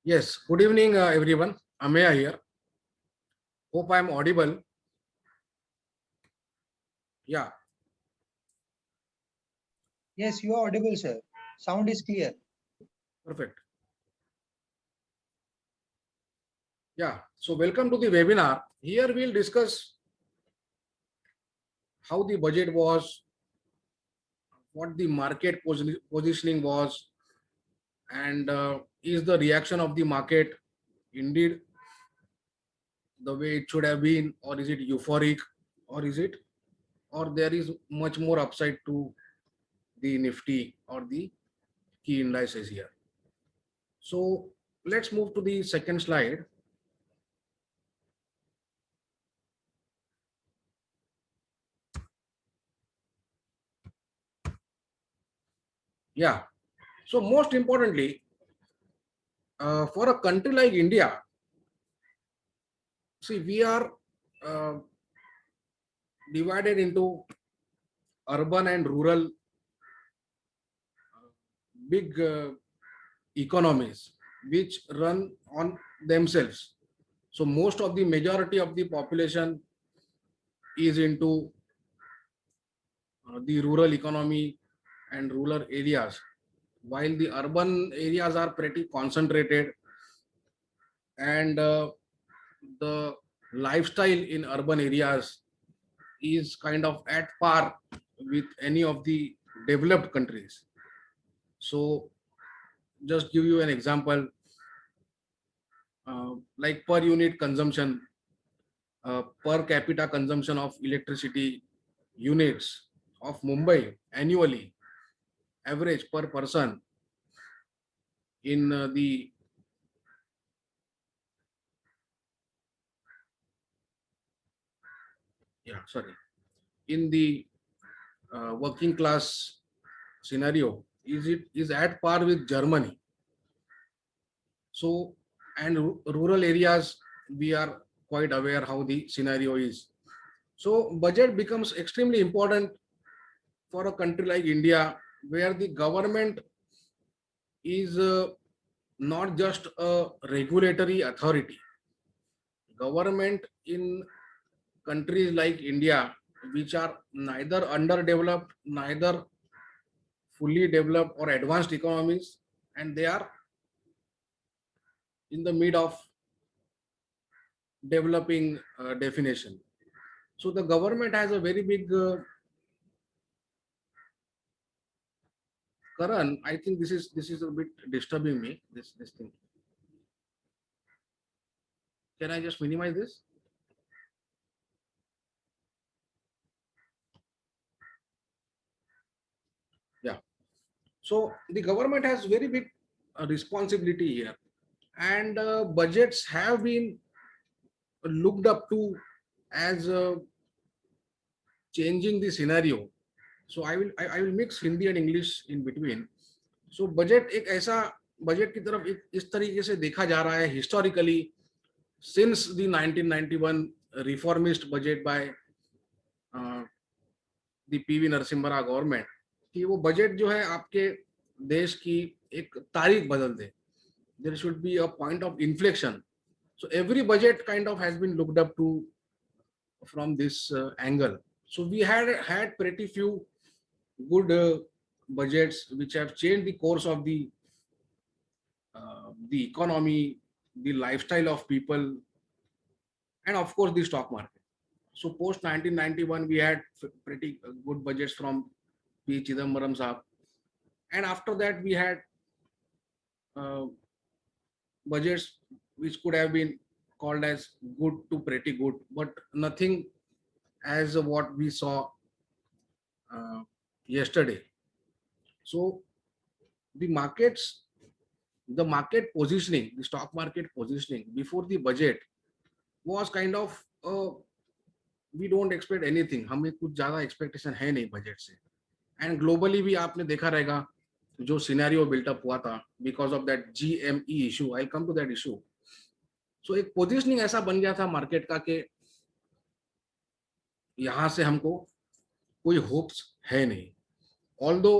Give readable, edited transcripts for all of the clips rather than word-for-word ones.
Yes, good evening, everyone. Ameya here. Hope I am audible. Yeah, Yes, you are audible, sir. Sound is clear. perfect. Yeah, so welcome to the webinar. Here we'll discuss how the budget was, what the market positioning was, and is the reaction of the market indeed the way it should have been, or is it euphoric, or is it, or there is much more upside to the Nifty or the key indices here. So let's move to the second slide. Yeah. So most importantly, for a country like India, see, we are uh, divided into urban and rural big economies which run on themselves. So most of the majority of the population is into the rural economy and rural areas, while the urban areas are pretty concentrated, and the lifestyle in urban areas is kind of at par with any of the developed countries. So, just give you an example, like per unit consumption, per capita consumption of electricity units of Mumbai annually, average per person in the sorry, in the working class scenario is at par with Germany. So, and rural areas, we are quite aware how the scenario is. So, budget becomes extremely important for a country like India, where the government is not just a regulatory authority. Government in countries like India, which are neither underdeveloped, neither fully developed or advanced economies, and they are in the mid of developing definition. So the government has a very big Karan, I think this is a bit disturbing me. This thing. Can I just minimize this? Yeah. So the government has very big responsibility here, and budgets have been looked up to as changing the scenario. So I will mix Hindi and English in between. So budget एक ऐसा budget की तरफ एक इस तरीके से देखा जा रहा है historically since the 1991 reformist budget by the PV Narasimha government कि वो बजट जो है आपके देश की एक तारीख बदल दे. There should be a point of inflection. So every budget kind of has been looked up to from this angle. So we had pretty few good budgets which have changed the course of the economy, the lifestyle of people, and of course the stock market. So post 1991, we had pretty good budgets from P. Chidambaram Saab, and after that we had uh, budgets which could have been called as good to pretty good, but nothing as what we saw uh, yesterday. So the markets, the market positioning, the stock market positioning before the budget was kind of we don't expect anything. हमें कुछ ज्यादा expectation है नहीं budget से. And globally भी आपने देखा रहेगा जो सिनेरियो बिल्टअप हुआ था because of that GME issue. I come to that issue. So एक पोजिशनिंग ऐसा बन गया था मार्केट का कि यहाँ से हमको कोई होप्स है नहीं. Although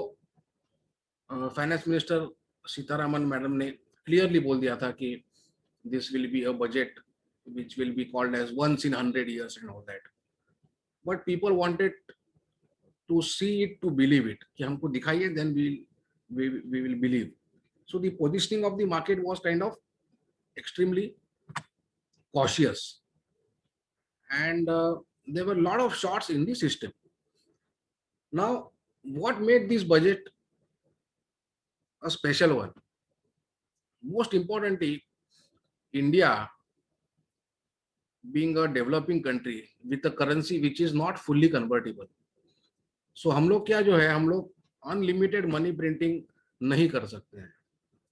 finance minister Sitharaman madam ने क्लियरली बोल दिया था कि this will be a budget which will be called as once in 100 years and all that. But people wanted to see it to believe it. कि हमको दिखाइए, then we will believe. So the positioning of the market was kind of extremely cautious, and there were a lot of shorts in the system. Now, what made this budget a special one? Most importantly, India being a developing country with a currency which is not fully convertible. So हम लोग क्या जो है, हम लोग unlimited money printing नहीं कर सकते हैं.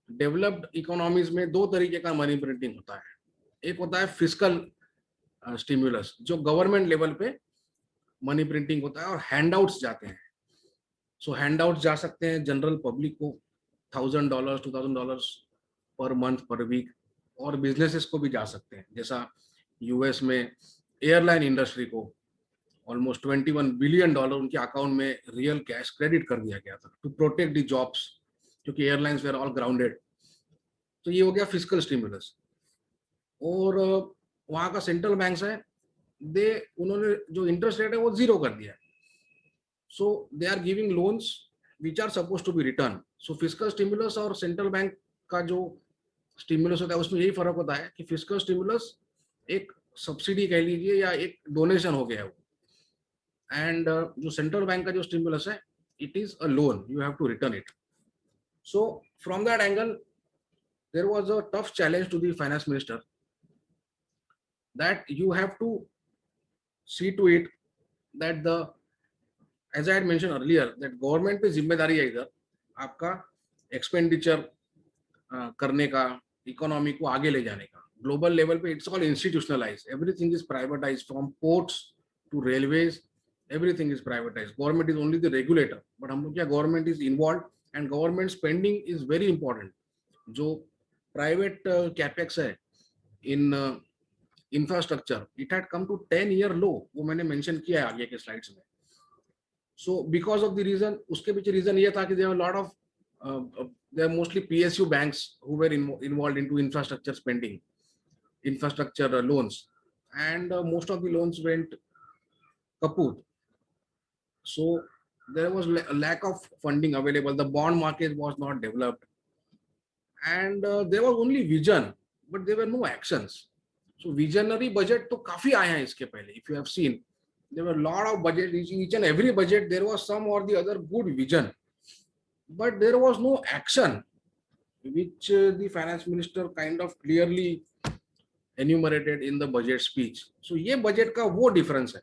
डेवलप्ड इकोनॉमीज में दो तरीके का मनी प्रिंटिंग होता है. एक होता है फिस्कल स्टिमुलस, जो गवर्नमेंट लेवल पे मनी प्रिंटिंग होता है, और हैंडआउट्स जाते हैं. सो हैंडआउट्स जा सकते हैं जनरल पब्लिक को $1,000 $2,000 पर मंथ पर वीक, और बिजनेसेस को भी जा सकते हैं. जैसा यूएस में एयरलाइन इंडस्ट्री को ऑलमोस्ट $21 बिलियन उनके अकाउंट में रियल कैश क्रेडिट कर दिया गया था टू प्रोटेक्ट द जॉब्स, क्योंकि एयरलाइंस वेर ऑल ग्राउंडेड. तो ये हो गया फिस्कल स्टिमुलस. और वहाँ का सेंट्रल बैंक्स है, उन्होंने जो इंटरेस्ट रेट है वो 0 कर दिया है. So they are giving loans which are suppose to be return. So fiscal stimulus और सेंट्रल बैंक का जो स्टिमुलस होता है उसमें यही फर्क होता है कि फिस्कल स्टिमुलस एक सब्सिडी कह लीजिए या एक डोनेशन हो गया है वो, एंड जो सेंट्रल बैंक का जो स्टिमुलस है, it is a loan, you have to return it. So from that angle there was a tough challenge to the finance minister that you have to see to it that the, as I had mentioned earlier, that government पे जिम्मेदारी है इधर आपका expenditure करने का, economy को आगे ले जाने का. ग्लोबल लेवल पे it's all institutionalize, everything is privatize, from ports to railways, everything is privatize. Government is only the regulator, but हम लोग क्या, government is involve, and government spending is very important. जो प्राइवेट कैपेक्स है in infrastructure, it had come to 10-year low, वो मैंने mention किया है आगे के स्लाइड्स में. So because of the reason, उसके पीछे रीजन ये था कि there were lot of there mostly PSU banks who were involved into infrastructure spending, infrastructure loans, and most of the loans went kaput. So there was a lack of funding available, the bond market was not developed, and there was only vision but there were no actions. So visionary budget तो काफी आए हैं इसके पहले. If you have seen, there were a lot of budget, each and every budget there was some or the other good vision, but there was no action, which the finance minister kind of clearly enumerated in the budget speech. So ये budget का वो difference है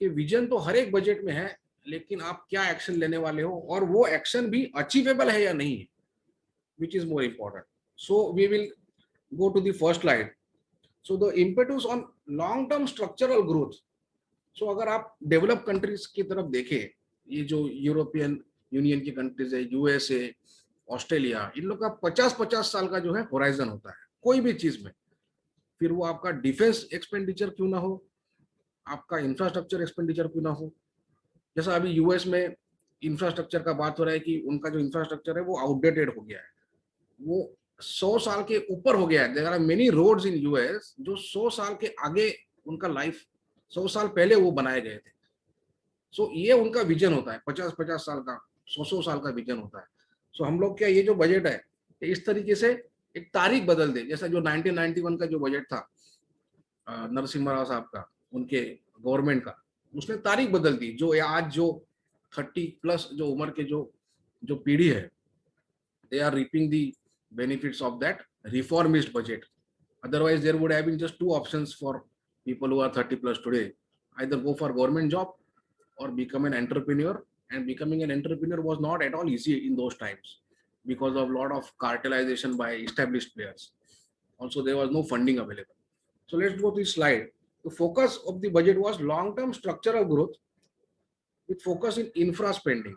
कि vision तो हर एक budget में है, लेकिन आप क्या action लेने वाले हो, और वो action भी achievable है या नहीं है, which is more important. So we will go to the first slide. So the impetus on long term structural growth. So अगर आप डेवलप कंट्रीज की तरफ देखें, ये जो यूरोपियन यूनियन की कंट्रीज है, USA, ऑस्ट्रेलिया, इन लोग का 50-50 साल का जो है होराइजन होता है कोई भी चीज में. फिर वो आपका डिफेंस एक्सपेंडिचर क्यों ना हो, आपका इंफ्रास्ट्रक्चर एक्सपेंडिचर क्यों ना हो. जैसा अभी यूएस में इंफ्रास्ट्रक्चर का बात हो रहा है कि उनका जो इंफ्रास्ट्रक्चर है वो आउटडेटेड हो गया है, वो 100 साल के ऊपर हो गया है. There are many roads in US जो 100 साल के आगे उनका लाइफ, 100 साल पहले वो बनाए गए थे. सो ये उनका विजन होता है, 50-50 साल का, 100 साल का विजन होता है. सो हम लोग क्या, ये जो बजट है इस तरीके से एक तारीख बदल दे. जैसा जो 1991 का जो बजट था नरसिम्हा राव साहब का, उनके गवर्नमेंट का, उसने तारीख बदल दी. जो आज जो 30+ जो उम्र के जो पीढ़ी है, they are reaping the benefits of that reformist budget. Otherwise there would have been just two options for people who are 30+ today: either go for government job or become an entrepreneur. And becoming an entrepreneur was not at all easy in those times because of a lot of cartelization by established players. Also there was no funding available. So let's go to this slide. The focus of the budget was long-term structural growth with focus in infra spending,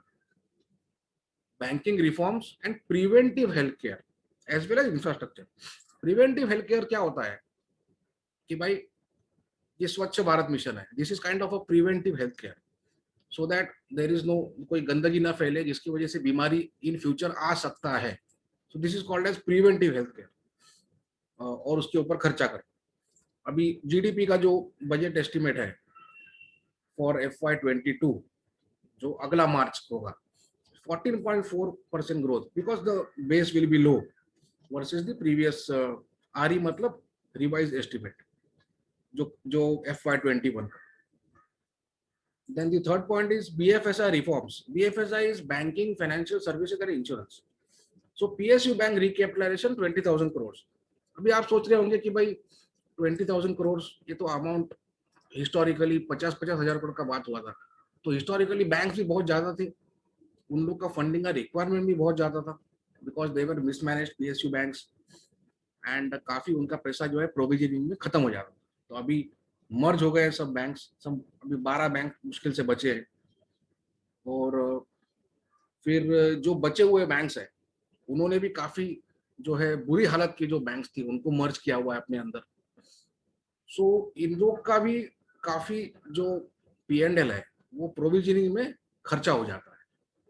banking reforms, and preventive healthcare as well as infrastructure. Preventive healthcare क्या होता है कि भाई ये स्वच्छ Bharat mission है. This is kind of a preventive healthcare, so that there is no, कोई गंदगी ना फैले जिसकी वजह से बीमारी इन फ्यूचर आ सकता है. So this is called as preventive health care, और उसके ऊपर खर्चा करें। अभी जीडीपी का जो बजट एस्टिमेट है फॉर FY22, जो अगला मार्च को होगा, 14.4% growth, because the base will be low versus the previous RE, मतलब रिवाइज एस्टिमेट जो FY21 का। Then the third point is BFSI reforms. BFSI is banking, financial services and insurance. So PSU bank recapitalization 20,000 crores. अभी आप सोच रहे होंगे कि भाई 20,000 crores ये तो अमाउंट हिस्टोरिकली 50-50 हजार करोड़ का बात हुआ था। तो हिस्टोरिकली बैंक भी बहुत ज्यादा थे, उन लोग का फंडिंग का रिक्वायरमेंट भी बहुत ज्यादा था, because they were mismanaged PSU banks, and काफी उनका पैसा जो है प्रोविजनिंग में खत्म हो जाता था। तो अभी मर्ज हो गए सब बैंक्स, सब अभी 12 बैंक मुश्किल से बचे हैं। और फिर जो बचे हुए बैंक्स हैं उन्होंने भी काफी जो है बुरी हालत की जो बैंक्स थी उनको मर्ज किया हुआ है अपने अंदर। सो इन लोग का भी काफी जो P&L है वो प्रोविजनिंग में खर्चा हो जाता है।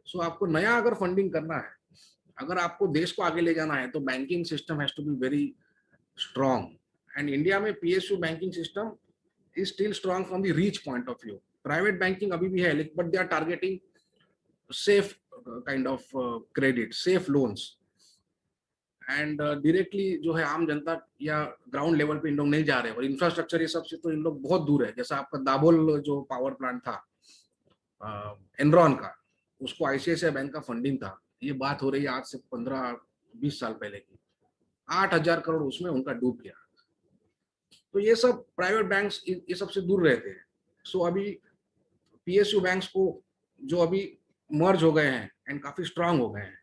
सो आपको नया अगर फंडिंग करना है, अगर आपको देश को आगे ले जाना है, तो banking system has to be very strong, and India में PSU banking system is still strong from the reach point of view. Private banking अभी भी है, but they are targeting safe kind of credit, safe loans, and directly जो है आम जनता या ground level पे इन लोग नहीं जा रहे, और इंफ्रास्ट्रक्चर ये सब से तो इन लोग बहुत दूर है। जैसा आपका दाभोल जो पावर प्लांट था एनरॉन का, उसको ICICI बैंक का फंडिंग था, ये बात हो रही है आज से 15-20 साल पहले की, 8,000 करोड़ उसमें उनका डूब गया। तो ये सब प्राइवेट बैंक्स ये सबसे दूर रहते हैं। सो अभी PSU बैंक्स को जो अभी मर्ज हो गए हैं एंड काफी स्ट्रांग हो गए हैं,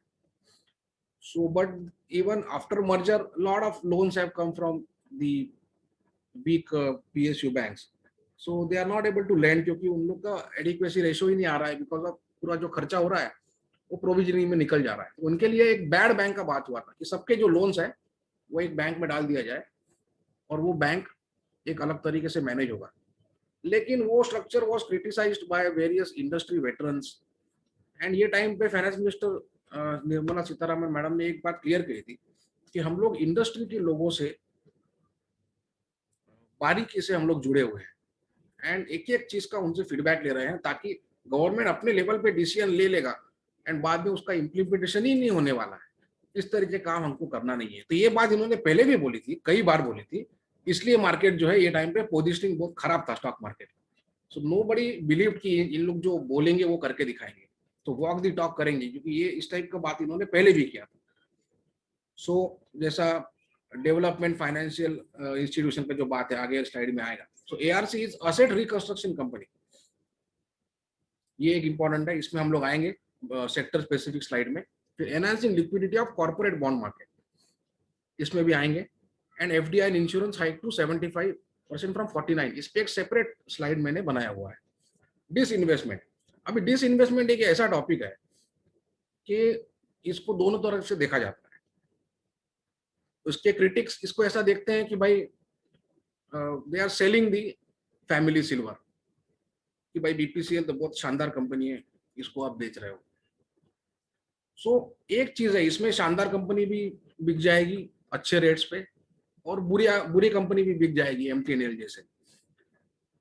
so but even after merger lot of loans have come from the weak PSU banks, so they are not able to lend, क्योंकि उन लोग का एडिक्वेसी रेशो ही नहीं आ रहा है, बिकॉज ऑफ पूरा जो खर्चा हो रहा है वो प्रोविजनिंग में निकल जा रहा है। तो उनके लिए एक बैड बैंक का बात हुआ था कि सबके जो लोन्स है वो एक बैंक में डाल दिया जाए और वो बैंक एक अलग तरीके से मैनेज होगा। लेकिन वो structure was criticised by various industry veterans, and ये टाइम पे finance minister Nirmala Sitharaman madam ने एक बात क्लियर कही थी कि हम लोग इंडस्ट्री के लोगों से बारीकी से हम लोग जुड़े हुए हैं एंड एक एक चीज का उनसे फीडबैक ले रहे हैं, ताकि गवर्नमेंट अपने लेवल पे डिसीजन ले लेगा एंड बाद में उसका इम्प्लीमेंटेशन ही नहीं होने वाला है। इस तरह के काम हमको करना नहीं है। तो ये बात इन्होंने पहले भी बोली थी, कई बार बोली थी, इसलिए मार्केट जो है ये टाइम पे पोजिशनिंग बहुत खराब था स्टॉक मार्केट। सो नो बडी बिलीव कि इन लोग जो बोलेंगे वो करके दिखाएंगे, तो वॉक द टॉक करेंगे, क्योंकि ये इस टाइप का बात इन्होंने पहले भी किया था। सो जैसा डेवलपमेंट फाइनेंशियल इंस्टीट्यूशन का जो बात है आगे स्लाइड में आएगा। सो ARC is asset reconstruction company, ये एक इंपॉर्टेंट है, इसमें हम लोग आएंगे सेक्टर स्पेसिफिक स्लाइड में। फिर enhancing liquidity of corporate bond market, इसमें भी आएंगे। And FDI in insurance hike to 75% from 49, इस पे एक सेपरेट स्लाइड मैंने बनाया हुआ है। डिसइन्वेस्टमेंट, अभी डिसइन्वेस्टमेंट एक ऐसा टॉपिक है कि इसको दोनों तरफ से देखा जाता है। उसके क्रिटिक्स इसको ऐसा देखते हैं कि भाई they are selling the family silver, कि भाई BPCL तो बहुत शानदार कंपनी है, इसको आप बेच रहे हो। सो एक चीज है, इसमें शानदार कंपनी भी बिक जाएगी अच्छे रेट्स पे, और बुरी कंपनी भी बिक जाएगी MTNL जैसे।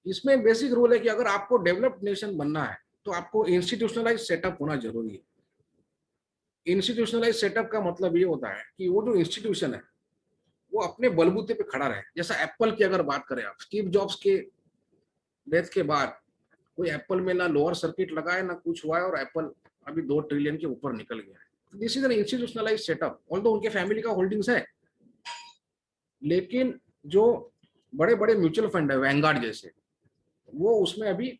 इसमें बेसिक रूल है कि अगर आपको डेवलप्ड नेशन बनना है तो आपको इंस्टीट्यूशनलाइज सेटअप होना जरूरी है। इंस्टीट्यूशनलाइज सेटअप का मतलब ये होता है कि वो जो इंस्टीट्यूशन है वो अपने बलबूते पे खड़ा रहे। जैसा एप्पल की अगर बात करें आप, स्टीव जॉब्स के डेथ के बाद कोई एप्पल में ना लोअर सर्किट लगा है ना कुछ हुआ है, और एप्पल अभी 2 ट्रिलियन के ऊपर निकल गया है। This is an institutionalize setup, although उनके फैमिली का होल्डिंग्स है, लेकिन जो बड़े बड़े म्यूचुअल फंड है वैंगार्ड जैसे, वो उसमें अभी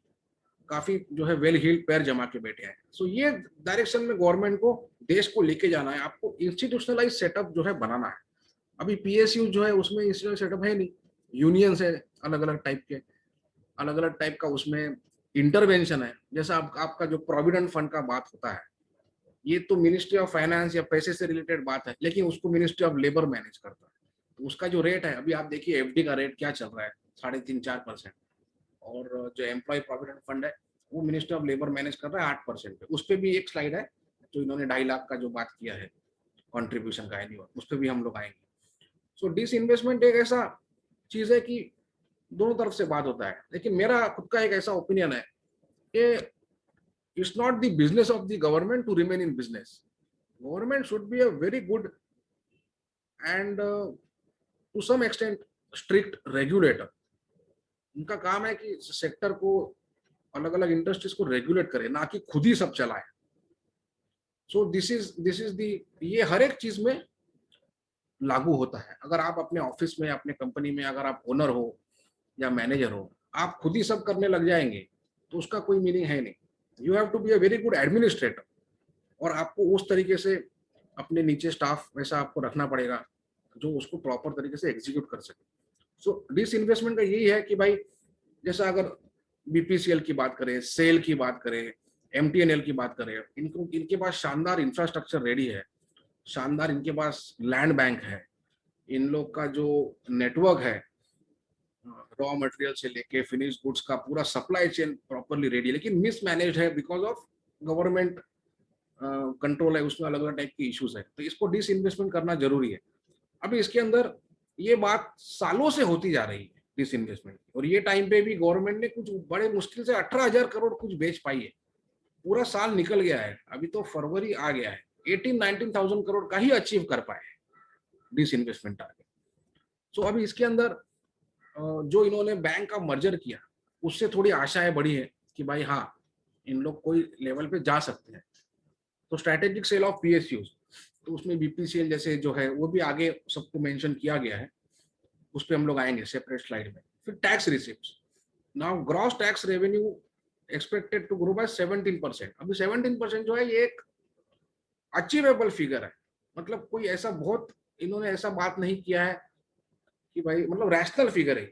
काफी जो है वेल हील्ड पैर जमा के बैठे हैं। सो ये डायरेक्शन में गवर्नमेंट को देश को लेके जाना है, आपको इंस्टीट्यूशनलाइज सेटअप जो है बनाना है। अभी PSU जो है उसमें इंस्टीट्यूशनल सेटअप है नहीं, यूनियंस है अलग अलग टाइप के, अलग अलग टाइप का उसमें इंटरवेंशन है। जैसा आपका जो प्रोविडेंट फंड का बात होता है, ये तो मिनिस्ट्री ऑफ फाइनेंस या पैसे से रिलेटेड बात है, लेकिन उसको मिनिस्ट्री ऑफ लेबर मैनेज करता है। तो उसका जो रेट है, अभी आप देखिए FD का रेट क्या चल रहा है, 3.5-4%, और जो एम्प्लॉय प्रोविडेंट फंड है वो मिनिस्ट्री ऑफ लेबर मैनेज कर रहा है 8% पे। उस पर भी एक स्लाइड है जो इन्होंने 2.5 लाख का जो बात किया है, कंट्रीब्यूशन का एनुअल, उस पर भी हम लोग आएंगे। सो डिस इन्वेस्टमेंट एक ऐसा चीज है कि दोनों तरफ से बात होता है, लेकिन मेरा खुद का एक ऐसा ओपिनियन है कि it's not the business of the government to remain in business. Government should be a very good and to some extent strict regulator. उनका काम है कि सेक्टर को, अलग अलग इंडस्ट्रीज को रेगुलेट करे, ना कि खुद ही सब चलाए। सो दिस इज दी, ये हर एक चीज में लागू होता है। अगर आप अपने ऑफिस में, अपने कंपनी में अगर आप ओनर हो या मैनेजर हो, आप खुद ही सब करने लग जाएंगे तो उसका कोई मीनिंग है नहीं। You have to be a very good administrator, और आपको उस तरीके से अपने नीचे स्टाफ वैसा आपको रखना पड़ेगा जो उसको प्रॉपर तरीके से एग्जीक्यूट कर सके। सो डिस इन्वेस्टमेंट का यही है कि भाई, जैसा अगर बीपीसीएल की बात करें, सेल की बात करें, एमटीएनएल की बात करें, इनको, इनके पास शानदार इंफ्रास्ट्रक्चर रेडी है, शानदार इनके पास लैंड बैंक है, इन लोग का जो नेटवर्क है, रॉ मटेरियल से लेके फिनिश गुड्स का पूरा सप्लाई चेन प्रॉपरली रेडी है, लेकिन मिसमैनेज है बिकॉज ऑफ गवर्नमेंट कंट्रोल है, उसमें अलग अलग टाइप के इश्यूज है। तो इसको डिस इन्वेस्टमेंट करना जरूरी है। अभी इसके अंदर ये बात सालों से होती जा रही है डिस इन्वेस्टमेंट, और ये टाइम पे भी गवर्नमेंट ने कुछ बड़े मुश्किल से 18,000 करोड़ कुछ बेच पाई है। पूरा साल निकल गया है, अभी तो फरवरी आ गया है, 18-19,000 करोड़ का ही अचीव कर पाए डिस इन्वेस्टमेंट टारगेट। सो अभी इसके अंदर जो इन्होंने बैंक का मर्जर किया, उससे थोड़ी आशाएं बढ़ी है कि भाई हाँ, इन लोग कोई लेवल पे जा सकते हैं। तो स्ट्रेटेजिक सेल ऑफ पीएसयूज, तो उसमें बीपीसीएल जैसे जो है वो भी आगे सबको मेंशन किया गया है, उस पर हम लोग आएंगे सेपरेट स्लाइड में। फिर tax receipts, now gross tax revenue expected to grow by 17%। अभी 17% जो है ये एक अचीवेबल फिगर है, मतलब कोई ऐसा बहुत, इन्होंने ऐसा बात नहीं किया है कि भाई, मतलब रैशनल फिगर है,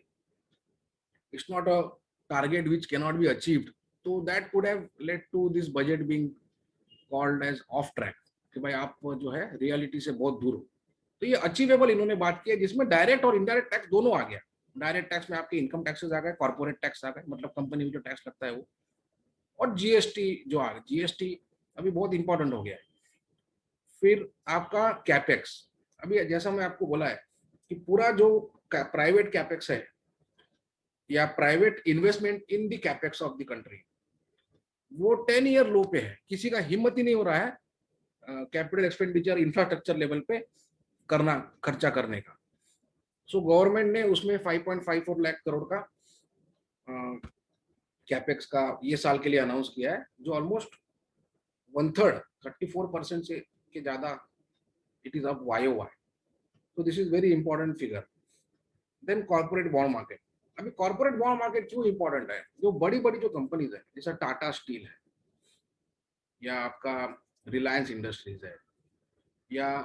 it's not a target which can not be achieved. तो that could have led to this budget being called as off track, कि भाई आप जो है रियलिटी से बहुत दूर हो। तो ये अचीवेबल इन्होंने बात की है, जिसमें डायरेक्ट और इनडायरेक्ट टैक्स दोनों आ गया। डायरेक्ट टैक्स में आपके इनकम टैक्सेस आ गए, कॉर्पोरेट टैक्स आ गए, मतलब कंपनी में जो टैक्स लगता है वो, और जीएसटी जो आ गया, जीएसटी अभी बहुत इंपॉर्टेंट हो गया है। फिर आपका कैपेक्स, अभी जैसा मैं आपको बोला है कि पूरा जो प्राइवेट कैपेक्स है या private investment in the capex of the country, वो 10 ईयर लो पे है। किसी का हिम्मत ही नहीं हो रहा है कैपिटल एक्सपेंडिचर इंफ्रास्ट्रक्चर लेवल पे करना, खर्चा करने का। सो गवर्नमेंट ने उसमें 5.54 लाख करोड़ का कैपेक्स का ये साल के लिए अनाउंस किया है, जो ऑलमोस्ट 1/3, 34% से के ज्यादा इट इज अप YOY। तो this is very important figure. Then corporate bond market, अभी कॉर्पोरेट बॉन्ड मार्केट क्यों इंपॉर्टेंट है? जो बड़ी बड़ी जो कंपनीज है, जैसा टाटा स्टील है, या आपका रिलायंस इंडस्ट्रीज है, या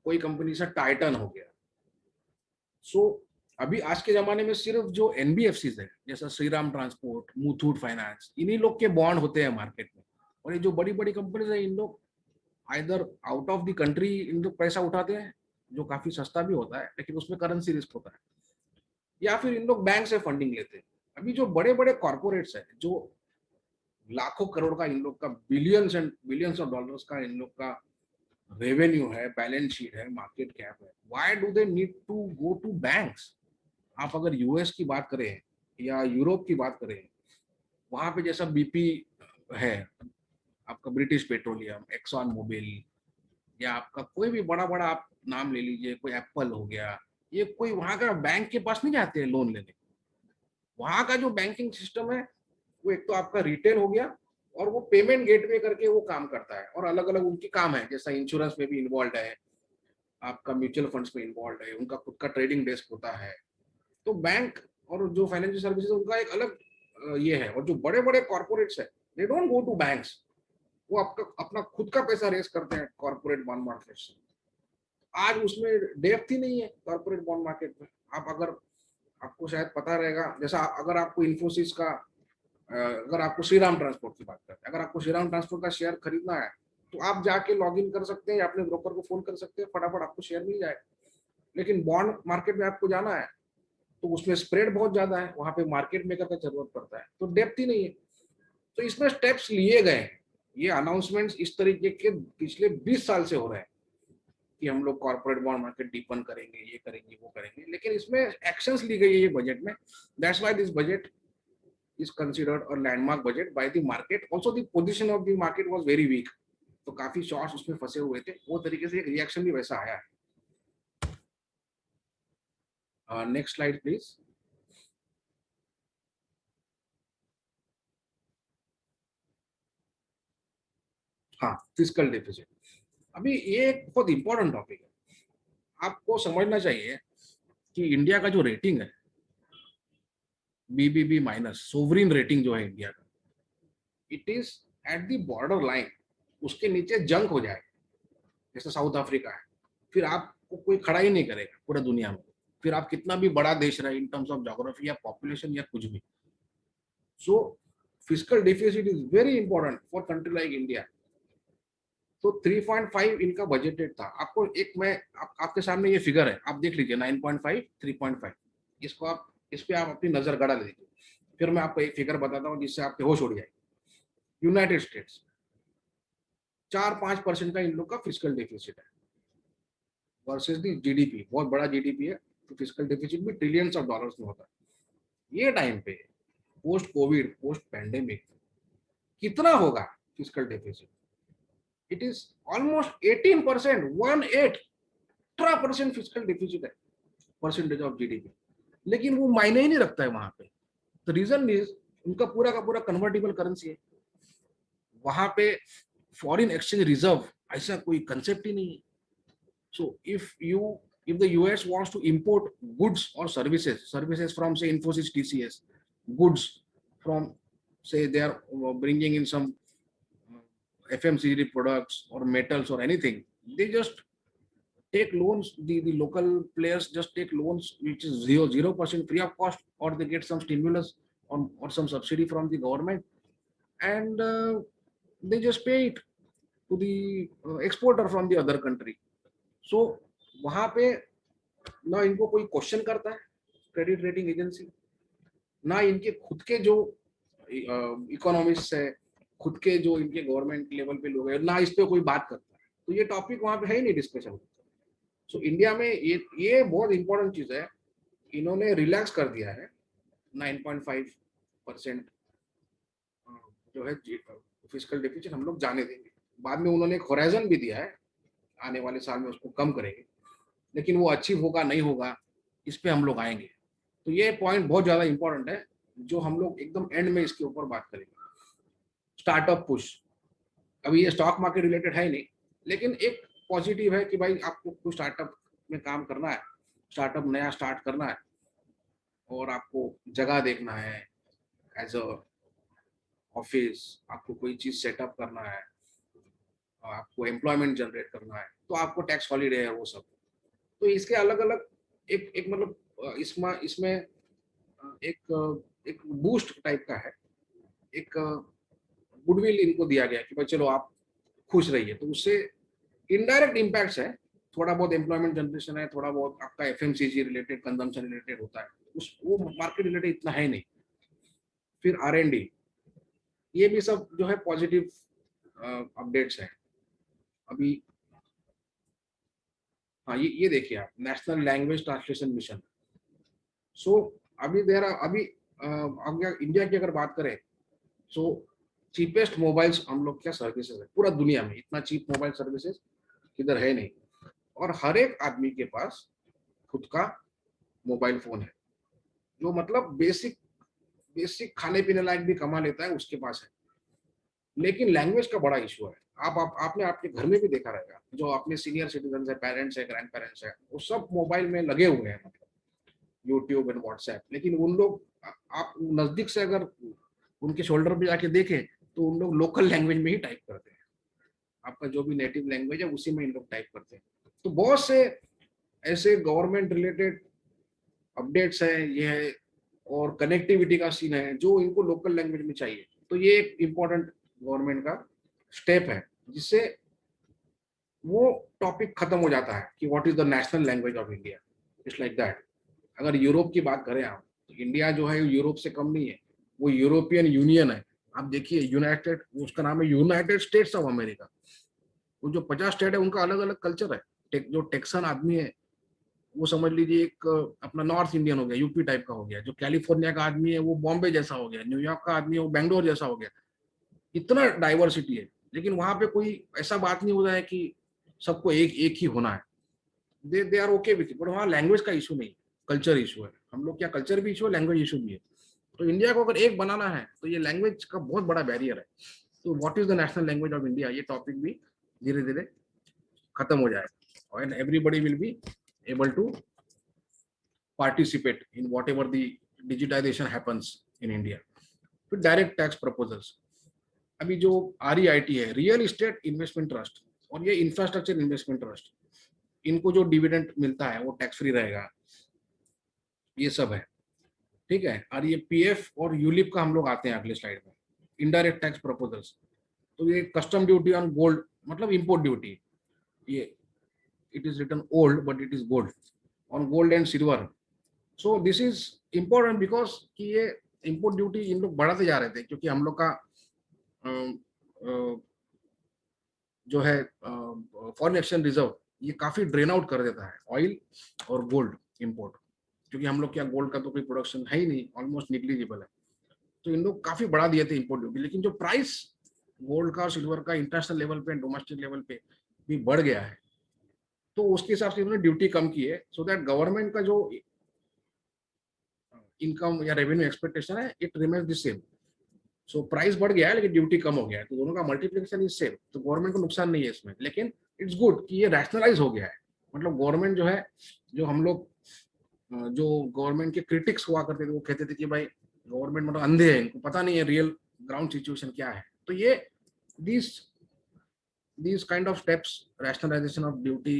कोई कंपनी सा टाइटन हो गया। सो अभी आज के जमाने में सिर्फ जो एनबीएफसीज है, जैसा श्रीराम ट्रांसपोर्ट, मुथूट फाइनेंस, इन्हीं लोग के बॉन्ड होते हैं मार्केट में। और ये जो बड़ी बड़ी कंपनीज है, इन लोग either out of the country in लोग पैसा उठाते हैं, जो काफी सस्ता भी होता है, लेकिन उसमें करेंसी रिस्क होता है, या फिर इन लोग बैंक से फंडिंग लेते हैं। अभी जो बड़े बड़े कॉर्पोरेट्स है, जो लाखों करोड़ का इन लोग का, billions and billions of dollars का इन लोग का रेवेन्यू है, बैलेंस शीट है, मार्केट कैप है, why do they need to go to banks? आप अगर यूएस की बात करें या यूरोप की बात करें, वहां पे जैसा बीपी है, आपका ब्रिटिश पेट्रोलियम, एक्सॉन मोबिल, या आपका कोई भी बड़ा बड़ा आप नाम ले लीजिए, कोई एप्पल हो गया, ये कोई वहां का बैंक के पास नहीं जाते हैं लोन लेने। वहां का जो बैंकिंग सिस्टम है, वो एक तो आपका रिटेल हो गया, और वो पेमेंट गेटवे करके वो काम करता है, और अलग अलग उनकी काम है, जैसा इंश्योरेंस में भी इन्वॉल्व है, आपका म्यूचुअल फंड्स में इन्वॉल्व है, उनका खुद का ट्रेडिंग डेस्क होता है। तो बैंक और जो फाइनेंशियल सर्विसेज, उनका एक अलग ये है। और जो बड़े बड़े कॉर्पोरेट्स है, they don't go to banks, वो आपका अपना खुद का पैसा रेस करते हैं कॉर्पोरेट बॉन्ड मार्केट से। आज उसमें डेप्थ ही नहीं है कॉर्पोरेट बॉन्ड मार्केट में। आप अगर, आपको शायद पता रहेगा, जैसा अगर आपको इन्फोसिस का, अगर आपको श्रीराम ट्रांसपोर्ट की बात करते हैं, अगर आपको श्रीराम ट्रांसपोर्ट का शेयर खरीदना है, तो आप जाके लॉग इन कर सकते हैं या अपने ब्रोकर को फोन कर सकते हैं, फटाफट आपको शेयर मिल जाएगा। लेकिन बॉन्ड मार्केट में आपको जाना है तो उसमें स्प्रेड बहुत ज्यादा है, वहां पे मार्केट मेकर का जरूरत पड़ता है, तो डेप्थ ही नहीं है। तो इसमें स्टेप्स लिए गए, ये अनाउंसमेंट्स इस तरीके के पिछले 20 साल से हो रहे हैं कि हम लोग कॉर्पोरेट बॉन्ड मार्केट डीपन करेंगे, ये करेंगे, वो करेंगे, लेकिन इसमें एक्शंस ली गई है ये बजट में. That's why this budget is considered a landmark budget by the market. Also the position of the market was very weak. तो काफी शॉर्ट्स उसमें फंसे हुए थे, वो तरीके से एक रिएक्शन भी वैसा आया है. Next slide please. हाँ, फिजिकल डेफिसिट. अभी ये एक बहुत इंपॉर्टेंट टॉपिक है. आपको समझना चाहिए कि इंडिया का जो रेटिंग है, बीबीबी माइनस, सोवरिन रेटिंग जो है इंडिया का, it is at the border line. उसके नीचे जंक हो जाए जैसे साउथ अफ्रीका है, फिर आपको कोई खड़ा ही नहीं करेगा पूरा दुनिया में. फिर आप कितना भी बड़ा देश रहे इन टर्म्स ऑफ ज्योग्राफी या पॉपुलेशन या कुछ भी. So physical deficit is very important for country like India. तो 3.5 इनका बजटेड था. आपको एक मैं आपके सामने ये फिगर है, आप देख लीजिए. 9.5, 3.5, इसको आप इस पे आप अपनी नजर गड़ा लीजिए. फिर मैं आपको एक फिगर बताता हूँ जिससे आपके होश उड़ जाए. यूनाइटेड स्टेट्स 4-5% का इन लोग का फिजिकल डेफिसिट है वर्सेस दी जीडीपी. बहुत बड़ा जीडीपी है, तो फिजिकल डेफिसिट भी ट्रिलियंस ऑफ डॉलर्स में होता है. ये टाइम पे पोस्ट कोविड, पोस्ट पैंडेमिक कितना होगा physical deficit? It is almost 18%. 18% physical deficit है परसेंटेज ऑफ जीडीपी. लेकिन वो मायने ही नहीं रखता है वहां पे. द रीजन इज उनका पूरा का पूरा कन्वर्टिबल करेंसी है. वहां पे फॉरेन एक्सचेंज रिजर्व ऐसा कोई कंसेप्ट ही नहीं है. So if the US wants to import goods or services from say Infosys, TCS, goods from say they are bringing in some FMCG products or metals or anything, they just take loans. The local players just take loans which is 0% free of cost, or they get some stimulus or some subsidy from the government, and they just pay it to the exporter from the other country. सो वहां पे ना इनको कोई question करता है credit rating agency, ना इनके खुद के जो इकोनॉमिस्ट है, खुद के जो इनके गवर्नमेंट लेवल पे लोग हैं, ना इस पे कोई बात करता है. तो ये टॉपिक वहां पे है ही नहीं डिस्कशन. सो इंडिया में ये बहुत इंपॉर्टेंट चीज है. इन्होंने रिलैक्स कर दिया है. 9.5% जो है फिजिकल डेफिसिट हम लोग जाने देंगे. बाद में उन्होंने एक होराइजन भी दिया है, आने वाले साल में उसको कम करेंगे, लेकिन वो अचीव होगा नहीं होगा इस पे हम लोग आएंगे. तो ये पॉइंट बहुत ज्यादा इंपॉर्टेंट है जो हम लोग एकदम एंड में इसके ऊपर बात करेंगे. Startup push. अभी ये स्टॉक मार्केट रिलेटेड है नहीं, लेकिन एक पॉजिटिव है कि भाई आपको कोई स्टार्टअप में काम करना है, स्टार्टअप नया स्टार्ट करना है, और आपको जगह देखना है एज अ ऑफिस, आपको कोई चीज सेटअप करना है, आपको एम्प्लॉयमेंट जनरेट करना है, तो आपको टैक्स हॉलीडे है वो सब. तो इसके अलग अलग एक मतलब इसमें एक बूस्ट टाइप का है. एक गुडविल इनको दिया गया कि भाई चलो आप खुश रहिए. तो उससे इनडायरेक्ट इम्पैक्ट्स है. थोड़ा बहुत एम्प्लॉयमेंट जनरेशन है, थोड़ा बहुत आपका एफएमसीजी रिलेटेड, कंजम्पशन रिलेटेड होता है, उस वो मार्केट रिलेटेड इतना है नहीं. फिर R&D, ये भी सब जो है पॉजिटिव अपडेट्स है. अभी हाँ, ये देखिए आप, नेशनल लैंग्वेज ट्रांसलेशन मिशन. सो अभी इंडिया की अगर बात करें, सो चीपेस्ट मोबाइल्स हम लोग क्या सर्विसेज है पूरा दुनिया में. इतना चीप मोबाइल सर्विसेज किधर है नहीं. और हर एक आदमी के पास खुद का मोबाइल फोन है, जो मतलब बेसिक खाने पीने लायक भी कमा लेता है, उसके पास है. लेकिन लैंग्वेज का बड़ा इशू है. आपने आपके घर में भी देखा रहेगा, जो अपने सीनियर सिटीजन है, पेरेंट्स है, ग्रैंड पेरेंट्स है, वो सब मोबाइल में लगे हुए हैं, मतलब यूट्यूब एंड व्हाट्सएप. लेकिन उन लोग, आप नजदीक से अगर उनके शोल्डर पे जाके देखें तो उन लोग लोकल लैंग्वेज में ही टाइप करते हैं. आपका जो भी नेटिव लैंग्वेज है उसी में इन लोग टाइप करते हैं. तो बहुत से ऐसे गवर्नमेंट रिलेटेड अपडेट्स हैं ये है, और कनेक्टिविटी का सीन है जो इनको लोकल लैंग्वेज में चाहिए. तो ये एक इम्पोर्टेंट गवर्नमेंट का स्टेप है, जिससे वो टॉपिक खत्म हो जाता है कि what is the national language of India. It's like that. अगर यूरोप की बात करें आप, तो इंडिया जो है यूरोप से कम नहीं है, वो यूरोपियन यूनियन है. आप देखिए उसका नाम है यूनाइटेड स्टेट्स ऑफ अमेरिका. वो जो 50 स्टेट है उनका अलग अलग कल्चर है. जो टेक्सन आदमी है वो समझ लीजिए एक अपना नॉर्थ इंडियन हो गया, यूपी टाइप का हो गया। जो कैलिफोर्निया का आदमी है वो बॉम्बे जैसा हो गया, न्यूयॉर्क का आदमी है वो बैंगलोर जैसा हो गया। इतना डाइवर्सिटी है, लेकिन वहां पे कोई ऐसा बात नहीं हो रहा है कि सबको एक एक ही होना है। They are okay with it, but वहाँ लैंग्वेज का इशू नहीं, कल्चर इशू है। हम लोग क्या कल्चर भी इशू है, लैंग्वेज इशू भी है। तो इंडिया को अगर एक बनाना है तो ये लैंग्वेज का बहुत बड़ा बैरियर है। तो what is the national language of India, ये टॉपिक भी धीरे धीरे खत्म हो जाएगा और everybody will be able to participate in whatever the digitization happens in India. फिर डायरेक्ट टैक्स प्रपोजल्स, अभी जो REIT है, रियल इस्टेट इन्वेस्टमेंट ट्रस्ट, और ये इंफ्रास्ट्रक्चर इन्वेस्टमेंट ट्रस्ट, इनको जो डिविडेंड मिलता है वो टैक्स फ्री रहेगा, ये सब है। ठीक है। और ये PF और यूलिप का हम लोग आते हैं अगले स्लाइड में। इनडायरेक्ट टैक्स प्रपोजल्स, तो ये कस्टम ड्यूटी ऑन गोल्ड, मतलब इंपोर्ट ड्यूटी, ये it is written old but it is gold, on gold and silver. So this is important because कि ये इंपोर्ट ड्यूटी इन लोग बढ़ाते जा रहे थे, क्योंकि हम लोग का जो है फॉरेन एक्सचेंज रिजर्व ये काफी ड्रेन आउट कर देता है ऑयल और गोल्ड इंपोर्ट, क्योंकि हम लोग क्या गोल्ड का तो कोई प्रोडक्शन है ही नहीं, ऑलमोस्ट निग्लिजिबल है। तो इन लोग काफी बढ़ा दिए थे इंपोर्ट ड्यूटी, लेकिन जो प्राइस गोल्ड का और सिल्वर का इंटरनेशनल लेवल पे, डोमेस्टिक लेवल पे भी बढ़ गया है, तो उसके हिसाब से इन्होंने ड्यूटी कम की है, सो दैट गवर्नमेंट का जो इनकम या रेवेन्यू एक्सपेक्टेशन है it remains the same. So price बढ़ गया है लेकिन ड्यूटी कम हो गया है, तो दोनों का मल्टीप्लिकेशन इज सेम, तो गवर्नमेंट को नुकसान नहीं है इसमें। लेकिन इट्स गुड कि ये रैशनलाइज हो गया है। मतलब गवर्नमेंट जो है, जो हम लोग जो गवर्नमेंट के क्रिटिक्स हुआ करते थे वो कहते थे कि भाई गवर्नमेंट मतलब अंधे हैं, इनको पता नहीं है रियल ग्राउंड सिचुएशन क्या है। तो ये this these kind of steps, rationalization of duty,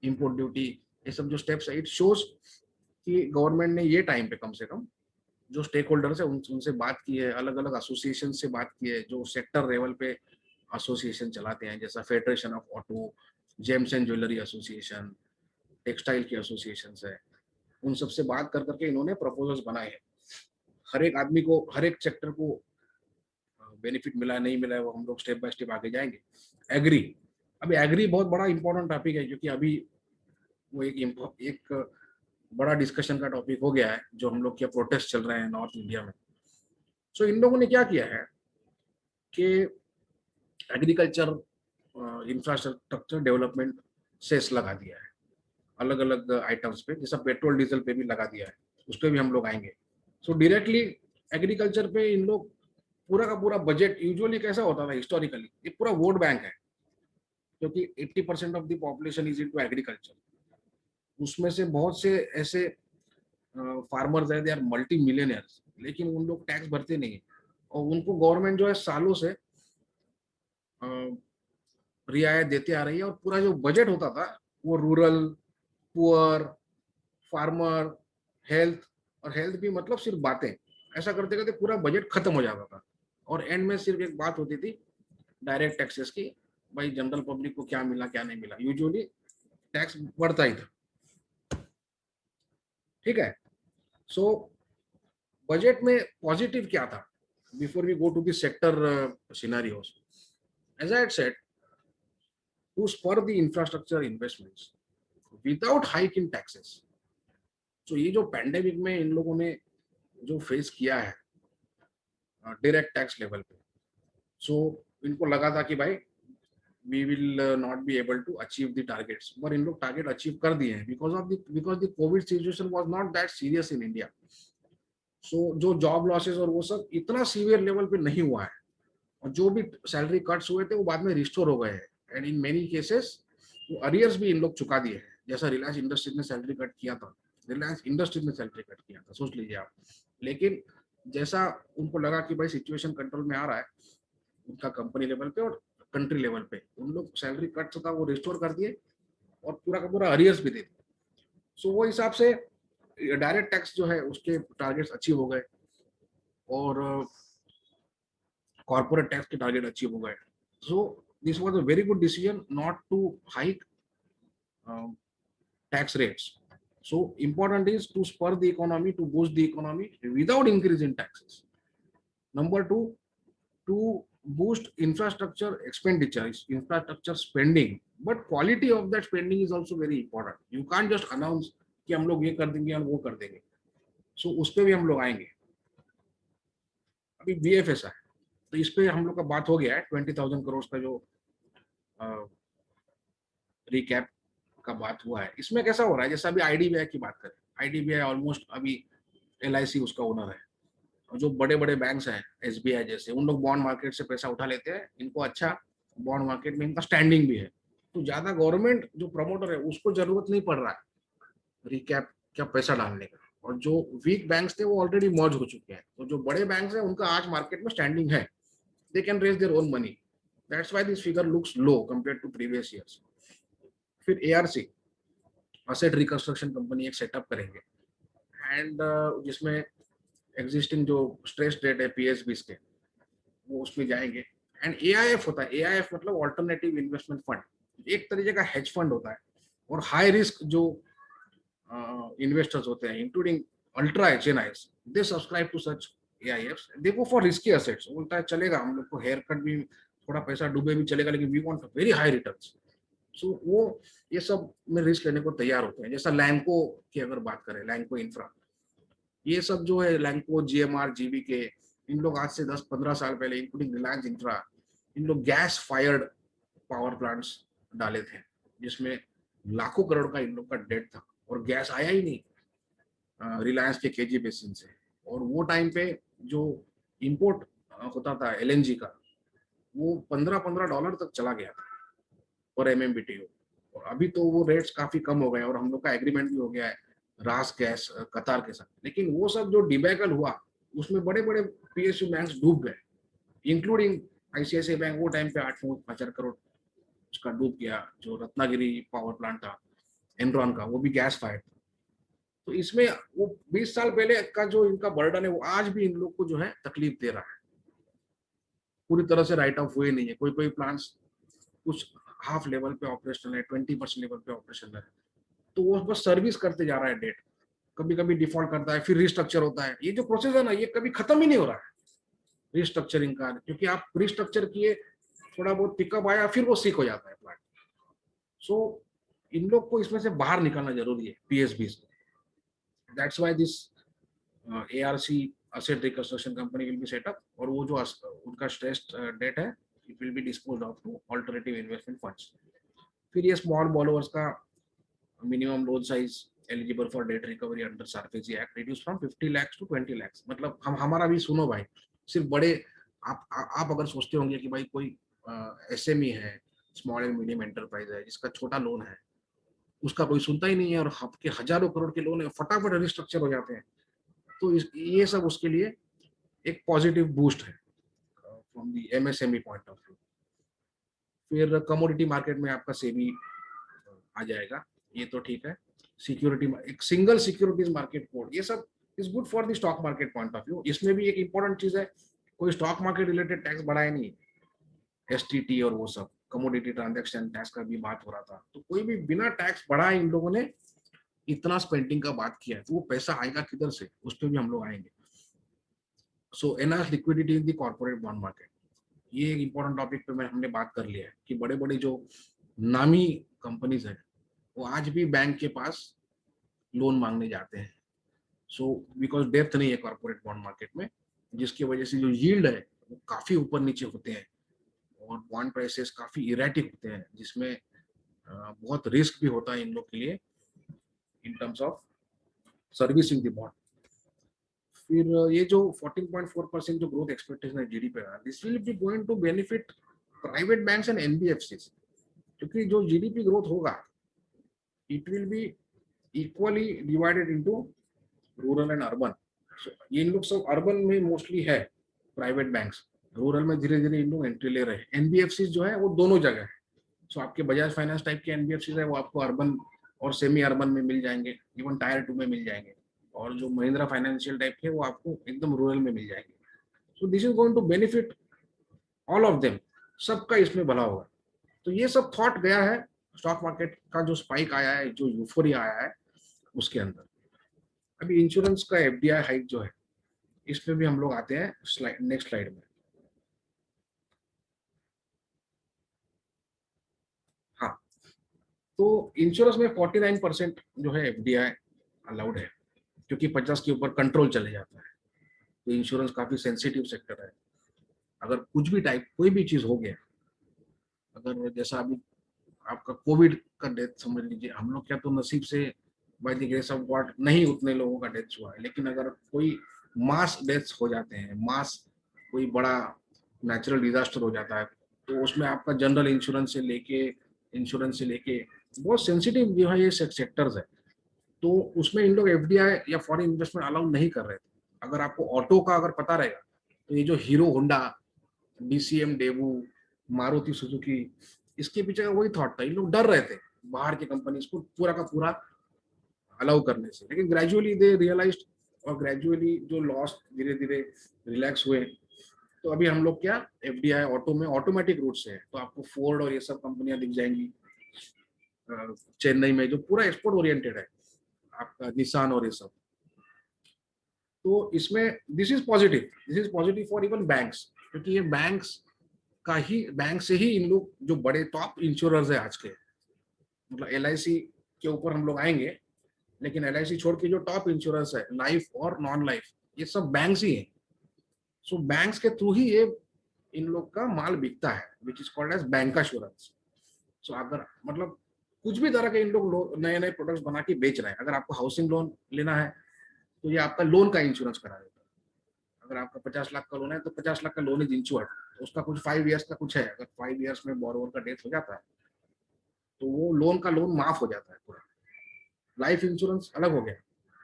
import duty, ये सब जो स्टेप्स है, इट शोज कि गवर्नमेंट ने ये टाइम पे कम से कम जो स्टेक होल्डर्स है उनसे बात की है, अलग अलग एसोसिएशन से बात की है, जो सेक्टर लेवल पे एसोसिएशन चलाते हैं, जैसा federation of auto, James and jewellery association, textile की एसोसिएशन है, उन सबसे बात कर करके इन्होंने प्रपोजल्स बनाए हैं। हर एक आदमी को, हर एक सेक्टर को बेनिफिट मिला नहीं मिला है वो हम लोग स्टेप बाय स्टेप आगे जाएंगे। एग्री, अभी एग्री बहुत बड़ा इंपॉर्टेंट टॉपिक है, क्योंकि अभी वो एक बड़ा डिस्कशन का टॉपिक हो गया है, जो हम लोग के प्रोटेस्ट चल रहे हैं नॉर्थ इंडिया में। सो इन लोगों ने क्या किया है कि एग्रीकल्चर इंफ्रास्ट्रक्चर डेवलपमेंट सेस लगा दिया है अलग अलग आइटम्स पे, जैसा पेट्रोल डीजल पे भी लगा दिया है, उस पर भी हम लोग आएंगे। सो डायरेक्टली एग्रीकल्चर पे इन लोग पूरा का पूरा बजट, यूजुअली कैसा होता था हिस्टोरिकली, ये पूरा वोट बैंक है, क्योंकि 80% of the population is into agriculture. उसमें से बहुत से ऐसे फार्मर्स है, दे आर मल्टी मिलियनर्स, लेकिन उन लोग टैक्स भरते नहीं है, और उनको गवर्नमेंट जो है सालों से रियायत देते आ रही है। और पूरा जो बजट होता था वो रूरल, पुअर, फार्मर, हेल्थ, और हेल्थ भी मतलब सिर्फ बातें, ऐसा करते करते पूरा बजट खत्म हो जाता था। और एंड में सिर्फ एक बात होती थी डायरेक्ट टैक्सेस की, भाई जनरल पब्लिक को क्या मिला क्या नहीं मिला, यूजुअली टैक्स बढ़ता ही था। ठीक है। सो बजट में पॉजिटिव क्या था, before we go to the sector scenarios, as I said, to spur the infrastructure investments without hike in taxes. तो ये जो पैंडेमिक में इन लोगों ने जो फेस किया है डायरेक्ट टैक्स लेवल पे, सो इनको लगा था कि भाई we will not be able to achieve the targets, पर इन लोग टारगेट अचीव कर दिए हैं because the COVID situation was not that serious in India. So जो जॉब लॉसेस और वो सब इतना सीवियर लेवल पे नहीं हुआ है, और जो भी सैलरी कट्स हुए थे वो बाद में रिस्टोर हो गए हैं, एंड इन मेनी केसेस वो अरियर्स भी इन लोग चुका दिए हैं। जैसा रिलायंस इंडस्ट्रीज ने सैलरी कट किया था, रिलायंस इंडस्ट्रीज ने सैलरी कट किया था, सोच लीजिए आप। लेकिन जैसा उनको लगा कि भाई सिचुएशन कंट्रोल में आ रहा है उनका कंपनी लेवल पे और कंट्री लेवल पे, उन लोग सैलरी कट था वो रिस्टोर कर दिए और पूरा का पूरा अरियर्स भी दे दिए। सो वो हिसाब से डायरेक्ट टैक्स जो है उसके टारगेट्स अचीव हो गए, और कॉर्पोरेट टैक्स के टारगेट अचीव हो गए। So this was a very good decision not to hike tax rates. So important is to spur the economy, to boost the economy without increase in taxes. Number two, to boost infrastructure expenditure, infrastructure spending but quality of that spending is also very important. You can't just announce कि हम लोग ये कर देंगे और वो कर देंगे. सो उस पर भी हम लोग आएंगे. अभी बीएफएस है, तो इस पे हम लोग का बात हो गया है. 20,000 करोड़ का जो रिकैप का बात हुआ है, इसमें कैसा हो रहा है, जैसे अभी आईडीबीआई की बात करें. आईडीबीआई ऑलमोस्ट अभी एलआईसी उसका ओनर है. और जो बड़े बड़े बैंक्स हैं, एसबीआई जैसे, उन लोग बॉन्ड मार्केट से पैसा उठा लेते हैं. इनको अच्छा बॉन्ड मार्केट में इनका स्टैंडिंग भी है. तो ज्यादा गवर्नमेंट जो प्रमोटर है उसको जरूरत नहीं पड़ रहा है रिकैप क्या पैसा डालने का. और जो वीक बैंक्स थे वो ऑलरेडी मर्ज हो चुके हैं. तो जो बड़े बैंक्स हैं उनका आज मार्केट में स्टैंडिंग है. They can raise their own money. That's why this figure looks low compared to previous years. फिर एआरसी, असेट रिकंस्ट्रक्शन कंपनी, एक सेटअप करेंगे. एंड जिसमें एग्जिस्टिंग जो स्ट्रेस डेट है पीएसबी के, वो उसमें जाएंगे. एंड एआईएफ होता है. एआईएफ मतलब ऑल्टरनेटिव इन्वेस्टमेंट फंड. एक तरीके का हेज फंड होता है. और हाई रिस्क जो इन्वेस्टर्स होते हैं, including ultra HNIs, they subscribe to such AIFs. They go for risky assets. बोलता है चलेगा, हम लोग को हेयर कट भी, थोड़ा पैसा डूबे भी चलेगा, लेकिन we want very high returns. So वो ये सब में रिस्क लेने को तैयार होते हैं. जैसा लैंको की अगर बात करें, लैंको इंफ्रा, ये सब जो है, लैंको, जीएमआर, जीवी के, इन लोग आज से 10-15 साल पहले, इंक्लूडिंग रिलायंस इंफ्रा, इन लोग गैस फायर्ड पावर प्लांट्स डाले थे, जिसमें लाखों करोड़ का इन लोग का डेट था. और गैस आया ही नहीं रिलायंस के केजी बेसिन से. और वो टाइम पे जो इंपोर्ट होता था एलएनजी का, वो $15 तक चला गया था पर एमएमबीटीयू. और अभी तो वो रेट्स काफी कम हो गए और हम लोग का एग्रीमेंट भी हो गया है रास गैस कतार के साथ. लेकिन वो सब जो डिबैकल हुआ, उसमें बड़े बड़े पीएसयू बैंक्स डूब गए, इंक्लूडिंग आईसीआईसीआई बैंक. वो टाइम पे 8,000 करोड़ उसका डूब गया. जो रत्नागिरी पावर प्लांट था एनरॉन का, वो भी गैस फायर था. तो इसमें वो 20 साल पहले का जो इनका बर्डन है, वो आज भी इन लोग को जो है तकलीफ दे रहा है. पूरी तरह से राइट ऑफ हुए नहीं है. कोई कोई प्लांट्स कुछ हाफ लेवल पे ऑपरेशनल है, 20% लेवल पे ऑपरेशनल है. तो वो बस सर्विस करते जा रहा है डेट. कभी कभी डिफॉल्ट करता है, फिर रिस्ट्रक्चर होता है. ये जो प्रोसेस है ना, ये कभी खत्म ही नहीं हो रहा है रिस्ट्रक्चरिंग का. क्योंकि आप रिस्ट्रक्चर किए, थोड़ा बहुत पिकअप आया, फिर वो सीक हो जाता है प्लांट. सो इन लोग को इसमें से बाहर निकालना जरूरी है PSB. That's why this ARC, asset reconstruction company, will be setup. और वो जो उनका स्ट्रेस डेट है, it will be dispose of to alternative investment funds. फिर ये स्मॉल बॉलोवर्स का minimum loan size eligible for debt recovery under SARFAESI act reduce from 50 lakh to 20 lakh. मतलब हम हमारा भी सुनो भाई. सिर्फ बड़े, आप अगर सोचते होंगे कि भाई कोई एसएमई है, स्मॉल एंड मीडियम एंटरप्राइज है, जिसका छोटा लोन है, उसका कोई सुनता ही नहीं है. और आपके हजारों करोड़ के लोन है, फटाफट रिस्ट्रक्चर हो जाते हैं. तो ये सब उसके लिए एक पॉजिटिव बूस्ट है from the MSME point of view. फिर कमोडिटी मार्केट में आपका सेबी आ जाएगा, ये तो ठीक है. सिक्योरिटी, एक सिंगल सिक्योरिटीज मार्केट कोड, ये सब is good for the stock market point of view. इसमें भी एक इंपॉर्टेंट चीज है, कोई स्टॉक मार्केट रिलेटेड टैक्स बढ़ाया नहीं. एसटीटी और वो सब कमोडिटी ट्रांजैक्शन टैक्स का भी बात हो रहा था. तो कोई भी बिना टैक्स बढ़ाए इन लोगों ने इतना स्पेंडिंग का बात किया है. तो वो पैसा आएगा किधर से, उस पर भी हम लोग आएंगे. So enhance liquidity in the corporate bond market, ये एक इंपॉर्टेंट टॉपिक पे हमने बात कर लिया है कि बड़े बड़े जो नामी कंपनीज हैं, वो आज भी बैंक के पास लोन मांगने जाते हैं. सो बिकॉज डेप्थ नहीं है कॉर्पोरेट बॉन्ड मार्केट में, जिसकी वजह से जो यील्ड है वो काफी ऊपर नीचे होते हैं. और बॉन्ड प्राइसेस काफी इरेटिक होते हैं, जिसमें बहुत रिस्क भी होता है इन लोग के लिए in terms of servicing the bond. फिर ये जो 14.4% जो ग्रोथ एक्सपेक्टेशन है जीडीपी का, this will be going to benefit private banks and NBFCs. क्योंकि जो जीडीपी ग्रोथ होगा, it will be equally divided into rural and urban. ये इन लोग सब अर्बन में मोस्टली है प्राइवेट बैंक्स. रूरल में धीरे धीरे इन लोग एंट्री ले रहे हैं. एनबीएफसी जो है वो दोनों जगह है. सो आपके बजाज फाइनेंस टाइप के एनबीएफसी है, वो आपको अर्बन और सेमी अर्बन में मिल जाएंगे, इवन टायर 2 में मिल जाएंगे. और जो महिंद्रा फाइनेंशियल टाइप के, वो आपको एकदम रूरल में मिल जाएंगे. So this is going to benefit all of them. सबका इसमें भला होगा. तो ये सब थॉट गया है स्टॉक मार्केट का जो स्पाइक आया है, जो यूफोरिया आया है उसके अंदर. अभी इंश्योरेंस का एफडीआई हाइक जो है, इसमें भी हम लोग आते हैं नेक्स्ट स्लाइड में. हाँ, तो इंश्योरेंस में 49% जो है एफडीआई अलाउड है, क्योंकि 50 के ऊपर कंट्रोल चले जाता है। तो इंश्योरेंस काफी सेंसिटिव सेक्टर है। अगर कुछ भी टाइप कोई भी चीज हो गया, अगर जैसा अभी आपका कोविड का डेथ समझ लीजिए, हम लोग क्या तो नसीब से by the grace of God नहीं उतने लोगों का डेथ हुआ है, लेकिन अगर कोई मास डेथ्स हो जाते हैं, मास कोई बड़ा नेचुरल डिजास्टर हो जाता है, तो उसमें आपका जनरल इंश्योरेंस से लेके बहुत सेंसिटिव जो है ये सेक्टर्स है। तो उसमें इन लोग एफडीआई या फॉरेन इन्वेस्टमेंट अलाउ नहीं कर रहे थे। अगर आपको ऑटो का अगर पता रहेगा, तो ये जो hero Honda, DCM Daewoo, Maruti Suzuki, इसके पीछे का वही थॉट था। इन लोग डर रहे थे बाहर की कंपनीज को पूरा का पूरा अलाउ करने से, लेकिन ग्रेजुअली दे रियलाइज्ड, और ग्रेजुअली जो लॉस धीरे धीरे रिलैक्स हुए। तो अभी हम लोग क्या एफडीआई ऑटो में ऑटोमेटिक रूट से है, तो आपको फोर्ड और ये सब कंपनियां दिख जाएंगी चेन्नई में, जो पूरा एक्सपोर्ट ओरिएंटेड है, आपका निसान और ये सब। तो इसमें this is positive for even banks, क्योंकि ये बैंक से ही इन लोग जो बड़े टॉप इंश्योरर्स है आज के, मतलब एलआईसी के ऊपर हम लोग आएंगे, लेकिन एलआईसी छोड़ के जो टॉप इंश्योरेंस है लाइफ और नॉन लाइफ, ये सब बैंक्स ही है। सो बैंक्स के थ्रू ही ये इन लोग का माल बिकता है, which is called as bank insurance. So अगर मतलब कुछ भी तरह के इन लोग नए नए प्रोडक्ट्स बना के बेच रहे हैं। अगर आपको हाउसिंग लोन लेना है, तो ये आपका लोन का इंश्योरेंस करा देता है। अगर आपका 50 लाख का लोन है, तो 50 लाख का लोन इज इंश्योर्ड, तो उसका कुछ 5 ईयर्स का कुछ है। अगर 5 ईयर्स में बोरोवर का डेथ हो जाता है, तो वो लोन माफ हो जाता है पूरा। लाइफ इंश्योरेंस अलग हो गया,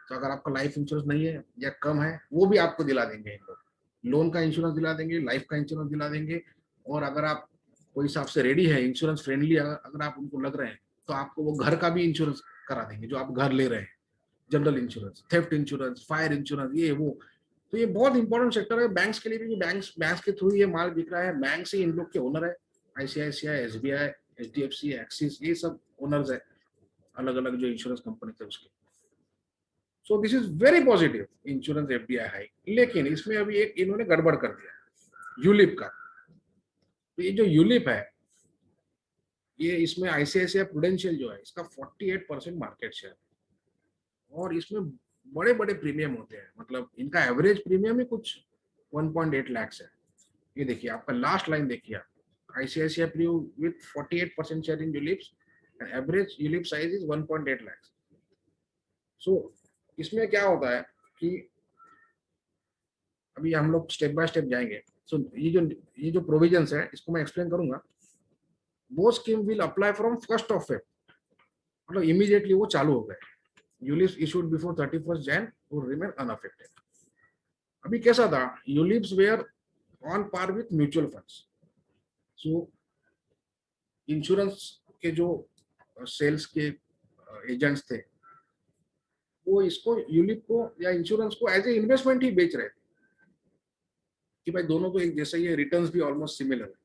तो अगर आपका लाइफ इंश्योरेंस नहीं है या कम है, वो भी आपको दिला देंगे इन लोग। लोन का इंश्योरेंस दिला देंगे, लाइफ का इंश्योरेंस दिला देंगे। और अगर आप कोई हिसाब से रेडी है, इंश्योरेंस फ्रेंडली अगर आप उनको लग रहे हैं, तो आपको वो घर का भी इंश्योरेंस करा देंगे, जो आप घर ले रहे हैं, general insurance, theft insurance, fire insurance, ये वो। तो ये बहुत इंपॉर्टेंट सेक्टर है बैंक्स के लिए भी, बैंक्स के थ्रू ये माल बिक रहा है। बैंक से इन लोग के ओनर है, आईसीआईसीआई, एसबीआई, एचडीएफसी, एक्सिस, ये सब ओनर्स है अलग अलग जो इंश्योरेंस कंपनी थे उसके। सो this is very positive insurance FDI hike. लेकिन इसमें अभी एक इन्होंने गड़बड़ कर दिया, यूलिप का। तो ये जो यूलिप है, ये इसमें आईसीआईसीआई प्रूडेंशियल जो है, इसका 48% मार्केट शेयर, और इसमें बड़े बड़े प्रीमियम होते हैं। मतलब इनका एवरेज प्रीमियम ही कुछ 1.8 लाख है। ये देखिए, आपका लास्ट लाइन देखिए आप, ICICI Pru with 48% share in ULIPs, and average ULIP size is 1.8 lakh. So इसमें क्या होता है कि अभी हम लोग स्टेप बाय स्टेप जाएंगे। सो ये जो प्रोविजंस है, इसको मैं एक्सप्लेन करूंगा। वो स्कीम विल अप्लाई फ्रॉम 1 मतलब इमीडिएटली वो चालू हो गए। ULIPs issued before 31 Jan will remain unaffected। अभी कैसा था, ULIPs were on par with mutual funds. So insurance के जो सेल्स के एजेंट्स थे, वो इसको यूलिप को या इंश्योरेंस को एज ए इन्वेस्टमेंट ही बेच रहे थे, कि भाई दोनों तो एक जैसा ही है, रिटर्न्स भी ऑलमोस्ट सिमिलर है।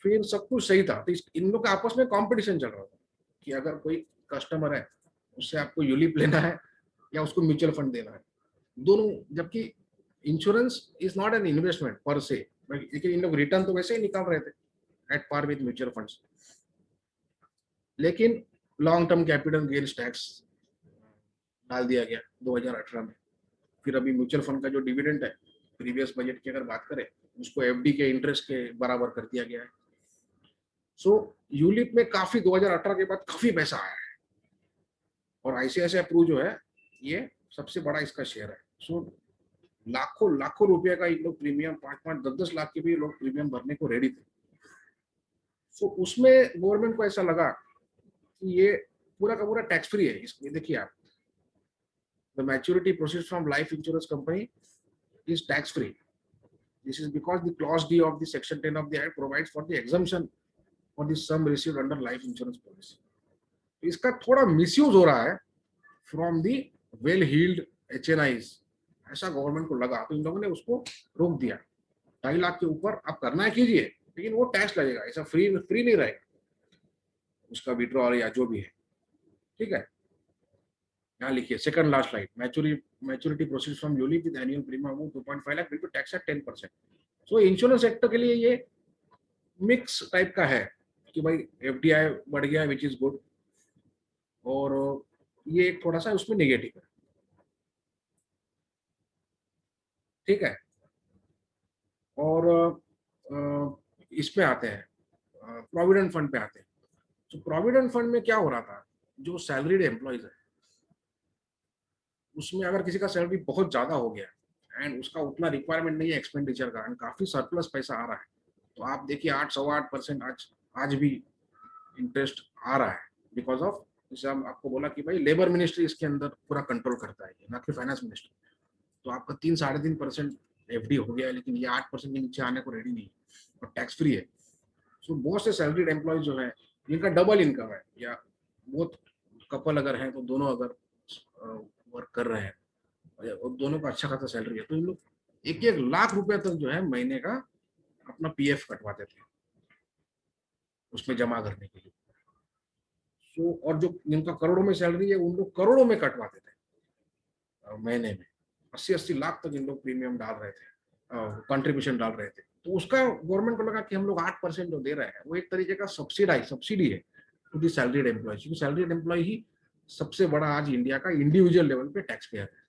फिर सब कुछ सही था, तो इन लोग का आपस में कंपटीशन चल रहा था कि अगर कोई कस्टमर है, उससे आपको यूलिप लेना है या उसको म्यूचुअल फंड देना है, दोनों। जबकि insurance is not an investment पर से, लेकिन इन लोग रिटर्न तो वैसे ही निकाल रहे थे at par with mutual funds. लेकिन long term capital gains tax डाल दिया गया 2018 में। फिर अभी म्यूचुअल फंड का जो डिविडेंड है, प्रीवियस बजट की अगर बात करें, उसको एफडी के इंटरेस्ट के बराबर कर दिया गया है। सो यूलिप में काफी 2018 के बाद काफी पैसा आया है, और आईसीआईसीआई प्रू जो है, ये सबसे बड़ा इसका शेयर है। सो लाखों लाखों रुपए का इन लोग प्रीमियम, 5-5, 10-10 लाख के भी लोग प्रीमियम भरने को रेडी थे। सो उसमें गवर्नमेंट को ऐसा लगा कि ये पूरा का पूरा टैक्स फ्री है। इसमें देखिए आप, the maturity proceeds from life insurance company is tax free. This is because the clause D of the section 10 of the act provides for the exemption for the sum received under life insurance policy। इसका थोड़ा misuse हो रहा है from the well heeled HNIs, ऐसा government को लगा, तो इन लोगों ने उसको रोक दिया। 2.5 लाख के ऊपर आप करना है कीजिए, लेकिन वो टैक्स लगेगा, ऐसा फ्री नहीं रहेगा उसका विड्रॉल या जो भी है। ठीक है, यहाँ लिखिए second last line, maturity proceeds from ULIP with annual premium of 2.5 lakh will be tax at 10%। So insurance sector के लिए ये मिक्स टाइप का है, कि भाई एफडीआई बढ़ गया, विच इज गुड, और ये एक थोड़ा सा उसमें नेगेटिव है, ठीक है। और इसमें आते हैं, प्रोविडेंट फंड पे आते हैं। तो प्रोविडेंट फंड में क्या हो रहा था, जो सैलरीड एम्प्लॉयज है उसमें अगर किसी का सैलरी बहुत ज्यादा हो गया एंड उसका उतना रिक्वायरमेंट नहीं है एक्सपेंडिचर का एंड काफी सरप्लस पैसा आ रहा है, तो आप देखिए 8 सवा 8% आज भी इंटरेस्ट आ रहा है, बिकॉज ऑफ, जैसे हम आपको बोला कि भाई लेबर मिनिस्ट्री इसके अंदर पूरा कंट्रोल करता है, ना कि फाइनेंस मिनिस्ट्री। तो आपका 3-3.5% एफडी हो गया है, लेकिन ये 8% के नीचे आने को रेडी नहीं है और टैक्स फ्री है। सो बहुत से सैलरीड एम्प्लॉय जो है जिनका डबल इनकम है, या बहुत कपल अगर हैं तो दोनों अगर वर्क कर रहे हैं और दोनों का अच्छा खासा सैलरी है, तो इन लोग 1-1 लाख रुपए तक जो है महीने का अपना पीएफ कटवाते थे उसमें जमा करने के लिए। सो और जो जिनका करोड़ों में सैलरी है उन लोग करोड़ों में कटवाते थे महीने में, 80-80 लाख तक इन लोग प्रीमियम डाल रहे थे, कंट्रीब्यूशन डाल रहे थे। तो उसका गवर्नमेंट को लगा कि हम लोग 8% जो दे रहे हैं वो एक तरीके का सब्सिडी है टू दी सैलरीड एम्प्लॉय, क्योंकि सैलरीड एम्प्लॉय ही सबसे बड़ा आज इंडिया का इंडिविजुअल लेवल पे टैक्स पेयर है।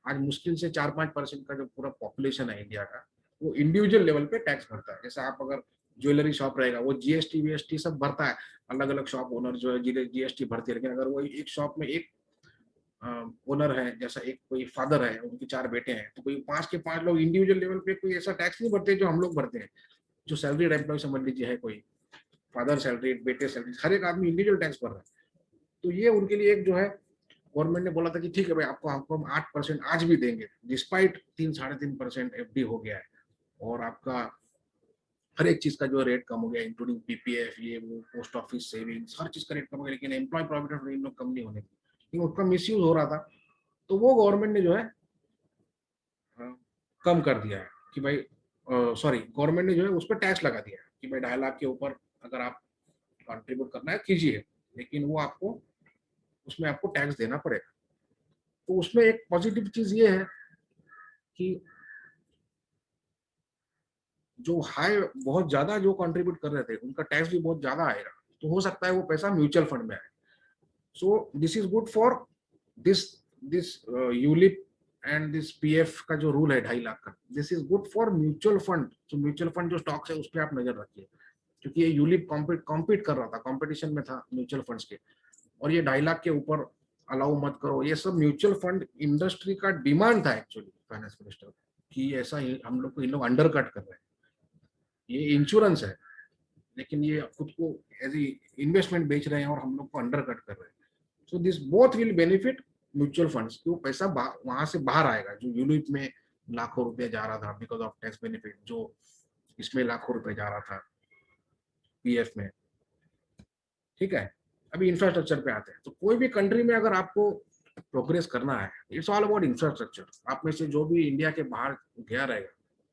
आज मुश्किल से 4-5% का जो पूरा पॉपुलेशन है इंडिया का, वो इंडिविजुअल लेवल पे टैक्स भरता है। जैसे आप अगर ज्वेलरी शॉप रहेगा वो जीएसटी वीएसटी सब भरता है, अलग अलग शॉप ओनर जो है जीएसटी भरती है, लेकिन अगर वो एक शॉप में एक ओनर है, जैसा एक कोई फादर है उनके 4 बेटे हैं, तो कोई 5 के 5 लोग इंडिविजुअल लेवल पे कोई ऐसा टैक्स नहीं भरते जो हम लोग भरते हैं। जो सैलरीड एम्प्लॉय समझ लीजिए है, कोई फादर सैलरी, बेटे सैलरी, हर एक आदमी इंडिविजुअल टैक्स भर रहा है। तो ये उनके लिए एक जो है, गवर्नमेंट ने बोला था कि ठीक है भाई, आपको हम 8% आज भी देंगे, डिस्पाइट 3-3.5% एफडी हो गया है, और आपका हर एक चीज का जो रेट कम हो गया, इंक्लूडिंग पीपीएफ, ये वो, पोस्ट ऑफिस सेविंग्स, हर चीज का रेट कम हो गया, लेकिन एम्प्लॉय प्रोविडेंट फंड इन लोग कम नहीं होने, लेकिन उसका मिस हो रहा था। तो वो गवर्नमेंट ने जो है कम कर दिया है कि भाई, सॉरी, गवर्नमेंट ने जो है उस पर टैक्स लगा दिया है कि भाई 2.5 लाख के ऊपर अगर आप कंट्रीब्यूट करना है कीजिए, लेकिन वो आपको उसमें आपको टैक्स देना पड़ेगा। तो उसमें एक पॉजिटिव चीज ये है कि जो हाई बहुत ज्यादा जो कंट्रीब्यूट कर रहे थे उनका टैक्स भी बहुत ज्यादा आएगा, तो हो सकता है वो पैसा म्यूचुअल फंड में आए। सो this is good for this this ULIP and this PF का जो रूल है 2.5 लाख का, this is good for mutual fund. तो म्यूचुअल फंड जो स्टॉक्स है उस पर आप नजर रखिए, क्योंकि ये यूलिप कॉम्पीट कर रहा था, कॉम्पिटिशन में था म्यूचुअल फंड्स के, और ये 2.5 लाख के ऊपर अलाउ मत करो। ये सब म्यूचुअल फंड इंडस्ट्री का डिमांड था एक्चुअली फाइनेंस मिनिस्टर, कि ऐसा हम लोग को इन लोग अंडर कट कर रहे हैं। ये इंश्योरेंस है, लेकिन ये खुद को एज इन्वेस्टमेंट बेच रहे हैं और हम लोग को अंडर कट कर रहे हैं। So this both will benefit mutual funds, वो पैसा वहां से बाहर आएगा जो यूनिट में लाखों रुपए जा रहा था बिकॉज ऑफ टैक्स बेनिफिट, जो इसमें लाखों रुपए जा रहा था पीएफ में, ठीक है। अभी इंफ्रास्ट्रक्चर पे आते हैं, तो कोई भी कंट्री में अगर आपको प्रोग्रेस करना है, इट्स ऑल अबाउट इंफ्रास्ट्रक्चर। आप में से जो भी इंडिया के बाहर गया रहेगा,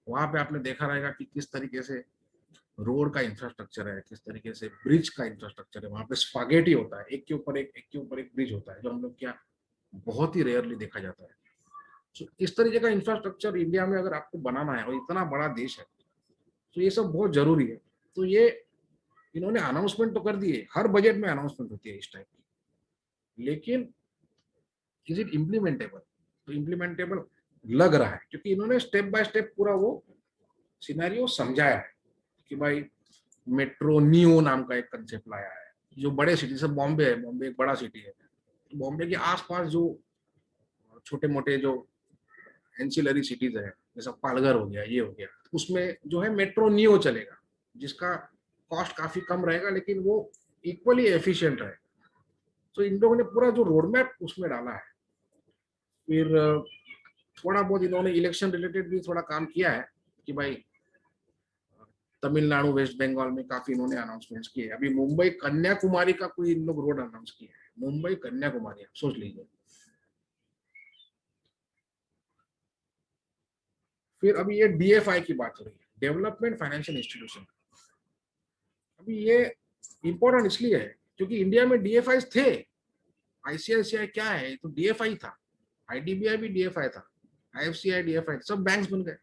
वहां पे आपने देखा रहेगा कि किस तरीके से रोड का इंफ्रास्ट्रक्चर है, किस तरीके से ब्रिज का इंफ्रास्ट्रक्चर है। वहां पे स्पागेटी होता है, एक के ऊपर एक ब्रिज होता है, जो हम लोग क्या बहुत ही रेयरली देखा जाता है। तो इस तरीके का इंफ्रास्ट्रक्चर इंडिया में अगर आपको बनाना है, और इतना बड़ा देश है, तो ये सब बहुत जरूरी है। तो ये इन्होंने अनाउंसमेंट तो कर दिए, हर बजट में अनाउंसमेंट होती है इस टाइप की, लेकिन इज इट इम्प्लीमेंटेबल? तो इम्प्लीमेंटेबल लग रहा है, क्योंकि इन्होंने स्टेप बाय स्टेप पूरा वो सिनेरियो समझाया है कि भाई मेट्रो नियो नाम का एक कंसेप्ट लाया है, जो बड़े सिटी से, बॉम्बे है, बॉम्बे एक बड़ा सिटी है, तो बॉम्बे के आसपास जो छोटे मोटे जो एंसिलरी सिटीज है, जैसा पालघर हो गया, ये हो गया, उसमें जो है मेट्रो नियो चलेगा, जिसका कॉस्ट काफी कम रहेगा, लेकिन वो इक्वली एफिशिएंट रहेगा। तो इन लोगों ने पूरा जो रोड मैप उसमें डाला है। फिर थोड़ा बहुत इन्होंने इलेक्शन रिलेटेड भी थोड़ा काम किया है कि भाई तमिलनाडु, वेस्ट बंगाल में काफी इन्होंने अनाउंसमेंट्स किए। अभी मुंबई कन्याकुमारी का कोई इन लोग रोड अनाउंस किया है, मुंबई कन्याकुमारी, आप सोच लीजिए। फिर अभी ये डीएफआई की बात हो रही है, डेवलपमेंट फाइनेंशियल इंस्टीट्यूशन। अभी ये इंपॉर्टेंट इसलिए है क्योंकि इंडिया में डीएफआई थे, आईसीआईसीआई क्या है, तो डीएफआई था, आईडीबीआई भी डीएफआई था, आईएफसीआई डीएफआई, सब बैंक्स बन गए।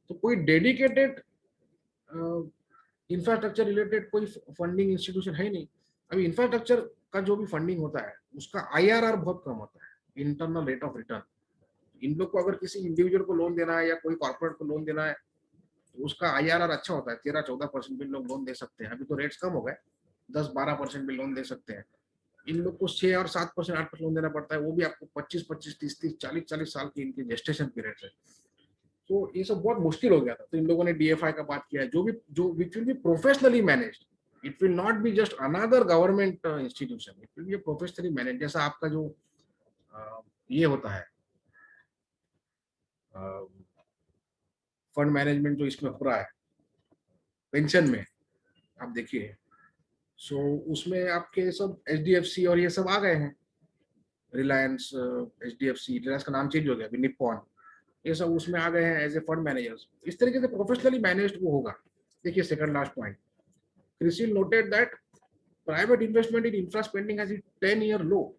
तो कोई डेडिकेटेड इंफ्रास्ट्रक्चर रिलेटेड कोई फंडिंग इंस्टीट्यूशन है ही नहीं। अभी इंफ्रास्ट्रक्चर का जो भी फंडिंग होता है उसका आईआरआर बहुत कम होता है, इंटरनल रेट ऑफ रिटर्न। इन लोग को अगर किसी इंडिविजुअल को लोन देना है या कोई कॉर्पोरेट को लोन देना है तो उसका आईआरआर अच्छा होता है, 13-14% भी लोग लोन दे सकते हैं। अभी तो रेट्स कम हो गए, 10-12% भी लोन दे सकते हैं। इन लोग को 6 और 7%, 8% लोन देना पड़ता है, वो भी आपको 25-25, 30-30, 40-40 साल की इनकी जेस्टेशन पीरियड है। तो ये सब बहुत मुश्किल हो गया था, तो इन लोगों ने डीएफआई का बात किया है, जो which will be professionally managed. It will not be just another government institution, it will B professionally manage. जैसा आपका जो ये होता है फंड मैनेजमेंट जो इसमें हो रहा है पेंशन में, आप देखिए। सो उसमें आपके सब एचडीएफसी और ये सब आ गए हैं, रिलायंस, एचडीएफसी, रिलायंस का नाम चेंज हो गया अभी, निप्पॉन, ये सब उसमें आ गए हैं एज ए फंड मैनेजर्स। इस तरीके से प्रोफेशनली मैनेज्ड वो होगा। देखिए second last point, CRISIL noted that private investment in infra spending has hit 10-year low.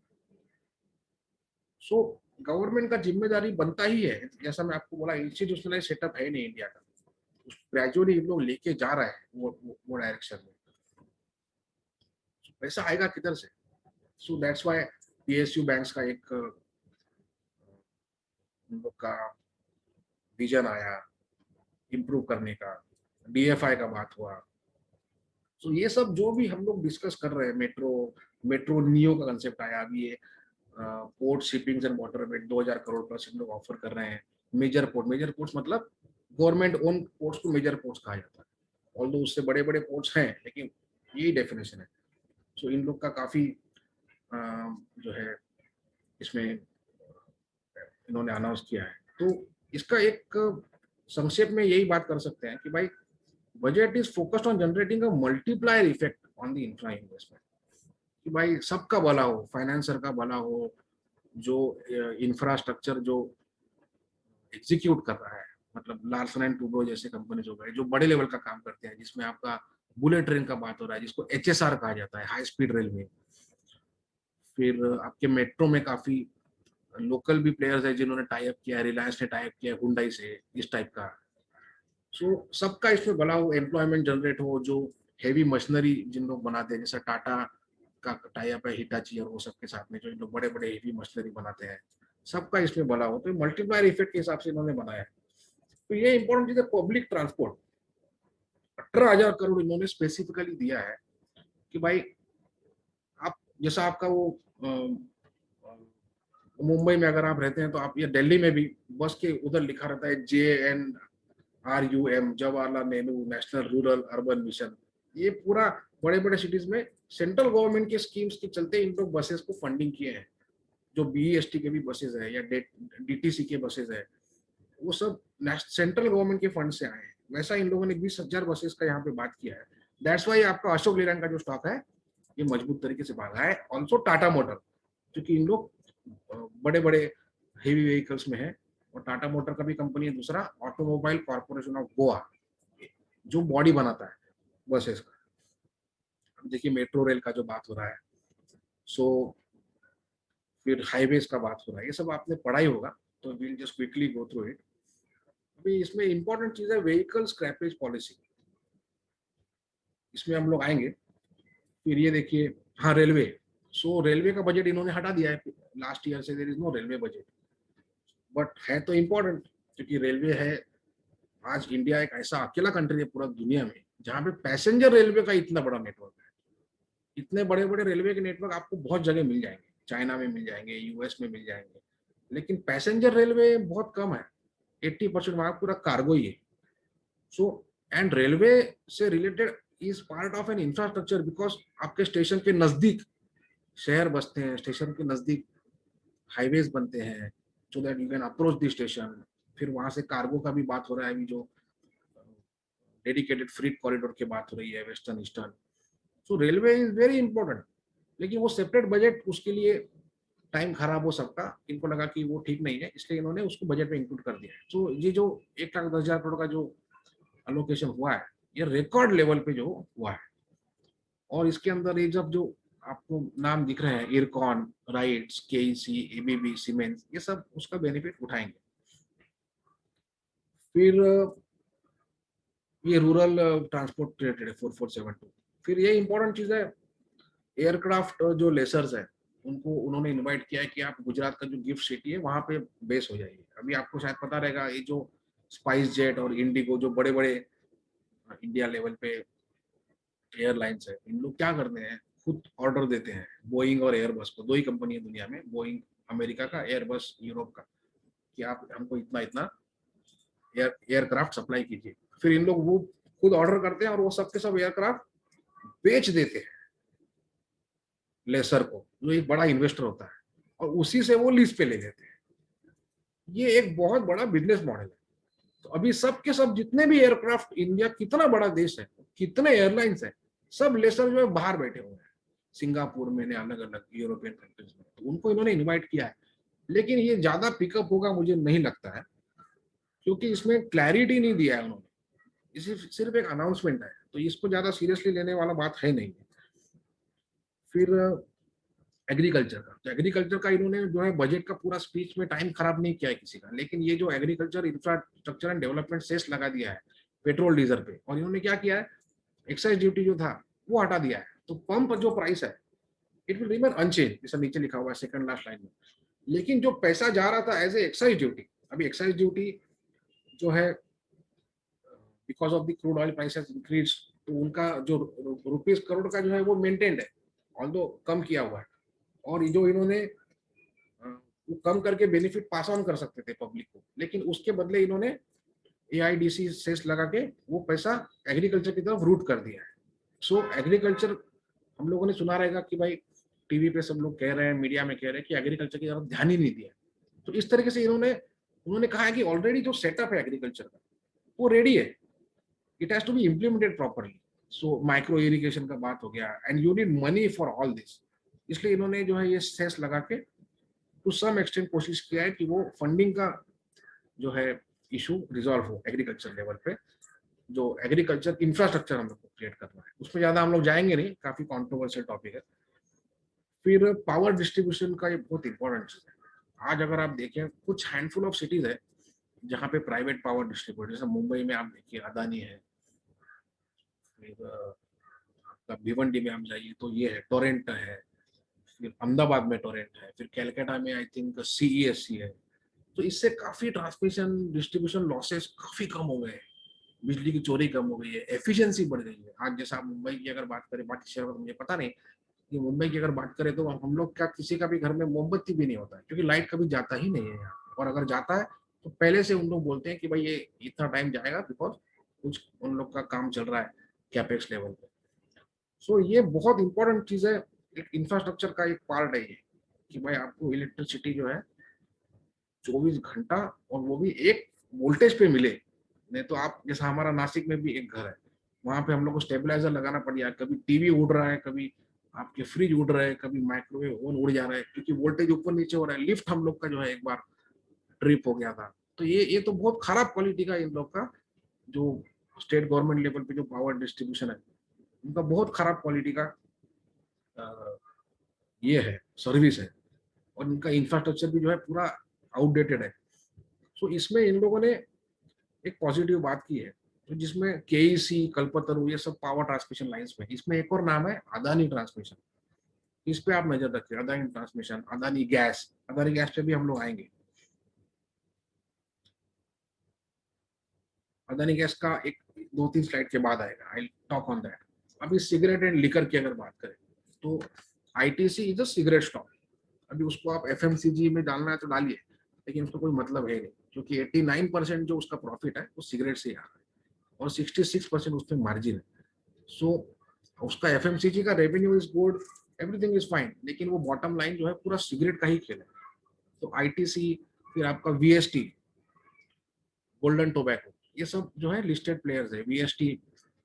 So government का जिम्मेदारी बनता ही है, जैसा मैं आपको बोला इंस्टीट्यूशनलाइज सेटअप है नहीं इंडिया का, ग्रेजुअली इन लोग लेके जा रहे हैं वो डायरेक्शन में। पैसा आएगा किधर से? So that's why PSU banks का एक उन लोग का विजन आया इम्प्रूव करने का, डीएफआई का बात हुआ। तो ये सब जो भी हम लोग डिस्कस कर रहे हैं, मेट्रो मेट्रो नियो का कंसेप्ट आया अभी, ये पोर्ट शिपिंग एंड वाटर में 2000 करोड़ प्लस हम लोग ऑफर कर रहे हैं। मेजर पोर्ट्स मतलब गवर्नमेंट ओन पोर्ट्स को मेजर पोर्ट्स कहा जाता है, ऑल्दो उससे बड़े बड़े पोर्ट्स हैं लेकिन यही डेफिनेशन है। सो इन लोग का काफी जो है इसमें इन्होंने अनाउंस किया है। तो इसका एक संक्षेप में यही बात कर सकते हैं कि भाई budget is focused on generating a multiplier effect on the infra investment, कि भाई सबका भला हो, फाइनेंसर का भला हो, जो इंफ्रास्ट्रक्चर जो एग्जीक्यूट कर रहा है, मतलब लार्सन एंड टूब्रो जैसे कंपनीज हो गए जो बड़े लेवल का काम करते हैं, जिसमें आपका बुलेट ट्रेन का बात हो रहा है जिसको एचएसआर कहा जाता है, हाई स्पीड रेलवे। फिर आपके मेट्रो में काफी लोकल भी प्लेयर्स है जिन्होंने टाई अप किया है, रिलायंस ने टाई अप किया है हुंडई से, इस टाइप का। सो सबका इसमें भला हो, एम्प्लॉयमेंट जनरेट हो, जो हेवी मशीनरी जिन लोग बनाते हैं, जैसा टाटा का टाई अप है हिटाची और वो सबके साथ में, जो इन लोग बड़े बड़े हेवी मशीनरी बनाते हैं, सबका इसमें भला हो। तो मल्टीप्लायर इफेक्ट के हिसाब से इन्होंने बनाया है। तो ये इंपॉर्टेंट चीज है, पब्लिक ट्रांसपोर्ट 18,000 करोड़ इन्होंने स्पेसिफिकली दिया है कि भाई आप, जैसा आपका वो मुंबई में अगर आप रहते हैं तो आप, या दिल्ली में भी बस के उधर लिखा रहता है JNRUM, Jawaharlal Nehru national rural urban mission. ये पूरा बड़े बड़े सिटीज में सेंट्रल गवर्नमेंट के स्कीम्स के चलते इन लोग बसेस को फंडिंग किए हैं। जो BEST के भी बसेस है या DTC के बसेस है, वो सब सेंट्रल गवर्नमेंट के फंड से आए हैं। वैसा इन लोगों ने 20,000 बसेस का यहाँ पे बात किया है। दैट्स वाई आपका अशोक लेलैंड का जो स्टॉक है ये मजबूत तरीके से भागा है। ऑल्सो टाटा मोटर, क्योंकि इन लोग बड़े बड़े हेवी व्हीकल्स में है, और टाटा मोटर का भी कंपनी है दूसरा, ऑटोमोबाइल कॉर्पोरेशन ऑफ गोवा, जो बॉडी बनाता है बसेस का। देखिए मेट्रो रेल का जो बात हो रहा है, सो फिर हाईवेज का बात हो रहा है, ये सब आपने पढ़ा ही होगा, तो will just quickly go through it. अभी इसमें इंपॉर्टेंट चीज है व्हीकल स्क्रैपेज पॉलिसी, इसमें हम लोग आएंगे। फिर ये देखिए, हाँ रेलवे, सो रेलवे का बजट इन्होंने हटा दिया है लास्ट ईयर से, there is no railway budget, but है तो इम्पोर्टेंट, क्योंकि रेलवे है। आज इंडिया एक ऐसा अकेला कंट्री है पूरा दुनिया में जहाँ पे पैसेंजर रेलवे का इतना बड़ा नेटवर्क है। इतने बड़े बड़े रेलवे के नेटवर्क आपको बहुत जगह मिल जाएंगे, चाइना में मिल जाएंगे, यूएस में मिल जाएंगे, लेकिन पैसेंजर रेलवे बहुत कम है। 80% वहां पूरा कार्गो ही है। सो एंड रेलवे से related is part of N infrastructure, because आपके स्टेशन के नजदीक शहर बसते हैं, स्टेशन के नजदीक हाईवेज बनते हैं, so that you can approach the station. फिर वहां से कार्गो का भी बात हो रहा है अभी, जो डेडिकेटेड फ्रीट कॉरिडोर की बात हो रही है western eastern. So railway is very important, लेकिन वो सेपरेट बजट, उसके लिए टाइम खराब हो सकता, इनको लगा कि वो ठीक नहीं है, इसलिए इन्होंने उसको बजट में इंक्लूड कर दिया है। तो ये जो 1,10,000 करोड़ का जो अलोकेशन हुआ है, ये रिकॉर्ड लेवल पे जो हुआ है। और इसके अंदर ये जब जो आपको नाम दिख रहे हैं, IRCON, rights, KEC, ABB, siemens, ये सब उसका बेनिफिट उठाएंगे। फिर ये रूरल ट्रांसपोर्ट रिलेटेड है 4472। फिर ये इंपॉर्टेंट चीज है, एयरक्राफ्ट जो लेसर्स है उनको उन्होंने इनवाइट किया है कि आप गुजरात का जो गिफ्ट सिटी है वहां पे बेस हो जाइए। अभी आपको शायद पता रहेगा ये जो स्पाइस जेट और इंडिगो जो बड़े बड़े इंडिया लेवल पे एयरलाइंस है, इन लोग क्या करते हैं, खुद ऑर्डर देते हैं बोइंग और एयरबस को। दो ही कंपनी है दुनिया में, बोइंग अमेरिका का, एयरबस यूरोप का, कि आप हमको इतना इतना एयरक्राफ्ट सप्लाई कीजिए। फिर इन लोग वो खुद ऑर्डर करते हैं और वो सब के सब एयरक्राफ्ट बेच देते हैं लेसर को, जो एक बड़ा इन्वेस्टर होता है, और उसी से वो लीज पे ले लेते हैं। ये एक बहुत बड़ा बिजनेस मॉडल है। तो अभी सब के सब जितने भी एयरक्राफ्ट, इंडिया कितना बड़ा देश है, कितने एयरलाइंस है, सब लेसर जो है बाहर बैठे हुए हैं, सिंगापुर में, अलग अलग यूरोपियन कंट्रीज में। तो उनको इन्होंने इनवाइट किया है, लेकिन ये ज्यादा पिकअप होगा मुझे नहीं लगता है, क्योंकि इसमें क्लैरिटी नहीं दिया है उन्होंने। इसे सिर्फ एक अनाउंसमेंट है, तो इसको ज्यादा सीरियसली लेने वाला बात है नहीं। फिर एग्रीकल्चर का, तो एग्रीकल्चर का इन्होंने जो है बजट का पूरा स्पीच में टाइम खराब नहीं किया है किसी का, लेकिन ये जो agriculture infrastructure and development cess लगा दिया है पेट्रोल डीजल पे, और इन्होंने क्या किया है, एक्साइज ड्यूटी जो था वो हटा दिया है। तो पंप जो प्राइस है इट विल रिमेन अनचेंज, जैसा नीचे लिखा हुआ है सेकंड लास्ट लाइन में। लेकिन जो पैसा जा रहा था एज ए एक्साइज ड्यूटी, अभी एक्साइज ड्यूटी जो है because of the crude oil prices increase, तो उनका जो रुपीज करोड़ का जो है वो मेंटेन्ड है, ऑल्दो कम किया हुआ है। और जो इन्होंने वो कम करके बेनिफिट पास ऑन कर सकते थे पब्लिक को, लेकिन उसके बदले इन्होंने एआईडीसी सेस लगा के वो पैसा एग्रीकल्चर की तरफ रूट कर दिया है। सो एग्रीकल्चर, हम लोगों ने सुना रहेगा कि भाई टीवी पे सब लोग कह रहे हैं, मीडिया में कह रहे हैं कि एग्रीकल्चर की तरफ ध्यान ही नहीं दिया। तो इस तरीके से इन्होंने उन्होंने कहा है कि ऑलरेडी जो सेटअप है एग्रीकल्चर का वो रेडी है, it has to be implemented properly. So micro irrigation का बात हो गया, and you need money for all this. इसलिए इन्होंने जो है ये सेस लगा के टू सम एक्सटेंट कोशिश किया है कि वो फंडिंग का जो है इशू रिजॉल्व हो एग्रीकल्चर लेवल पे। जो एग्रीकल्चर इंफ्रास्ट्रक्चर हम लोग को क्रिएट करना है, उसमें ज्यादा हम लोग जाएंगे नहीं, काफी कॉन्ट्रोवर्शियल टॉपिक है। फिर पावर डिस्ट्रीब्यूशन का ये बहुत इंपॉर्टेंट चीज है। आज अगर आप देखें, कुछ हैंडफुल ऑफ सिटीज है जहाँ पे प्राइवेट पावर डिस्ट्रीब्यूटर, जैसे मुंबई में आप देखिए अदानी है, फिर आपका भिवंडी में आप जाइए तो ये है टोरेंट है, फिर अहमदाबाद में टोरेंट है, फिर कैलकाटा में आई थिंक सीईएससी है। तो इससे काफी ट्रांसमिशन डिस्ट्रीब्यूशन लॉसेस काफी कम हो गए हैं, बिजली की चोरी कम हो गई है, एफिशिएंसी बढ़ गई है। आज जैसा आप मुंबई की अगर बात करें, बाकी शहरों का मुझे पता नहीं, कि मुंबई की अगर बात करें तो हम लोग का किसी का भी घर में मोमबत्ती भी नहीं होता है, क्योंकि लाइट कभी जाता ही नहीं है यहाँ। और अगर जाता है तो पहले से उन लोग बोलते हैं कि भाई ये इतना टाइम जाएगा, बिकॉज कुछ उन लोग का काम चल रहा है कैपेक्स लेवल पे। सो ये बहुत इंपॉर्टेंट चीज है, एक इंफ्रास्ट्रक्चर का एक पार्ट है ये, कि भाई आपको इलेक्ट्रिसिटी जो है 24 घंटा, और वो भी एक वोल्टेज पे मिले। नहीं तो आप, जैसा हमारा नासिक में भी एक घर है, वहां पे हम लोग को स्टेबलाइजर लगाना पड़ गया, कभी टीवी उड़ रहा है, कभी आपके फ्रिज उड़ रहे हैं, कभी माइक्रोवेव ओवन उड़ जा रहा है, क्योंकि वोल्टेज ऊपर नीचे हो रहा है। लिफ्ट हम लोग का जो है एक बार ट्रिप हो गया था। तो ये तो बहुत खराब क्वालिटी का इन लोग का, जो स्टेट गवर्नमेंट लेवल पे जो पावर डिस्ट्रीब्यूशन है, उनका बहुत खराब क्वालिटी का ये है, सर्विस है। और इनका इंफ्रास्ट्रक्चर भी जो है पूरा आउटडेटेड है। सो इसमें इन लोगों ने एक पॉजिटिव बात की है, तो जिसमें केईसी, कल्पतरु, ये सब पावर ट्रांसमिशन लाइंस में, इसमें एक और नाम है अदानी ट्रांसमिशन। इस पे आप नजर रखिए, Adani transmission, Adani gas. Adani gas पे भी हम लोग आएंगे। अदानी गैस का एक 2-3 स्लाइड के बाद आएगा, आई टॉक ऑन दैट। अभी सिगरेट एंड लिकर की अगर बात करें, तो ITC is a cigarette stock. अभी उसको आप एफएमसीजी में डालना है तो डालिए, लेकिन उसका कोई मतलब है नहीं, क्योंकि 89% जो उसका प्रॉफिट है वो सिगरेट से ही आ रहा है, और 66% उसमें मार्जिन है। सो उसका एफएमसीजी का revenue is good, everything is fine, लेकिन वो बॉटम लाइन जो है पूरा सिगरेट का ही खेल है। तो आईटीसी, फिर आपका वीएसटी, गोल्डन टोबैको, ये सब जो है लिस्टेड प्लेयर्स है। वीएसटी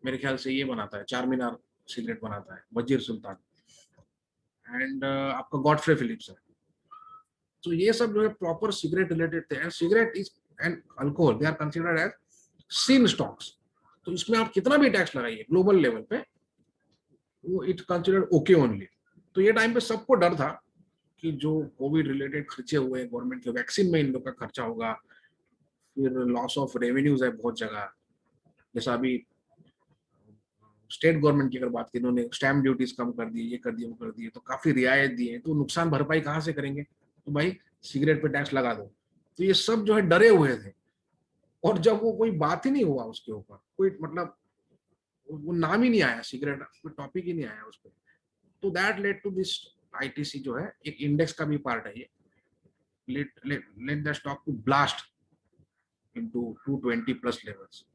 मेरे ख्याल से ये बनाता है, चार मीनार सिगरेट बनाता है, वजीर सुल्तान, एंड आपका गॉडफ्रे फिलिप्स है। तो ये सब जो है प्रॉपर सिगरेट रिलेटेड थे, and cigarette is and alcohol, they are considered as sin stocks. तो इसमें आप कितना भी टैक्स लगाइए ग्लोबल लेवल पे, वो इट कंसिडर्ड ओके ओनली। तो ये टाइम पे सबको डर था कि जो कोविड रिलेटेड खर्चे हुए गवर्नमेंट के, वैक्सीन में इन लोग का खर्चा होगा, फिर लॉस ऑफ रेवेन्यूज है बहुत जगह, जैसा अभी स्टेट गवर्नमेंट की अगर बात करें, इन्होंने स्टैम्प ड्यूटीज कम कर दी, ये कर दिए, वो कर दिए, तो काफी रियायत दी है, तो नुकसान भरपाई कहाँ से करेंगे? तो भाई सिगरेट पे टैक्स लगा दो। तो ये सब जो है डरे हुए थे, और जब वो कोई बात ही नहीं हुआ उसके ऊपर, कोई मतलब वो नाम ही नहीं आया, सिगरेट कोई टॉपिक ही नहीं आया उस पर, तो that led to this ITC जो है, एक इंडेक्स का भी पार्ट है ये, let the stock to blast into 220 plus levels.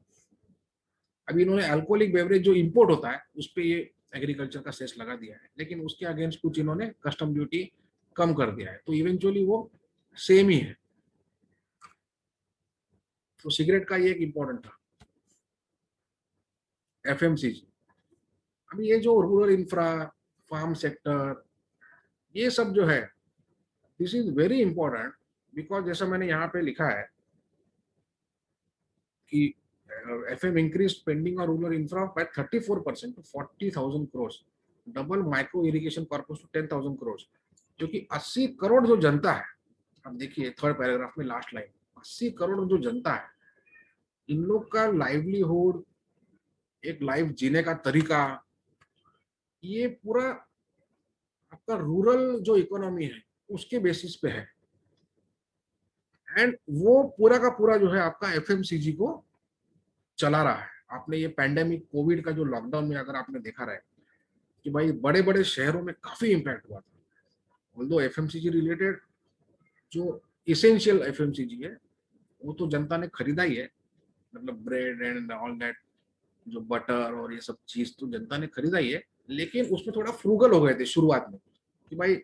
अभी इन्होंने अल्कोहलिक बेवरेज जो इंपोर्ट होता है उस पे ये एग्रीकल्चर का सेस लगा दिया है, लेकिन उसके अगेंस्ट कुछ इन्होंने कस्टम ड्यूटी कम कर दिया है, तो इवेंचुअली वो सेम ही है। तो सिगरेट का ये एक इंपॉर्टेंट था। एफएमसीजी, अभी ये जो रूरल इंफ्रा, फार्म सेक्टर, ये सब जो है, this is very important, because जैसा मैंने यहाँ पे लिखा है कि FM increased spending on rural infra by 34% to 40,000 crores, double micro irrigation corpus to 10,000 crores, जो कि 80 करोड़ जो जनता है, अब देखिए थर्ड पैराग्राफ में लास्ट लाइन, 80 करोड़ जो जनता है, इन लोग का लाइवलीहुड, एक लाइफ जीने का तरीका, ये पूरा आपका रूरल जो इकोनॉमी है उसके बेसिस पे है। एंड वो पूरा का पूरा जो है आपका एफएमसीजी को चला रहा है। आपने ये पैंडेमिक कोविड का जो लॉकडाउन में अगर आपने देखा रहा है कि भाई बड़े बड़े शहरों में काफी इम्पैक्ट हुआ था, ऑल्दो एफएमसीजी रिलेटेड जो इसेंशियल एफएमसीजी है वो तो जनता ने खरीदा ही है, मतलब ब्रेड एंड ऑल दैट, जो बटर और ये सब चीज तो जनता ने खरीदा ही है, लेकिन उसमें थोड़ा फ्रूगल हो गए थे शुरुआत में कि भाई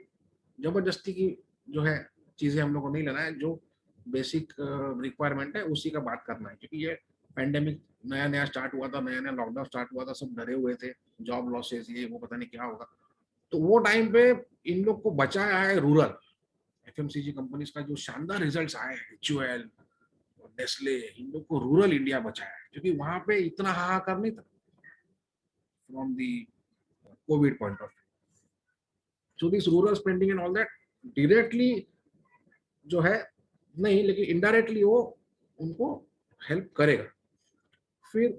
जबरदस्ती की जो है चीजें हम लोग को नहीं लेना है, जो बेसिक रिक्वायरमेंट है उसी का बात करना है, क्योंकि ये पैंडेमिक नया नया स्टार्ट हुआ था, नया नया लॉकडाउन स्टार्ट हुआ था, सब डरे हुए थे, जॉब लॉसेस ये वो पता नहीं क्या होगा, तो वो टाइम पे इन लोग को बचाया है रूरल। एफएमसीजी कंपनीज का जो शानदार रिजल्ट्स आए हैं, एचयूएल, नेस्ले, इन लोग को रूरल इंडिया बचाया है, क्योंकि वहां पे इतना हाहाकार नहीं था from the Covid point of view. So this rural spending and all that directly जो है नहीं, लेकिन इनडायरेक्टली वो उनको हेल्प करेगा। फिर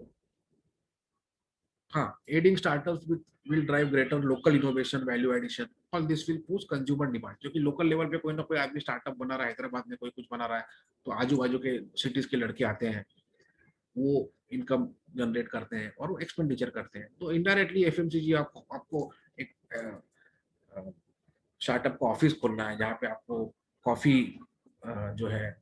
हाँ, adding startups with will drive greater local innovation, value addition, all this will push consumer demand, क्योंकि लोकल लेवल पे कोई ना कोई आदमी स्टार्टअप बना रहा है, हैदराबाद में कोई कुछ बना रहा है, तो आजू बाजू के सिटीज के लड़के आते हैं, वो इनकम जनरेट करते हैं और वो एक्सपेंडिचर करते हैं, तो इनडायरेक्टली एफएमसीजी आपको आपको एक स्टार्टअप का ऑफिस खोलना है जहाँ पे आपको कॉफी जो है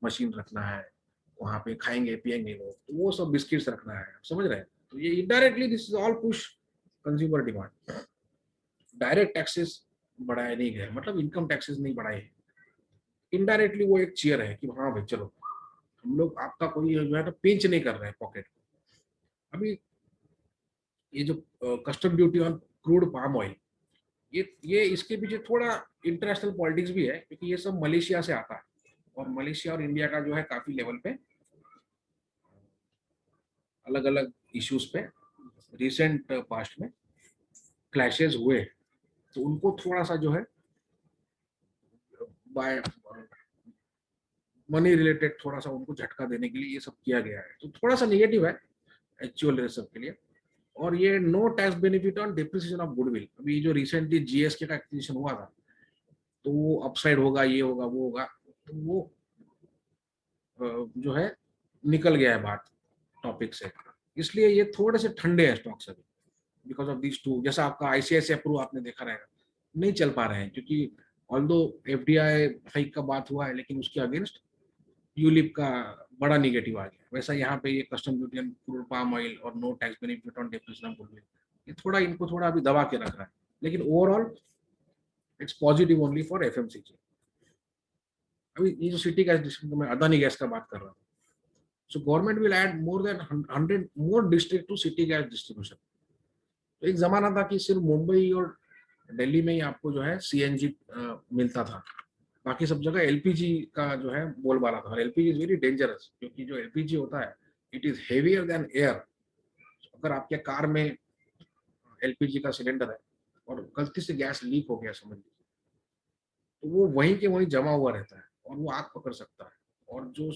मशीन रखना है, वहाँ पे खाएंगे पिएंगे लोग, तो वो सब बिस्किट्स रखना है, समझ रहे हैं? तो ये indirectly this is all push consumer demand. Direct taxes बढ़ाए नहीं गए, मतलब इनकम टैक्सेस नहीं बढ़ाए, इनडायरेक्टली वो एक चीयर है कि हाँ भाई चलो हम लोग आपका कोई जो है ना पिंच नहीं कर रहे हैं पॉकेट। अभी ये जो custom duty on crude palm oil, ये इसके पीछे थोड़ा इंटरनेशनल पॉलिटिक्स भी है, क्योंकि ये सब मलेशिया से आता है, और मलेशिया और इंडिया का जो है काफी लेवल पे अलग अलग इश्यूज पे रिसेंट पास्ट में क्लैशेस हुए, तो उनको थोड़ा सा जो है बाय मनी रिलेटेड थोड़ा सा उनको झटका देने के लिए ये सब किया गया है, तो थोड़ा सा निगेटिव है एक्चुअल सब के लिए। और ये no tax benefit on depreciation of goodwill, अभी जो रिसेंटली जीएसके का एक्विजिशन हुआ था, तो वो अपसाइड होगा, ये होगा वो होगा, तो वो जो है निकल गया है बात टॉपिक से, इसलिए ये थोड़े से ठंडे हैं स्टॉक्स अभी, बिकॉज ऑफ दिस टू। जैसा आपका आईसीआईसीआई प्रो आपने देखा रहेगा, नहीं चल पा रहे हैं, क्योंकि ऑल्दो एफडीआई हाइक का बात हुआ है, लेकिन उसके अगेंस्ट यूलिप का बड़ा निगेटिव आ गया। वैसा यहाँ पे ये custom duty on crude palm oil और no tax benefit on depreciation of goodwill, ये थोड़ा इनको थोड़ा अभी दबा के रख रहा है, लेकिन overall it's positive only for FMCG. अभी ये जो सिटी गैस डिस्ट्रिक्ट में अदानी गैस का बात कर रहा हूँ, so government will add more than 100 more district to city gas distribution. तो एक जमाना था कि सिर्फ मुंबई और दिल्ली में ही आपको जो है सीएनजी मिलता था, बाकी सब जगह एलपीजी का जो है बोलबाला था, और एलपीजी इज वेरी डेंजरस, क्योंकि जो एलपीजी होता है it is heavier than air. अगर आपके कार में एलपीजी का सिलेंडर है और गलती से गैस लीक हो गया समझ लीजिए, तो वो वहीं के वहीं जमा हुआ रहता है और वो आग पकड़ सकता है। और जो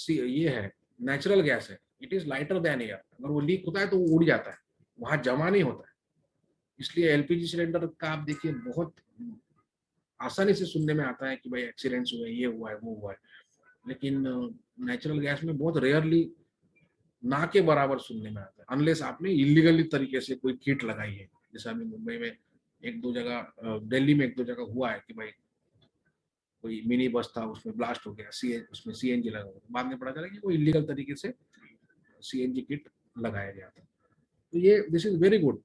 ये है नेचुरल गैस है, it is lighter than air. अगर वो लीक होता है तो वो उड़ जाता है, वहां जमा नहीं होता है। इसलिए एलपीजी सिलेंडर का आप देखिए बहुत आसानी से सुनने में आता है कि भाई एक्सीडेंट्स हुए, ये हुआ है, वो हुआ है। लेकिन नेचुरल गैस में बहुत रेयरली, ना के बराबर सुनने में आता है, अनलेस आपने इलीगली तरीके से कोई किट लगाई है। जैसे अभी मुंबई में एक दो जगह, दिल्ली में एक दो जगह हुआ है कि भाई कोई मिनी बस था, उसमें ब्लास्ट हो गया, उसमें सीएनजी लगा हुआ, बाद में पता चला कि वो इलीगल तरीके से सीएनजी किट लगाया गया था। तो ये दिस इज वेरी गुड।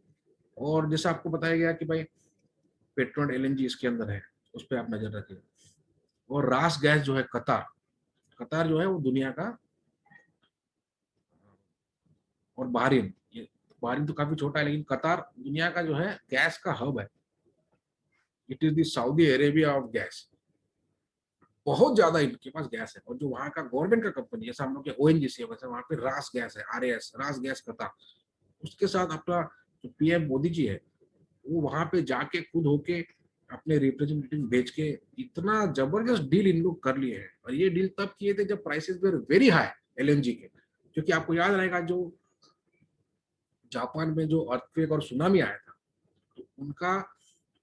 और जैसा आपको बताया गया कि भाई पेट्रोल एलएनजी इसके अंदर है, उस पर आप नजर रखिए। और रास गैस जो है, कतार, कतार जो है वो दुनिया का, और बहरीन, ये बहरीन तो काफी छोटा है, लेकिन कतार दुनिया का जो है गैस का हब है। It is the Saudi Arabia of gas. बहुत ज्यादा इनके पास गैस है। और जो वहाँ का गवर्नमेंट का कंपनी, जैसे हम लोग के ओएनजीसी है, वैसे वहाँ पे रास गैस है, आरएएस, रास गैस कतार। उसके साथ अपना जो पीएम मोदी जी है, वो वहां पे जाके खुद होके अपने रिप्रेजेंटेटिव भेज के इतना जबरदस्त डील इन लोग कर लिए हैं। और ये डील तब किए थे जब prices were very high LNG के। क्योंकि आपको याद रहेगा जो जापान में जो अर्थक्वेक और सुनामी आया था, तो उनका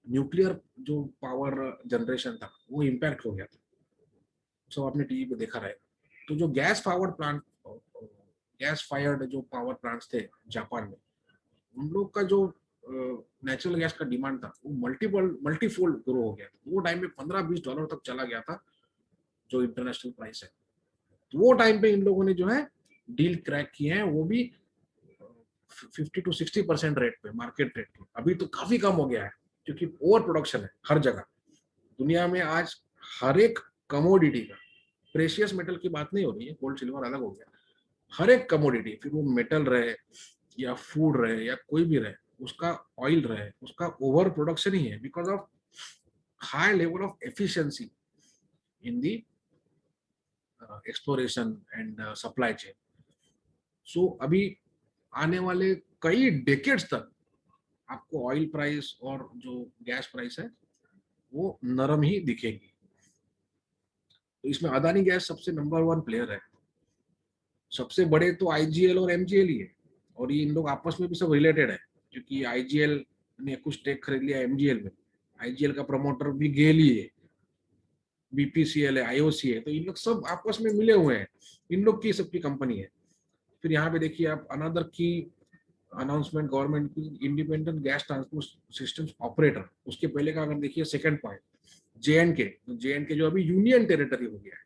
न्यूक्लियर जो पावर जनरेशन था वो इम्पैक्ट हो गया था। सब आपने टीवी पे देखा रहेगा। तो जो गैस फायर्ड जो पावर प्लांट्स थे जापान में, उन लोग का जो नेचुरल गैस का डिमांड था वो मल्टीफोल्ड ग्रो हो गया था। वो टाइम पे $15-20 तक चला गया था जो इंटरनेशनल प्राइस है। तो वो टाइम पे इन लोगों ने जो है डील क्रैक किए हैं, वो भी 50 to 60% रेट पे, मार्केट रेट पे। अभी तो काफी कम हो गया है, क्योंकि ओवर प्रोडक्शन है हर जगह दुनिया में आज। हर एक कमोडिटी का, प्रेशियस मेटल की बात नहीं हो रही है, गोल्ड सिल्वर अलग हो गया, हर एक कमोडिटी, फिर वो मेटल रहे या फूड रहे या कोई भी रहे, उसका ऑयल रहे, उसका ओवर प्रोडक्शन ही है, because of high level of efficiency in the exploration and supply chain. So अभी आने वाले कई डेकेड्स तक आपको ऑयल प्राइस और जो गैस प्राइस है वो नरम ही दिखेगी। तो इसमें अदानी गैस सबसे नंबर 1 प्लेयर है। सबसे बड़े तो आईजीएल और एमजीएल ही है, और ये इन लोग आपस में भी सब रिलेटेड है, क्योंकि आईजीएल ने कुछ टेक खरीद लिया एमजीएल में। आईजीएल का प्रमोटर भी गेल ही है, बीपीसीएल है, आईओसी है, तो इन लोग सब आपस में मिले हुए हैं, इन लोग की सबकी कंपनी है। फिर यहाँ पे देखिए आप अनदर की अनाउंसमेंट गवर्नमेंट की, independent gas transport systems operator. उसके पहले का अगर देखिए सेकंड पॉइंट, जेएनके, जेएनके जो अभी यूनियन टेरिटरी हो गया है,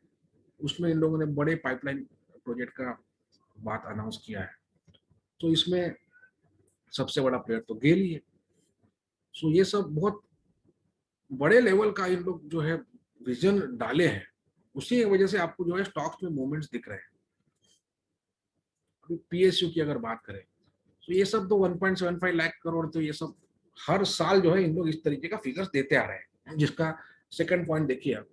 उसमें इन लोगों ने बड़े पाइपलाइन प्रोजेक्ट का बात अनाउंस किया है। तो इसमें सबसे बड़ा प्लेयर तो गेल ही है। सो ये सब बहुत बड़े लेवल का इन लोग जो है विजन डाले हैं, उसी की वजह से आपको जो है स्टॉक्स में मूवमेंट्स दिख रहे हैं। अभी पीएसयू की अगर बात करें तो ये सब तो 1.75 लाख करोड़, तो ये सब हर साल जो है इन लोग इस तरीके का फिगर्स देते आ रहे हैं। जिसका सेकंड पॉइंट देखिए आप,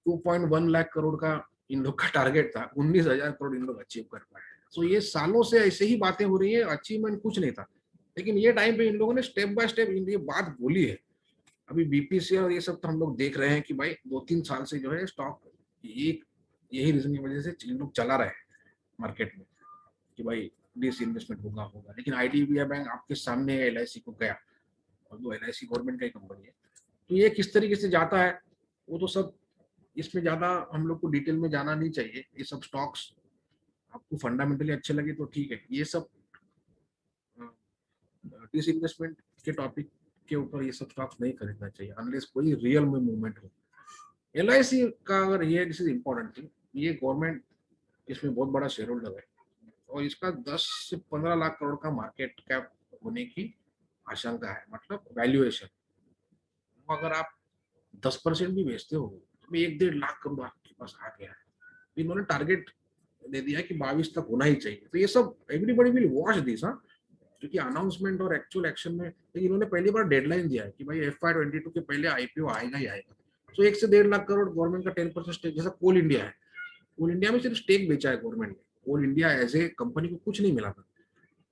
2.1 लाख करोड़ का इन लोग का टारगेट था, 19,000 करोड़ इन लोग अचीव कर पाए। तो ये सालों से ऐसे ही बातें हो रही है, अचीवमेंट कुछ नहीं था, लेकिन ये टाइम पे इन लोगों ने स्टेप बाय स्टेप ये बात बोली है। अभी बीपीसी और ये सब तो हम लोग देख रहे हैं कि भाई 2-3 साल से जो है स्टॉक, एक यही रीजन की वजह से इन लोग चला रहे हैं मार्केट में कि भाई डिस इन्वेस्टमेंट होगा होगा। लेकिन आईडीबीआई बैंक आपके सामने एलआईसी को गया, और वो एलआईसी गवर्नमेंट का ही कंपनी है। तो ये किस तरीके से जाता है वो तो सब, इसमें ज्यादा हम लोग को डिटेल में जाना नहीं चाहिए। ये सब स्टॉक्स आपको फंडामेंटली अच्छे लगे तो ठीक है, ये सब डिस इन्वेस्टमेंट के टॉपिक के ऊपर ये सब स्टॉक्स नहीं खरीदना चाहिए अनलेस कोई रियल में मूवमेंट हो। एलआईसी का अगर ये दिस इज इम्पोर्टेंट थिंग, ये गवर्नमेंट इसमें बहुत बड़ा शेयर होल्डर है, और इसका 10 से 15 लाख करोड़ का मार्केट कैप होने की आशंका है, मतलब वैल्यूएशन। अगर आप 10% भी बेचते हो तो 1-1.5 लाख करोड़ आपके पास आ गया है। तो इन्होंने टारगेट दे दिया है कि 22 तक होना ही चाहिए। तो ये सब एवरीबॉडी विल वॉच दिस, हाँ, क्योंकि अनाउंसमेंट और एक्चुअल एक्शन में, लेकिन इन्होंने पहली बार डेडलाइन दिया है कि भाई FY22 के पहले आईपीओ आएगा ही आएगा। तो 1 से 1.5 लाख करोड़ गवर्नमेंट का 10% स्टेक, जैसा कोल इंडिया है, कोल इंडिया में सिर्फ स्टेक बेचा है गवर्नमेंट ने। कोल इंडिया एज ए कंपनी को कुछ नहीं मिला था,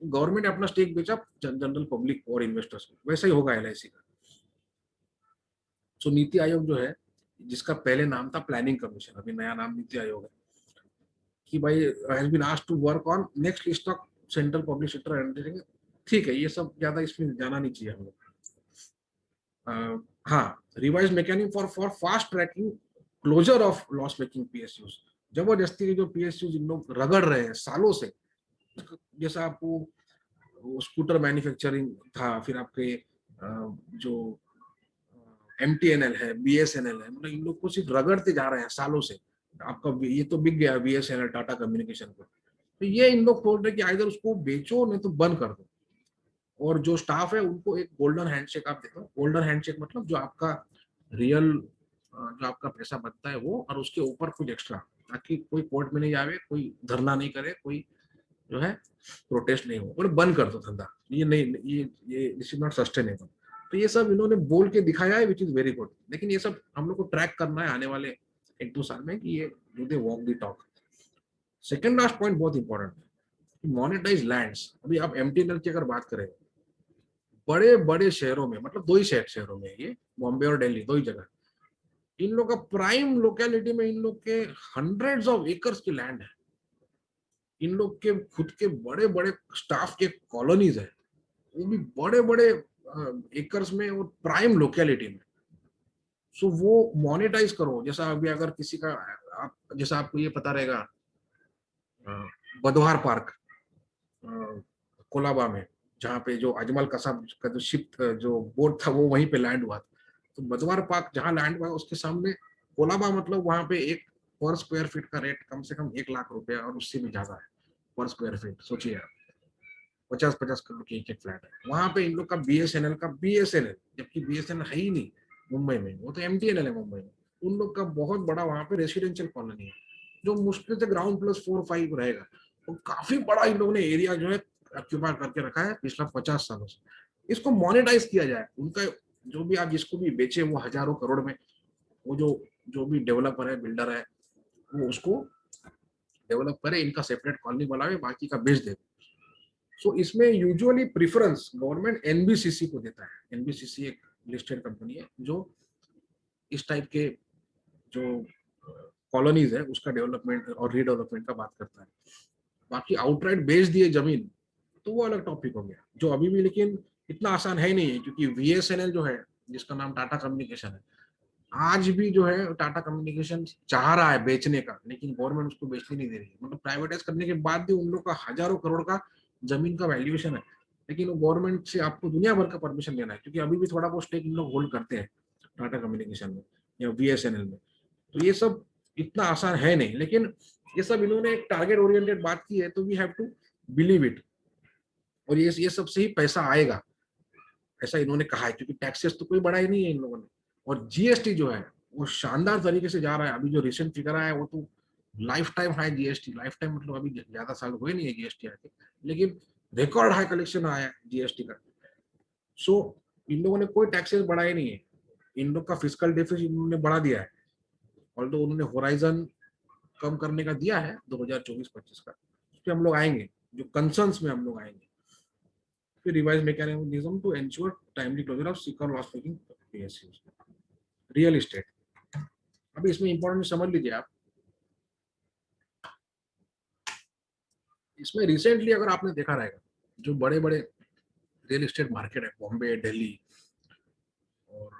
गवर्नमेंट ने अपना स्टेक बेचा जनरल पब्लिक और इन्वेस्टर्स को। वैसा ही होगा एलआईसी का। सो नीति आयोग जो है, जिसका पहले नाम था प्लानिंग कमीशन, अभी नया नाम नीति आयोग है, कि भाई has been asked to work on next list of central public sector undertaking. ठीक है, ये सब ज्यादा इसमें जाना नहीं चाहिए हम लोग। हाँ, revise mechanism for fast trekking closure of loss making PSUs. जबरदस्ती जो पीएसयूज इन लोग रगड़ रहे हैं सालों से, जैसा आपको स्कूटर मैन्युफैक्चरिंग था, फिर आपके जो एमटीएनएल है, बीएसएनएल है, मतलब इन लोग को सिर्फ रगड़ते जा रहे हैं सालों से। आपका ये तो बिक गया बीएसएनएल टाटा कम्युनिकेशन को, तो ये इन लोग सोच रहे कि आइदर उसको बेचो नहीं तो बंद कर दो, और जो स्टाफ है उनको एक गोल्डन हैंडशेक आप देते हो। गोल्डन हैंडशेक मतलब जो आपका रियल जो आपका पैसा बनता है वो, और उसके ऊपर कुछ एक्स्ट्रा, ताकि कोई कोर्ट में नहीं जावे, कोई धरना नहीं करे, कोई जो है प्रोटेस्ट नहीं हो, और बंद कर दो धंधा, ये नहीं, ये दिस इज नॉट सस्टेनेबल। तो ये सब इन्होंने बोल के दिखाया है, विच इज वेरी गुड। लेकिन ये सब हम लोग को ट्रैक करना है आने वाले 1-2 साल में कि ये do they walk the talk. Second last point बहुत इंपॉर्टेंट है, मोनेटाइज लैंड्स। अभी आप एमटीएनएल की अगर बात करें, बड़े बड़े शहरों में, मतलब 2 ही शहरों में, ये बॉम्बे और दिल्ली 2 ही जगह, इन लोग का प्राइम लोकेलिटी में इन लोग के हंड्रेड्स ऑफ एकर्स की लैंड है। इन लोग के खुद के बड़े बड़े स्टाफ के कॉलोनीज है, वो भी बड़े बड़े एकर्स में और प्राइम लोकेलिटी में। सो वो मोनेटाइज करो। जैसा अभी अगर किसी का आप, जैसा आपको ये पता रहेगा बदवार पार्क कोलाबा में, जहाँ पे जो अजमल कसाब का जो शिप जो बोट था वो वहीं पे लैंड हुआ था। तो बदवार पार्क जहाँ लैंड हुआ उसके सामने कोलाबा, मतलब वहां पे एक पर स्क्वायर फीट का रेट कम से कम 1 लाख रुपया और उससे भी ज्यादा है पर स्क्वायर फीट। सोचिए आप, 50-50 करोड़ की एक फ्लैट है वहां पे। इन लोग का बीएसएनएल, जबकि बीएसएनएल है ही नहीं मुंबई में, वो तो एमटीएनएल है मुंबई में। उन लोग का बहुत बड़ा वहां पे रेसिडेंशियल कॉलोनी है, जो मुश्किल से ग्राउंड +4-5 रहेगा। तो काफी बड़ा इन लोगों ने एरिया जो है ऑक्यूपाई करके रखा है पिछला 50 सालों से। इसको मोनेटाइज किया जाए। उनका जो भी आप जिसको भी बेचे वो हजारों करोड़ में, वो जो जो भी डेवलपर है, बिल्डर है, वो उसको डेवलप करे, इनका सेपरेट कॉलोनी बनावे, बाकी का बेच दे। सो इसमें यूजुअली प्रेफरेंस गवर्नमेंट एनबीसीसी को देता है। एनबीसीसी एक लिस्टेड कंपनी है जो इस टाइप के जो कॉलोनीज है उसका डेवलपमेंट और रीडेवलपमेंट का बात करता है। बाकी आउटराइट बेच दिए जमीन तो वो अलग टॉपिक हो गया, जो अभी भी लेकिन इतना आसान है नहीं है, क्योंकि वीएसएनएल जो है, जिसका नाम टाटा कम्युनिकेशन है, आज भी जो है टाटा कम्युनिकेशन चाह रहा है बेचने का, लेकिन गवर्नमेंट उसको बेचने नहीं दे रही है। मतलब प्राइवेटाइज करने के बाद भी उन लोग का हजारों करोड़ का जमीन का वैल्यूएशन है, लेकिन वो गवर्नमेंट से आपको दुनिया भर का परमिशन लेना है, क्योंकि अभी भी थोड़ा बहुत स्टेक इन लोग होल्ड करते हैं टाटा कम्युनिकेशन में या बीएसएनएल में। तो ये सब इतना आसान है नहीं, लेकिन ये सब इन्होंने एक टारगेट ओरिएंटेड बात की है, तो we have to believe it. और ये सबसे ही पैसा आएगा, ऐसा इन्होंने कहा है, क्योंकि टैक्सेस तो कोई बढ़ाई नहीं है इन लोगों ने। और जीएसटी जो है वो शानदार तरीके से जा रहा है। अभी जो रिसेंट फिगर आया है वो तो life time high GST, life time मतलब अभी ज्यादा साल हुए नहीं है जीएसटी आके, लेकिन रिकॉर्ड हाई कलेक्शन आया है जीएसटी का। सो इन लोगों ने कोई टैक्सेस बढ़ाए नहीं है, इन लोग का फिजिकल डेफिसिट इन्होंने बढ़ा दिया है। और तो उन्होंने होराइजन कम करने का दिया है 2024-25 का, उस पर हम लोग आएंगे, जो कंसर्न्स में हम लोग आएंगे। फिर revise mechanism to ensure timely closure of secure loss making PSUs. Real estate, अभी इसमें इंपॉर्टेंट समझ लीजिए आप। इसमें रिसेंटली अगर आपने देखा रहेगा, जो बड़े बड़े रियल एस्टेट मार्केट है, बॉम्बे, दिल्ली और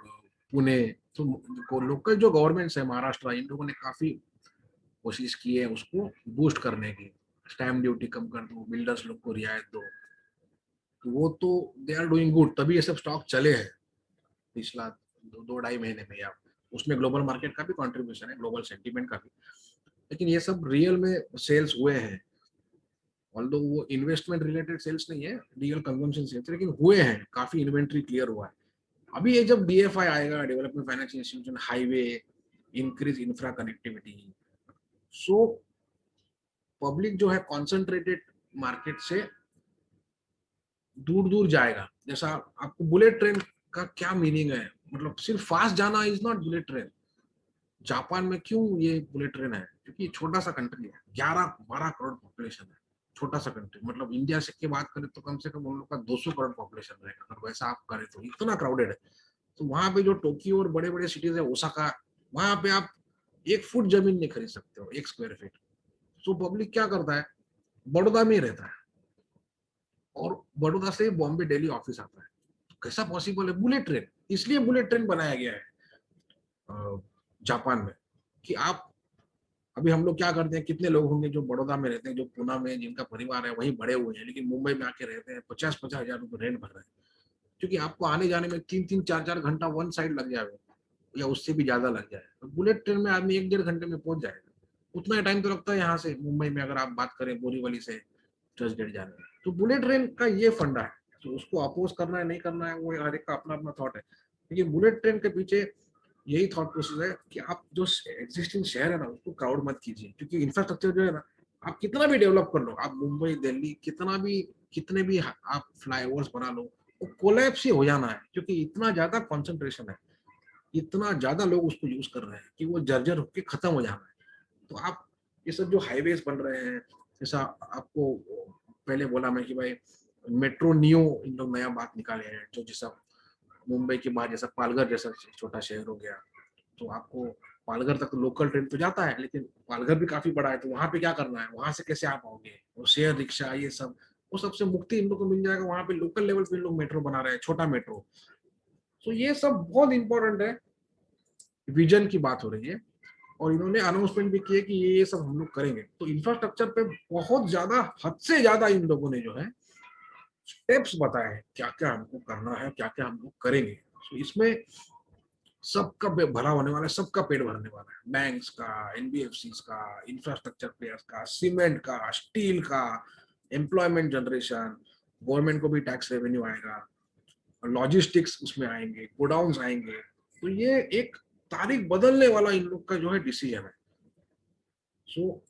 पुणे, तो लोकल जो गवर्नमेंट्स है, महाराष्ट्र, इन लोगों ने काफी कोशिश की है उसको बूस्ट करने की। स्टैम्प ड्यूटी कम कर दो, बिल्डर्स लोग को रियायत दो, तो वो तो दे आर डूइंग गुड, तभी ये सब स्टॉक चले हैं पिछला 2-2.5 महीने में। आप उसमें ग्लोबल मार्केट का भी कंट्रीब्यूशन है, ग्लोबल सेंटीमेंट का भी। लेकिन ये सब रियल में सेल्स हुए हैं, ऑल्दो वो इन्वेस्टमेंट रिलेटेड सेल्स नहीं है, रियल कंजम्पशन सेल्स, लेकिन हुए हैं, काफी इन्वेंट्री क्लियर हुआ है। अभी ये जब डीएफआई आएगा, development financial institution, highway, increase infra connectivity, so public जो है कॉन्सेंट्रेटेड मार्केट से दूर दूर जाएगा। जैसा आपको बुलेट ट्रेन का क्या मीनिंग है, मतलब सिर्फ फास्ट जाना is not bullet train. Japan में क्यों ये बुलेट ट्रेन है, क्योंकि छोटा सा कंट्री है, 11-12 करोड़ पॉपुलेशन है, छोटा सा कंट्री। मतलब इंडिया से की बात करें तो कम से कम उन लोग का 200 करोड़ पॉपुलेशन रहेगा, अगर वैसा आप करें तो इतना क्राउडेड है। तो वहां पे जो टोक्यो और बड़े बड़े सिटीज है, ओसाका, वहां पे आप 1 फुट जमीन नहीं खरीद सकते हो, 1 स्क्वायर फीट। सो पब्लिक क्या करता है, बड़ौदा में ही रहता है और बड़ौदा से बॉम्बे डेली ऑफिस आता है। तो कैसा पॉसिबल है? बुलेट ट्रेन, इसलिए बुलेट ट्रेन बनाया गया है जापान में, कि आप, अभी हम लोग क्या करते हैं, कितने लोग होंगे जो बड़ौदा में रहते हैं, जो पुणे में जिनका परिवार है वहीं बड़े हुए हैं, लेकिन मुंबई में आके रहते हैं, 50-50 हजार रुपए रेंट भर रहे हैं, क्योंकि आपको आने जाने में 3-3 4-4 घंटा वन साइड लग जाएगा या उससे भी ज्यादा लग जाए। तो बुलेट ट्रेन में आदमी 1-1.5 घंटे में पहुंच जाएगा। उतना ही टाइम तो लगता है यहाँ से मुंबई में, अगर आप बात करें बोरीवली से चर्च गेट जाने में। तो बुलेट ट्रेन का ये फंडा है। तो उसको अपोज करना है नहीं करना है वो हर एक का अपना अपना थॉट है, लेकिन बुलेट ट्रेन के पीछे यही थॉट प्रोसेस है कि आप जो एग्जिस्टिंग शहर है ना उसको क्राउड मत कीजिए, क्योंकि इंफ्रास्ट्रक्चर जो है ना, आप कितना भी डेवलप कर लो, आप मुंबई दिल्ली कितने भी आप फ्लाईओवर्स बना लो, वो कोलैप्स ही हो जाना है, क्योंकि इतना ज्यादा कॉन्सेंट्रेशन है, इतना ज्यादा लोग उसको यूज कर रहे हैं कि वो जर्जर होकर खत्म हो जाना है। तो आप ये सब जो हाईवेज बन रहे हैं, जैसा आपको पहले बोला मैं कि भाई मेट्रो नियो इन लोग नया बात निकाले हैं, जो जैसा मुंबई के बाद जैसा पालघर जैसा छोटा शहर हो गया, तो आपको पालघर तक लोकल ट्रेन तो जाता है, लेकिन पालघर भी काफी बड़ा है, तो वहां पे क्या करना है, वहां से कैसे आप आओगे, वो शेयर रिक्शा ये सब, वो सबसे मुक्ति इन लोग को मिल जाएगा। वहां पे लोकल लेवल पे इन लोग मेट्रो बना रहे हैं, छोटा मेट्रो। तो ये सब बहुत इंपॉर्टेंट है, विजन की बात हो रही है, और इन्होंने अनाउंसमेंट भी किए कि ये सब हम लोग करेंगे। तो इंफ्रास्ट्रक्चर पे बहुत ज्यादा, हद से ज्यादा इन लोगों ने जो है स्टेप्स बताए हैं, क्या क्या हमको करना है, क्या क्या हम लोग करेंगे। तो इसमें सबका भला होने वाला है, सबका पेट भरने वाला है, बैंक्स का, एनबीएफसी का, इंफ्रास्ट्रक्चर प्लेयर्स का, सीमेंट का, स्टील का, एम्प्लॉयमेंट जनरेशन, गवर्नमेंट को भी टैक्स रेवेन्यू आएगा, लॉजिस्टिक्स उसमें आएंगे, गोडाउन्स आएंगे। तो ये एक तारीख बदलने वाला इन लोग का जो है डिसीजन है। सो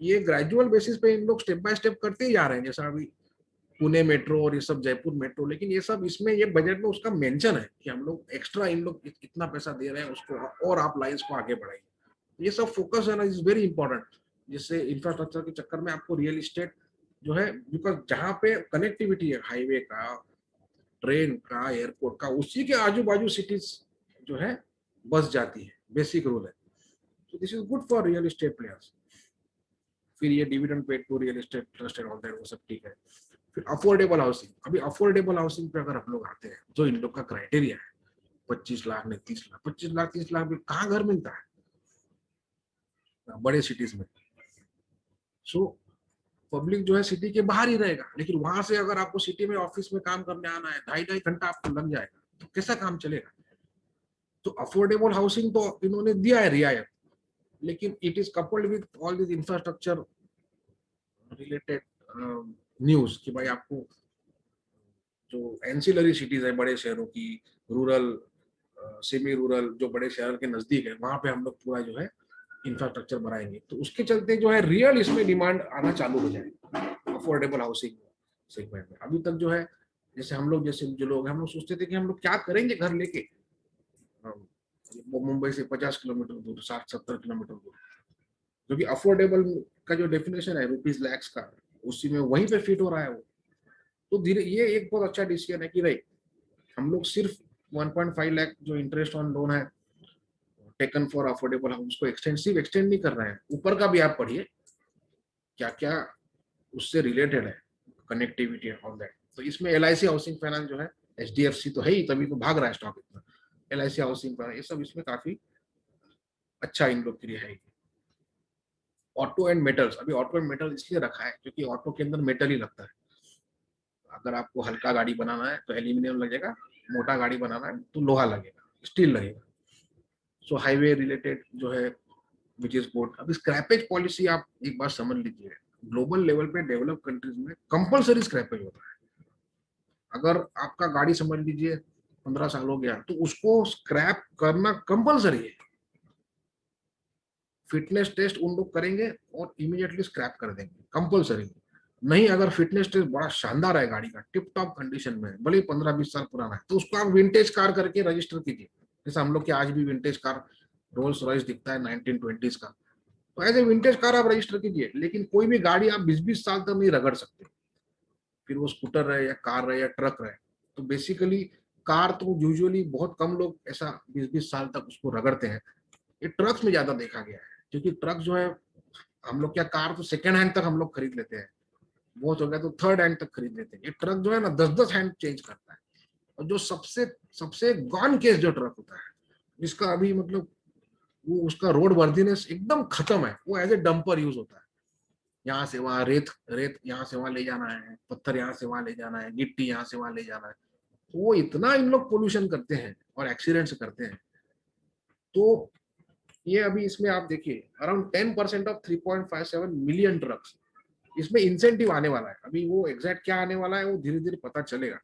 ये ग्रेजुअल बेसिस पे इन लोग स्टेप बाय स्टेप करते ही जा रहे हैं, जैसा अभी पुणे मेट्रो और ये सब जयपुर मेट्रो, लेकिन ये सब इसमें ये बजट में उसका मेंशन है कि हम लोग एक्स्ट्रा इन लोग इतना पैसा दे रहे हैं उसको, और आप लाइंस को आगे बढ़ाएंगे। ये सब फोकस है ना, इज वेरी इंपॉर्टेंट, जिससे इंफ्रास्ट्रक्चर के चक्कर में आपको रियल इस्टेट जो है, बिकॉज जहाँ पे कनेक्टिविटी है हाईवे का, ट्रेन का, एयरपोर्ट का, उसी के आजू बाजू सिटीज जो है बस जाती है, बेसिक रूल है। तो this is good for real estate players. फिर ये dividend paid to real estate trust and all that, वो सब ठीक है। फिर अफोर्डेबल हाउसिंग, अभी अफोर्डेबल हाउसिंग पे अगर हम लोग आते हैं, जो इन लोग का क्राइटेरिया है, 25 लाख में 30 लाख, 25 लाख 30 लाख में कहाँ घर मिलता है बड़े सिटीज में। सो पब्लिक जो है सिटी के बाहर ही रहेगा, लेकिन वहां से अगर आपको सिटी में ऑफिस में काम करने आना है, 2.5-2.5 घंटा आपको लग जाएगा, तो कैसा काम चलेगा? तो अफोर्डेबल हाउसिंग तो इन्होंने दिया है रियायत, लेकिन it is coupled with all this infrastructure related news, कि भाई आपको जो एंसिलरी सिटीज है बड़े शहरों की, रूरल, सेमी रूरल, जो बड़े शहर के नजदीक है, वहां पे हम लोग पूरा जो है इंफ्रास्ट्रक्चर बनाएंगे। तो उसके चलते जो है रियल इसमें डिमांड आना चालू हो जाएगी अफोर्डेबल हाउसिंग सेगमेंट में। अभी तक जो है, जैसे हम लोग, जैसे जो लोग, हम लोग सोचते थे कि हम लोग क्या करेंगे घर लेके, वो मुंबई से 50 किलोमीटर दूर, 60-70 किलोमीटर दूर, क्योंकि अफोर्डेबल का जो डेफिनेशन है ₹लैक्स का, उसी में वहीं पे फिट हो रहा है वो। तो धीरे, ये एक बहुत अच्छा डिसीजन है कि भाई हम लोग सिर्फ 1.5 लाख जो इंटरेस्ट ऑन लोन है टेकन फॉर अफोर्डेबल हाउस को एक्सटेंड नहीं कर रहे हैं, ऊपर का भी आप पढ़िए क्या क्या उससे रिलेटेड है, कनेक्टिविटी ऑल दैट। तो इसमें LIC हाउसिंग फाइनेंस जो है, HDFC तो है ही, तभी तो भाग रहा है स्टॉक इतना, LIC हाउसिंग फाइनेंस, ये सब इसमें काफी अच्छा इन लोग के लिए है। ऑटो एंड मेटल्स, अभी ऑटो एंड मेटल इसलिए रखा है क्योंकि ऑटो के अंदर मेटल ही लगता है। अगर आपको हल्का गाड़ी बनाना है तो एल्यूमिनियम लगेगा, मोटा गाड़ी बनाना है तो लोहा लगेगा, स्टील लगेगा। सो हाईवे रिलेटेड जो है विच इज गुड। अभी स्क्रैपेज पॉलिसी आप एक बार समझ लीजिए, ग्लोबल लेवल पे डेवलप कंट्रीज में कंपलसरी स्क्रैपेज होता है। अगर आपका गाड़ी समझ लीजिए 15 साल हो गया, तो उसको स्क्रैप करना कंपलसरी है। फिटनेस टेस्ट उन लोग करेंगे और इमीडिएटली स्क्रैप कर देंगे, कंपलसरी। नहीं, अगर फिटनेस टेस्ट बड़ा शानदार है गाड़ी का, टिप टॉप कंडीशन में, भले 15-20 साल पुराना है, तो उसको आप विंटेज कार करके रजिस्टर कीजिए। जैसे हम लोग के आज भी विंटेज कार रोल्स रॉयस दिखता है 1920s का, तो एज ए विंटेज कार आप रजिस्टर कीजिए। लेकिन कोई भी गाड़ी आप 20-20 साल तक नहीं रगड़ सकते, फिर वो स्कूटर रहे या कार रहे या ट्रक रहे। तो बेसिकली कार तो यूजुअली बहुत कम लोग ऐसा 20-20 साल तक उसको रगड़ते हैं। ये ट्रक्स में ज्यादा देखा गया है, क्योंकि ट्रक जो है हम लोग क्या, कार तो सेकेंड हैंड तक हम लोग खरीद लेते हैं, बहुत हो गया तो थर्ड हैंड तक खरीद लेते हैं। ये ट्रक जो है ना 10-10 हैंड चेंज करता है। और जो सबसे सबसे गॉन केस जो ट्रक होता है, जिसका अभी मतलब वो उसका रोड वर्दीनेस एकदम खत्म है, वो एज ए डंपर यूज होता है। यहाँ से वहां रेत, रेत यहाँ से वहां ले जाना है, पत्थर यहाँ से वहां ले जाना है, गिट्टी यहाँ से वहां ले जाना है। तो वो इतना इन लोग पोल्यूशन करते हैं और एक्सीडेंट्स करते हैं। तो ये अभी इसमें आप देखिए अराउंड 10% ऑफ 3.57 मिलियन ट्रक्स, इसमें इंसेंटिव आने वाला है। अभी वो एग्जैक्ट क्या आने वाला है वो धीरे धीरे पता चलेगा।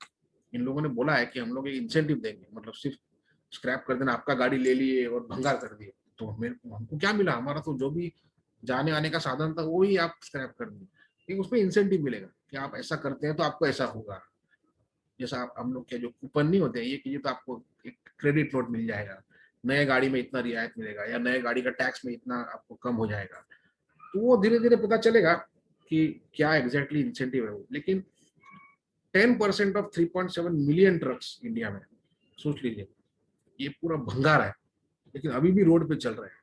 इन लोगों ने बोला है कि हम लोग एक इंसेंटिव देंगे, मतलब सिर्फ स्क्रैप कर देना, आपका गाड़ी ले लिए और भंगार कर दिए, तो हमको क्या मिला, हमारा तो जो भी जाने आने का साधन था वो ही आप स्क्रैप कर दिए। लेकिन उसमें इंसेंटिव मिलेगा कि आप ऐसा करते हैं तो आपको ऐसा होगा। जैसा आप हम लोग के जो कूपन नहीं होते हैं, ये कीजिए तो आपको एक क्रेडिट नोट मिल जाएगा, नए गाड़ी में इतना रियायत मिलेगा, या नए गाड़ी का टैक्स में इतना आपको कम हो जाएगा। तो वो धीरे धीरे पता चलेगा कि क्या एग्जैक्टली इंसेंटिव है वो। लेकिन 10% ऑफ 3.7 मिलियन ट्रक्स इंडिया में, सोच लीजिए, ये पूरा भंगार है, लेकिन अभी भी रोड पे चल रहे हैं।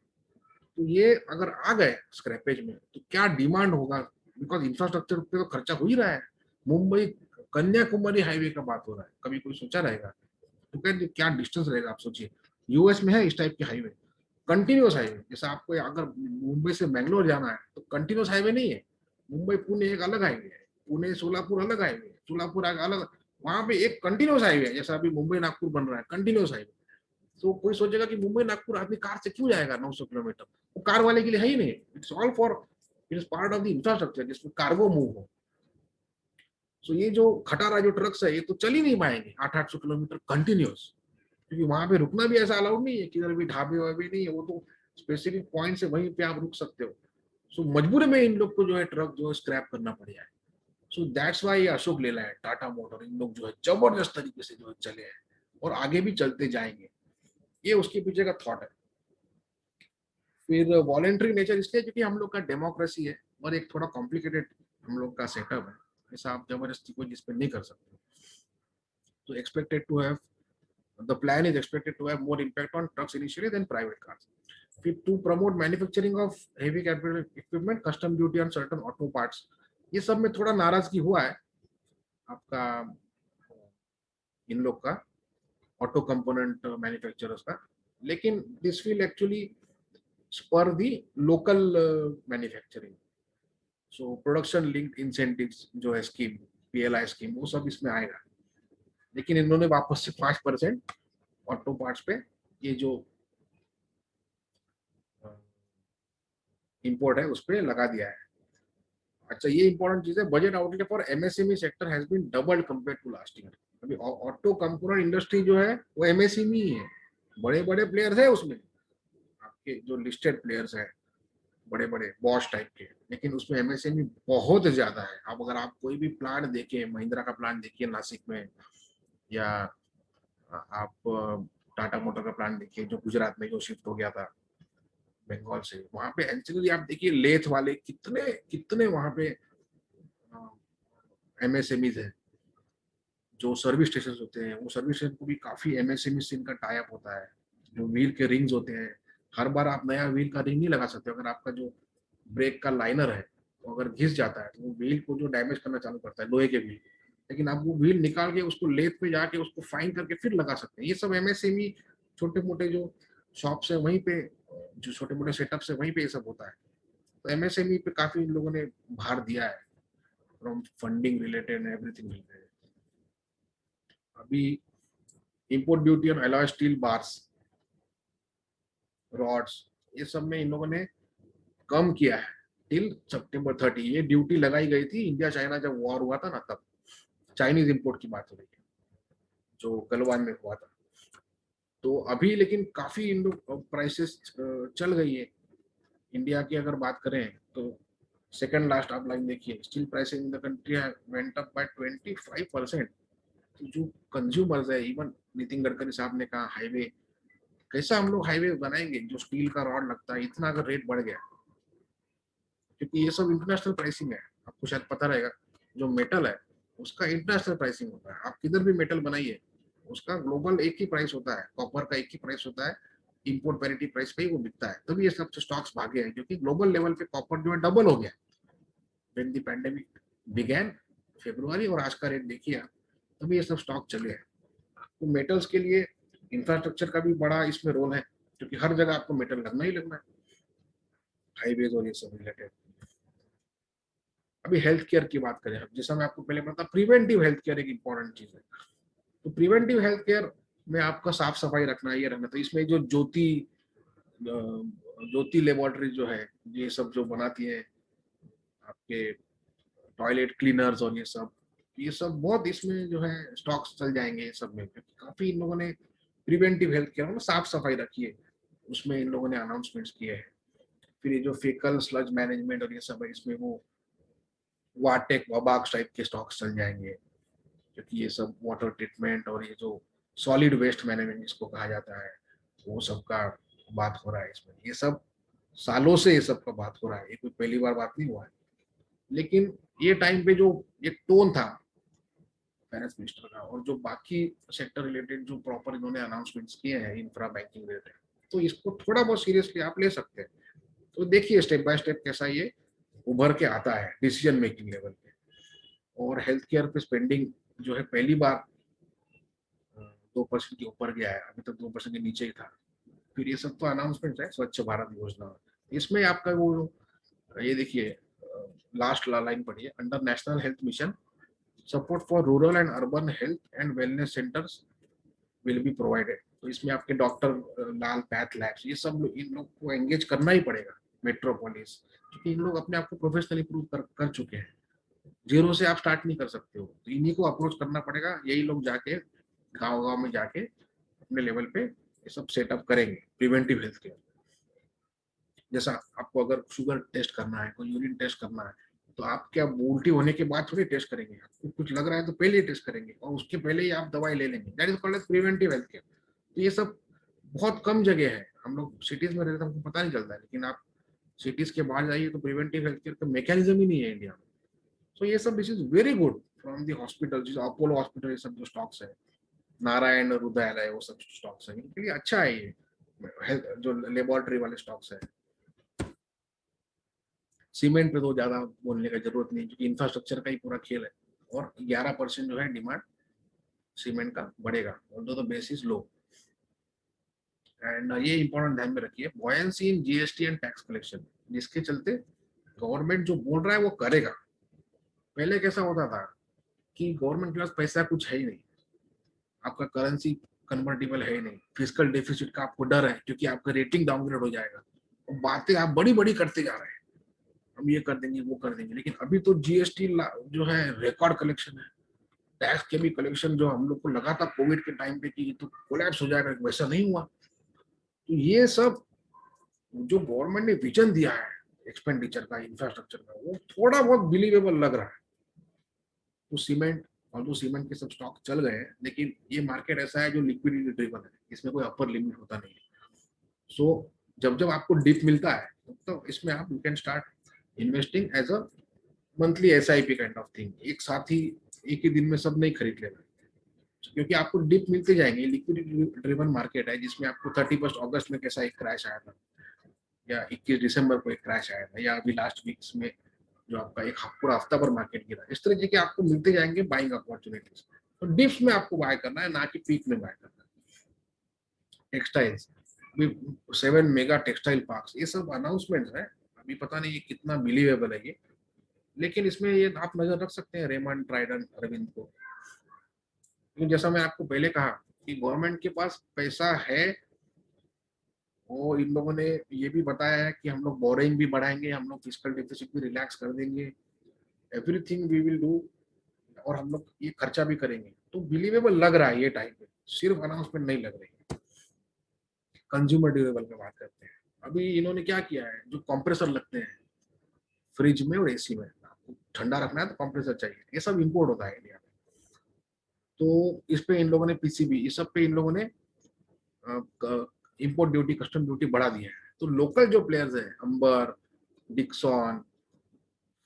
तो ये अगर आ गए स्क्रैपेज में तो क्या डिमांड होगा, बिकॉज इंफ्रास्ट्रक्चर पे तो खर्चा हो ही रहा है। मुंबई कन्याकुमारी हाईवे का बात हो रहा है, कभी कोई सोचा रहेगा? तो क्या डिस्टेंस रहेगा, आप सोचिए। यूएस में है इस टाइप के हाईवे, कंटिन्यूस हाईवे। जैसा आपको अगर मुंबई से बैंगलोर जाना है तो कंटिन्यूस हाईवे नहीं है, मुंबई पुणे एक अलग हाईवे है, पुणे सोलापुर अलग हाईवे है, सोलापुर अलग, वहां पे एक कंटिन्यूस हाईवे है। जैसा अभी मुंबई नागपुर बन रहा है कंटिन्यूस हाईवे। तो कोई सोचेगा कि मुंबई नागपुर आदमी कार से क्यों जाएगा 900 किलोमीटर, वो कार वाले के लिए है ही नहीं। It's all for, it is part of the infrastructure जिसमें कार्गो मूव हो। सो ये जो खटारा जो ट्रक्स है ये तो चल ही नहीं पाएंगे 800-800 किलोमीटर कंटिन्यूस, क्योंकि वहां पे रुकना भी ऐसा अलाउड नहीं है, किधर भी ढाबे वाबे नहीं है, वो तो स्पेसिफिक पॉइंट से वहीं पे आप रुक सकते हो। सो मजबूरी में इन लोग को जो है ट्रक जो है स्क्रैप करना पड़ जाए। So that's why Ashok Leyland, Tata motor, इन लोग जो है जबरदस्त तरीके से जो है चले हैं और आगे भी चलते जाएंगे। ये उसके पीछे का थॉट है। फिर वॉलेंट्री नेचर इसलिए क्योंकि हम लोग का डेमोक्रेसी है और एक थोड़ा कॉम्प्लिकेटेड हम लोग का सेटअप है, ऐसा आप जबरदस्ती कोई जिस पे नहीं कर सकते। तो expected to have, the plan is expected to have more impact on trucks initially than private cars. To promote manufacturing of heavy capital equipment, custom duty on certain auto parts, ये सब में थोड़ा नाराजगी हुआ है आपका इन लोग का, ऑटो कंपोनेंट मैन्युफैक्चरर्स का। लेकिन this will actually spur the local manufacturing. So production linked incentives जो है स्कीम, पीएलआई स्कीम, वो सब इसमें आएगा। लेकिन इन्होंने वापस से 5% ऑटो पार्ट्स पे ये जो इंपोर्ट है उस पर लगा दिया है। अच्छा, ये इंपॉर्टेंट चीज है, budget outlay for MSME sector has been doubled compare to last year. अभी ऑटो कंपोनेंट इंडस्ट्री जो है वो एमएसएमई ही है, बड़े बड़े प्लेयर्स है उसमें, आपके जो लिस्टेड प्लेयर्स हैं बड़े बड़े बॉश टाइप के, लेकिन उसमें एमएसएमई बहुत ज्यादा है। अब अगर आप कोई भी प्लांट देखिए, महिंद्रा का प्लांट देखिए नासिक में, या आप टाटा मोटर का प्लांट देखिए जो गुजरात में जो शिफ्ट हो गया था बंगाल से, वहां पे एक्चुअली आप देखिए लेथ वाले कितने कितने वहां पे एमएसएमईज है। जो सर्विस स्टेशन होते हैं, वो सर्विस स्टेशन को भी काफी एमएसएमई से इनका टाई अप होता है। जो व्हील के रिंग्स होते हैं, हर बार आप नया व्हील का रिंग नहीं लगा सकते। अगर आपका जो ब्रेक का लाइनर है तो अगर घिस जाता है तो वो व्हील को जो डैमेज करना चालू करता है, लोहे के व्हील। लेकिन आप वो व्हील निकाल के उसको लेथ पे जाके उसको फाइन करके फिर लगा सकते हैं। ये सब एमएसएमई छोटे मोटे जो शॉप्स है वहीं पे, जो छोटे मोटे सेटअप है वहीं पे ये सब होता है। तो एमएसएमई पे काफी इन लोगों ने भार दिया है, from funding related everything related. अभी import duty on alloy steel bars, rods, ये सब में इन लोगों ने कम किया है टिल सितंबर 30। ये ड्यूटी लगाई गई थी इंडिया चाइना जब वॉर हुआ था ना, तब चाइनीज इंपोर्ट की बात हो रही है जो गलवान में हुआ था। तो अभी लेकिन काफी इन लोग प्राइसेस चल गई है। इंडिया की अगर बात करें तो सेकंड लास्ट आप लाइन देखिए, steel pricing in the country went up by 25%। तो जो कंज्यूमर्स है, इवन नितिन गडकरी साहब ने कहा हाईवे, कैसा हम लोग हाईवे बनाएंगे जो स्टील का रॉड लगता है, इतना अगर रेट बढ़ गया, क्योंकि ये सब इंटरनेशनल प्राइसिंग है, आपको शायद पता रहेगा। जो मेटल है उसका इंटरनेशनल प्राइसिंग होता है, आप किधर भी मेटल बनाइए उसका ग्लोबल एक ही प्राइस होता है, कॉपर का एक ही प्राइस होता है, इंपोर्ट पैरिटी प्राइस पे ही वो बिकता है, तभी ये सब स्टॉक्स भागे हैं, क्योंकि ग्लोबल लेवल पे कॉपर जो है डबल हो गया व्हेन द पैंडेमिक बिगैन फरवरी, और आज का रेट देखिए आप, तभी ये सब स्टॉक चले हैं। तो मेटल्स के लिए इंफ्रास्ट्रक्चर का भी बड़ा इसमें रोल है, क्योंकि हर जगह आपको मेटल लगना ही लगना है, हाईवेज और ये सब रिलेटेड। अभी हेल्थ केयर की बात करें, जैसा मैं आपको पहले बताया, प्रिवेंटिव हेल्थ केयर एक इंपॉर्टेंट चीज है। तो प्रिवेंटिव हेल्थ केयर में आपका साफ सफाई रखना, ये रखना, तो इसमें जो ज्योति लेबोरेटरी जो है, ये सब जो बनाती है आपके टॉयलेट क्लीनर्स और ये सब बहुत इसमें जो है स्टॉक्स चल जाएंगे ये सब में, क्योंकि काफी इन लोगों ने प्रिवेंटिव हेल्थ केयर में साफ सफाई रखी है, उसमें इन लोगों ने अनाउंसमेंट्स किए हैं। फिर ये जो फेकल स्लज मैनेजमेंट और ये सब है, इसमें वो वाटेक वबाक्स टाइप के स्टॉक्स चल जाएंगे, क्योंकि ये सब वाटर ट्रीटमेंट और ये जो सॉलिड वेस्ट मैनेजमेंट जिसको कहा जाता है, वो सबका बात हो रहा है इसमें। ये सब सालों से ये सब का बात हो रहा है, ये कोई पहली बार बात नहीं हुआ है। लेकिन ये टाइम पे जो एक टोन था फाइनेंस मिनिस्टर का, और जो बाकी सेक्टर रिलेटेड जो प्रॉपर इन्होंने अनाउंसमेंट्स किए हैं इंफ्रा बैंकिंग रिलेटेड, तो इसको थोड़ा बहुत सीरियसली आप ले सकते हैं। तो देखिए स्टेप बाय स्टेप कैसा ये उभर के आता है डिसीजन मेकिंग लेवल पे। और हेल्थ केयर पे स्पेंडिंग जो है पहली बार 2% के ऊपर गया है, अभी तक 2% के नीचे ही था। फिर ये सब तो अनाउंसमेंट है, स्वच्छ भारत योजना, इसमें आपका वो ये देखिए लास्ट लाइन पढ़िए, under national health mission support for rural and urban health and wellness centres will be provided. तो इसमें आपके डॉक्टर लाल पैथ लैब्स, ये सब इन लोग को एंगेज करना ही पड़ेगा, मेट्रोपोलिस, क्योंकि इन लोग अपने आप को प्रोफेशनली प्रूव कर चुके हैं, जीरो से आप स्टार्ट नहीं कर सकते हो, तो इन्हीं को अप्रोच करना पड़ेगा। यही लोग जाके गांव गांव में जाके अपने लेवल पे ये सब सेटअप करेंगे प्रिवेंटिव हेल्थ केयर। जैसा आपको अगर शुगर टेस्ट करना है, कोई यूरिन टेस्ट करना है, तो आप क्या उल्टी होने के बाद थोड़ी टेस्ट करेंगे, आपको कुछ लग रहा है तो पहले ही टेस्ट करेंगे और उसके पहले ही आप दवाई ले लेंगे, that is called preventive health care. तो ये सब बहुत कम जगह है, हम लोग सिटीज में रहते हैं हमको पता नहीं चलता है, लेकिन आप सिटीज के बाहर जाइए तो प्रिवेंटिव हेल्थ केयर का मैकेनिज्म ही नहीं है इंडिया में। सो ये सब this is very good from the hospital, जिस अपोलो हॉस्पिटल, ये सब जो स्टॉक्स है, नारायण रुदयालय, वो सब स्टॉक्स है, इनके लिए अच्छा है ये जो लेबोरेटरी वाले स्टॉक्स है। सीमेंट पे तो ज्यादा बोलने की जरूरत नहीं, क्योंकि इंफ्रास्ट्रक्चर का ही पूरा खेल है, और 11% जो है डिमांड सीमेंट का बढ़ेगा, although the base is low. And ये इंपॉर्टेंट ध्यान में रखिए, buoyancy in GST and tax collection, जिसके चलते गवर्नमेंट जो बोल रहा है वो करेगा। पहले कैसा होता था कि गवर्नमेंट के पास पैसा कुछ है ही नहीं, आपका करेंसी कन्वर्टेबल है ही नहीं, फिजिकल डेफिसिट का आपको डर है क्योंकि आपका रेटिंग डाउनग्रेड हो जाएगा, और बातें आप बड़ी बड़ी करते जा रहे हैं, हम ये कर देंगे वो कर देंगे। लेकिन अभी तो जीएसटी जो है रिकॉर्ड कलेक्शन है, टैक्स के भी कलेक्शन जो हम लोग को लगा था कोविड के टाइम पे कि तो कोलैप्स हो जाएगा, वैसा नहीं हुआ। तो ये सब जो गवर्नमेंट ने विजन दिया है एक्सपेंडिचर का, इंफ्रास्ट्रक्चर का, वो थोड़ा बहुत बिलीवेबल लग रहा है। तो सीमेंट, और जो सीमेंट के सब स्टॉक चल गए हैं, लेकिन ये मार्केट ऐसा है जो लिक्विडिटी ड्रिवन है, इसमें कोई अपर लिमिट होता नहीं है। सो जब जब आपको डिप मिलता है तो इसमें आप you can start investing as a monthly SIP kind of thing, एक साथ ही एक ही दिन में सब नहीं खरीद लेना, क्योंकि आपको डिप मिलते जाएंगे। लिक्विडिटी ड्रिवन मार्केट है, जिसमें आपको 31 अगस्त में कैसा एक क्रैश आया था, या 21 दिसंबर को एक क्रैश आया था, या अभी लास्ट वीक्स में जो आपका एक पूरा हफ्ता भर मार्केट गिरा, इस तरह के आपको मिलते जाएंगे बाइंग अपॉर्चुनिटीज। तो डिप्स में आपको बाय करना है, ना कि पीक में बाय करना है। टेक्सटाइल्स, 7 मेगा टेक्सटाइल पार्क्स, ये सब अनाउंसमेंट्स है, अभी पता नहीं ये कितना बिलीवेबल है ये, लेकिन इसमें ये आप नजर रख सकते हैं रेमंड, ट्राइडन, अरविंद को। क्योंकि जैसा मैं आपको पहले कहा कि गवर्नमेंट के पास पैसा है, और इन लोगों ने ये भी बताया है कि हम लोग बोरिंग भी बढ़ाएंगे, हम लोग फिजिकल डेफिसिट भी रिलैक्स कर देंगे, एवरीथिंग वी विल डू, और हम लोग ये खर्चा भी करेंगे। तो बिलीवेबल लग रहा है ये टाइम पे, सिर्फ अनाउंसमेंट नहीं लग रही। कंज्यूमर ड्यूरेबल की बात करते हैं, अभी इन्होंने क्या किया है, जो कंप्रेसर लगते हैं फ्रिज में और एसी में, आपको ठंडा रखना है तो कंप्रेसर चाहिए, ये सब इंपोर्ट होता है इंडिया में। तो इस पे इन लोगों ने पीसीबी, इस सब पे इन लोगों ने इंपोर्ट ड्यूटी, कस्टम ड्यूटी बढ़ा दी है। तो लोकल जो प्लेयर्स हैं, अंबर, डिक्सॉन,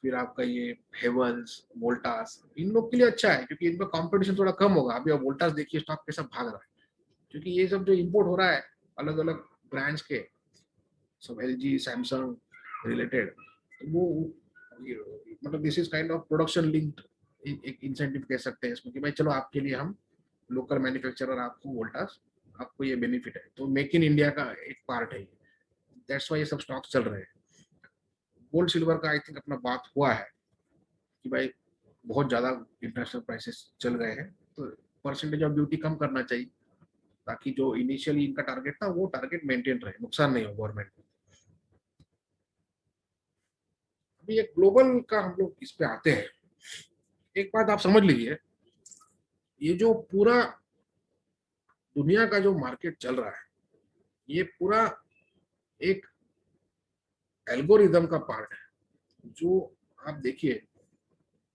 फिर आपका ये हेवल्स, वोल्टास, इन लोग के लिए अच्छा है, क्योंकि इनका कंपटीशन थोड़ा कम होगा। अभी वोल्टास देखिए स्टॉक कैसा भाग रहा है, क्योंकि ये सब जो इंपोर्ट हो रहा है अलग अलग ब्रांड्स के, सब एलजी, सैमसंग रिलेटेड, वो मतलब this is kind of production linked एक इंसेंटिव कह सकते हैं इसमें कि भाई चलो आपके लिए हम लोकल मैन्युफैक्चरर आपको वोल्टास, आपको ये बेनिफिट है, तो मेक इन इंडिया का एक पार्ट है ये। दैट्स वाई ये सब स्टॉक्स चल रहे हैं। गोल्ड सिल्वर का आई थिंक अपना बात हुआ है कि भाई बहुत ज्यादा इंटरनेशनल प्राइसेस चल रहे हैं, तो परसेंटेज ऑफ ड्यूटी कम करना चाहिए ताकि जो इनिशियली इनका टारगेट था वो टारगेट मेंटेन रहे, नुकसान नहीं हो गवर्नमेंट को। अभी एक ग्लोबल का हम लोग इस पे आते हैं। एक बात आप समझ लीजिए, ये जो पूरा दुनिया का जो मार्केट चल रहा है, ये पूरा एक एल्गोरिदम का पार्ट है। जो आप देखिए,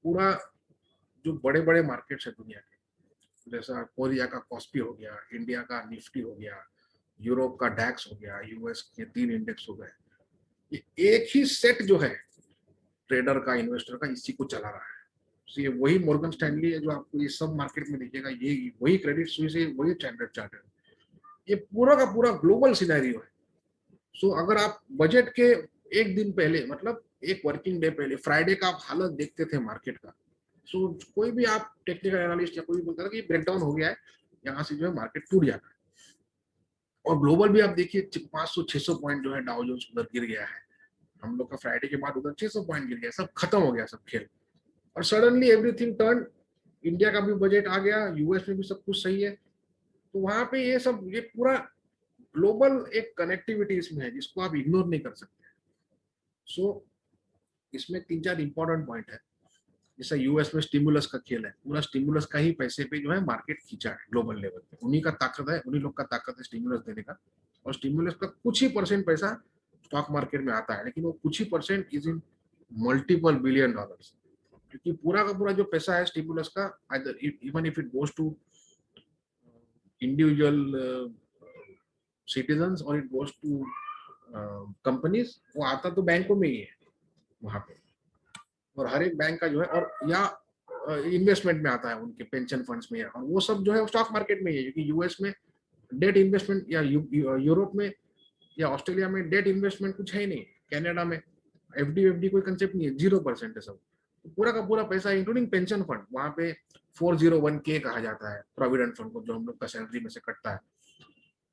पूरा जो बड़े बड़े मार्केट्स है दुनिया के, जैसा कोरिया का कॉस्पी हो गया, इंडिया का निफ्टी हो गया, यूरोप का डैक्स हो गया, यूएस के 3 इंडेक्स हो गए, ये एक ही सेट जो है ट्रेडर का, इन्वेस्टर का, इसी को चला रहा है। तो ये वही मॉर्गन स्टैनली है जो आपको ये सब मार्केट में दिखेगा, ये वही क्रेडिट स्विस है, वही स्टैंडर्ड चार्टर्ड, ये पूरा का पूरा ग्लोबल सिनेरियो है। सो अगर आप बजट के एक दिन पहले, मतलब एक वर्किंग डे पहले, फ्राइडे का आप हालत देखते थे मार्केट का, सो कोई भी आप टेक्निकल एनालिस्ट या कोई भी बोलता था कि ब्रेकडाउन हो गया है, यहाँ से जो है मार्केट टूट जाता है। और ग्लोबल भी आप देखिए 500-600 पॉइंट जो है डाउ जोन्स उधर गिर गया है, हम लोग का फ्राइडे के बाद उधर 600 पॉइंट गिर गया, सब खत्म हो गया सब खेल। और सडनली एवरीथिंग टर्न, इंडिया का भी बजट आ गया, यूएस में भी सब कुछ सही है, तो वहां पे ये सब, ये पूरा ग्लोबल एक कनेक्टिविटी इसमें है जिसको आप इग्नोर नहीं कर सकते। सो इसमें 3-4 इंपॉर्टेंट पॉइंट है। जैसा यूएस में स्टिमुलस का खेल है, पूरा स्टिमुलस का ही पैसे पे जो है मार्केट खींचा है ग्लोबल लेवल पे, उन्हीं का ताकत है, उन्हीं लोग का ताकत है स्टिमुलस देने का। और स्टिमुलस का कुछ ही परसेंट पैसा स्टॉक मार्केट में आता है, लेकिन वो कुछ ही percent is in multiple billion dollars, क्योंकि पूरा का पूरा जो पैसा है स्टिमुलस का, even if it goes to individual citizens और इट गोज टू कंपनीज, वो आता तो बैंकों में ही है वहां पे, और हर एक बैंक का जो है, और या इन्वेस्टमेंट में आता है उनके पेंशन फंड्स में, और वो सब जो है स्टॉक मार्केट में ही है, क्योंकि यूएस में डेट इन्वेस्टमेंट, या यूरोप में या ऑस्ट्रेलिया में डेट इन्वेस्टमेंट कुछ है ही नहीं, कनाडा में एफडी कोई कंसेप्ट नहीं है, 0% है सब। तो पूरा का पूरा पैसा इंक्लूडिंग पेंशन फंड वहां पे 401k कहा जाता है, प्रोविडेंट फंड को, जो हम लोग का सैलरी में से कटता है,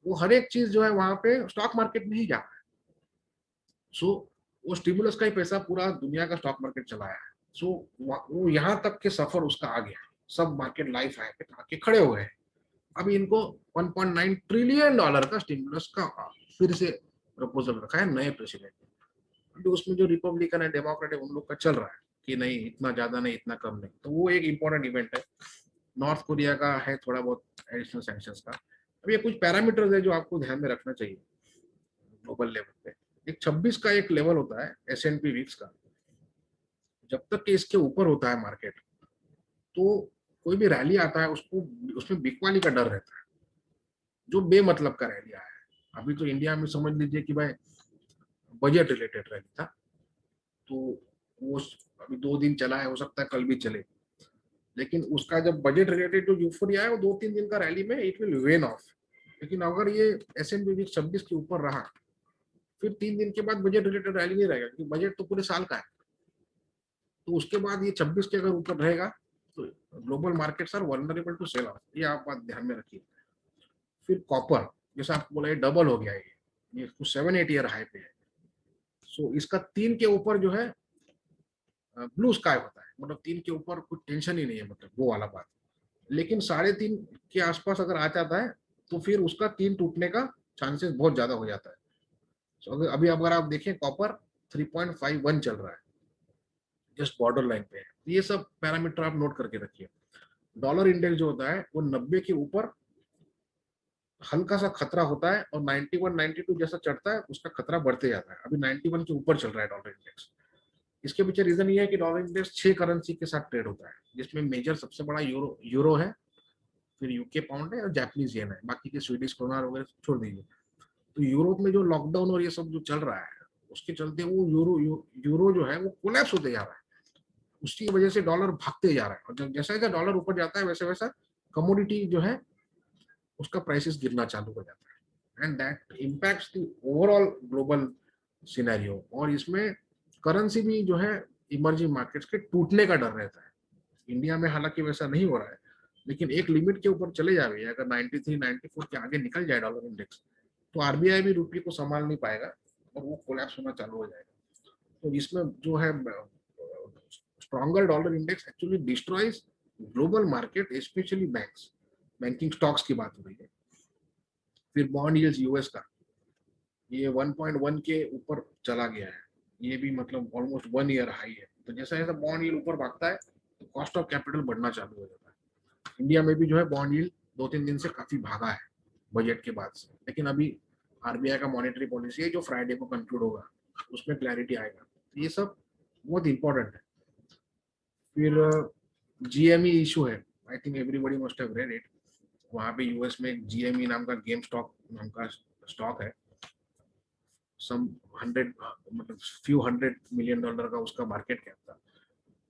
वो हर एक चीज जो है वहां पे स्टॉक मार्केट में ही जा रहा है। सो वो स्टिमुलस का ही पैसा पूरा दुनिया का स्टॉक मार्केट चलाया है। सो वो यहाँ तक के सफर उसका आ गया, सब मार्केट लाइफ आके खड़े हुए हैं। अभी इनको 1.9 ट्रिलियन डॉलर का स्टिमुलस का फिर से प्रपोजल रखा है नए प्रेसिडेंट ने। अभी उसमें जो रिपब्लिकन है, डेमोक्रेट है, उन लोग का चल रहा है कि नहीं इतना ज्यादा नहीं, इतना कम नहीं, तो वो एक इंपॉर्टेंट इवेंट है। नॉर्थ कोरिया का है थोड़ा बहुत एडिशनल सैंक्शंस का। अब ये कुछ पैरामीटर्स है जो आपको ध्यान में रखना चाहिए ग्लोबल लेवल पे। एक 26 का एक लेवल होता है S&P वीक्स का, जब तक कि इसके ऊपर होता है मार्केट, तो कोई भी रैली आता है उसको, उसमें बिकवाली का डर रहता है, जो बेमतलब का रैली आया है। अभी तो इंडिया में समझ लीजिए कि भाई बजट रिलेटेड रैली था, तो वो अभी 2 दिन चला है, हो सकता है कल भी चले, लेकिन उसका जब बजट रिलेटेड जो यूफोरिया है वो 2-3 दिन का रैली में इट विल वेन ऑफ। लेकिन अगर ये S&P वीक्स 26 के ऊपर रहा, फिर 3 दिन के बाद बजट रिलेटेड रैली नहीं रहेगा, क्योंकि बजट तो पूरे साल का है। तो उसके बाद ये 26 के अगर ऊपर रहेगा तो global markets are vulnerable to sell off, ये आप बात ध्यान में रखिए। फिर कॉपर, जैसा आपको बोला, ये डबल हो गया, ये 7-8 ईयर हाई पे है। सो इसका 3 के ऊपर जो है ब्लू स्काई होता है, मतलब 3 के ऊपर कुछ टेंशन ही नहीं है, मतलब वो वाला बात। लेकिन 3.5 के आसपास अगर आ जाता है तो फिर उसका 3 टूटने का चांसेस बहुत ज्यादा हो जाता है। so अभी अगर आप देखें, कॉपर 3.51 चल रहा है, जस्ट बॉर्डर लाइन पे है। तो ये सब पैरामीटर आप नोट करके रखिए। डॉलर इंडेक्स जो होता है वो 90 के ऊपर हल्का सा खतरा होता है, और 91-92 जैसा चढ़ता है उसका खतरा बढ़ते जाता है। अभी 91 के ऊपर चल रहा है डॉलर इंडेक्स। इसके पीछे रीजन ये है कि डॉलर इंडेक्स 6 करेंसी के साथ ट्रेड होता है, जिसमें मेजर सबसे बड़ा यूरो है, फिर यूके पाउंड है, और जापानीज येन है, बाकी के स्वीडिश क्रोनर वगैरह छोड़ दीजिए। तो यूरोप में जो लॉकडाउन और ये सब जो चल रहा है, उसके चलते वो यूरो जो है वो कोलैप्स होते जा रहा है, उसकी वजह से डॉलर भागते जा रहा है। और जैसा जैसा डॉलर ऊपर जाता है वैसे वैसा कमोडिटी जो है उसका प्राइसेस गिरना चालू हो जाता है। And that impacts the overall global scenario. और इसमें करेंसी भी जो है इमर्जिंग मार्केट्स के टूटने का डर रहता है। इंडिया में हालांकि वैसा नहीं हो रहा है, लेकिन एक लिमिट के ऊपर चले जाए, अगर 93 94 के आगे निकल जाए डॉलर इंडेक्स, तो आरबीआई भी रुपये को संभाल नहीं पाएगा और वो कोलैप्स होना चालू हो जाएगा। तो इसमें जो है stronger dollar index actually destroys global market, specially banks, banking stocks की बात हो रही है। फिर बॉन्ड यील्ड्स यूएस का ये 1.1 के ऊपर चला गया है, ये भी मतलब ऑलमोस्ट 1 ईयर हाई है। तो जैसा जैसा बॉन्ड यील्ड ऊपर भागता है तो कॉस्ट ऑफ कैपिटल बढ़ना चालू हो जाता है। इंडिया में भी जो है बॉन्ड यील्ड 2-3 दिन से काफी भागा है बजट के बाद से, लेकिन अभी आरबीआई का मॉनेटरी पॉलिसी है जो फ्राइडे को कंक्लूड होगा, उसमें क्लैरिटी आएगा। तो ये सब बहुत इंपॉर्टेंट है। फिर जीएमई इशू है, I think everybody must have read it. वहाँ पे यूएस में एक जीएमई नाम का गेम स्टॉक नाम का स्टॉक है, सम 100 मतलब फ्यू $100 मिलियन का उसका मार्केट कैप था।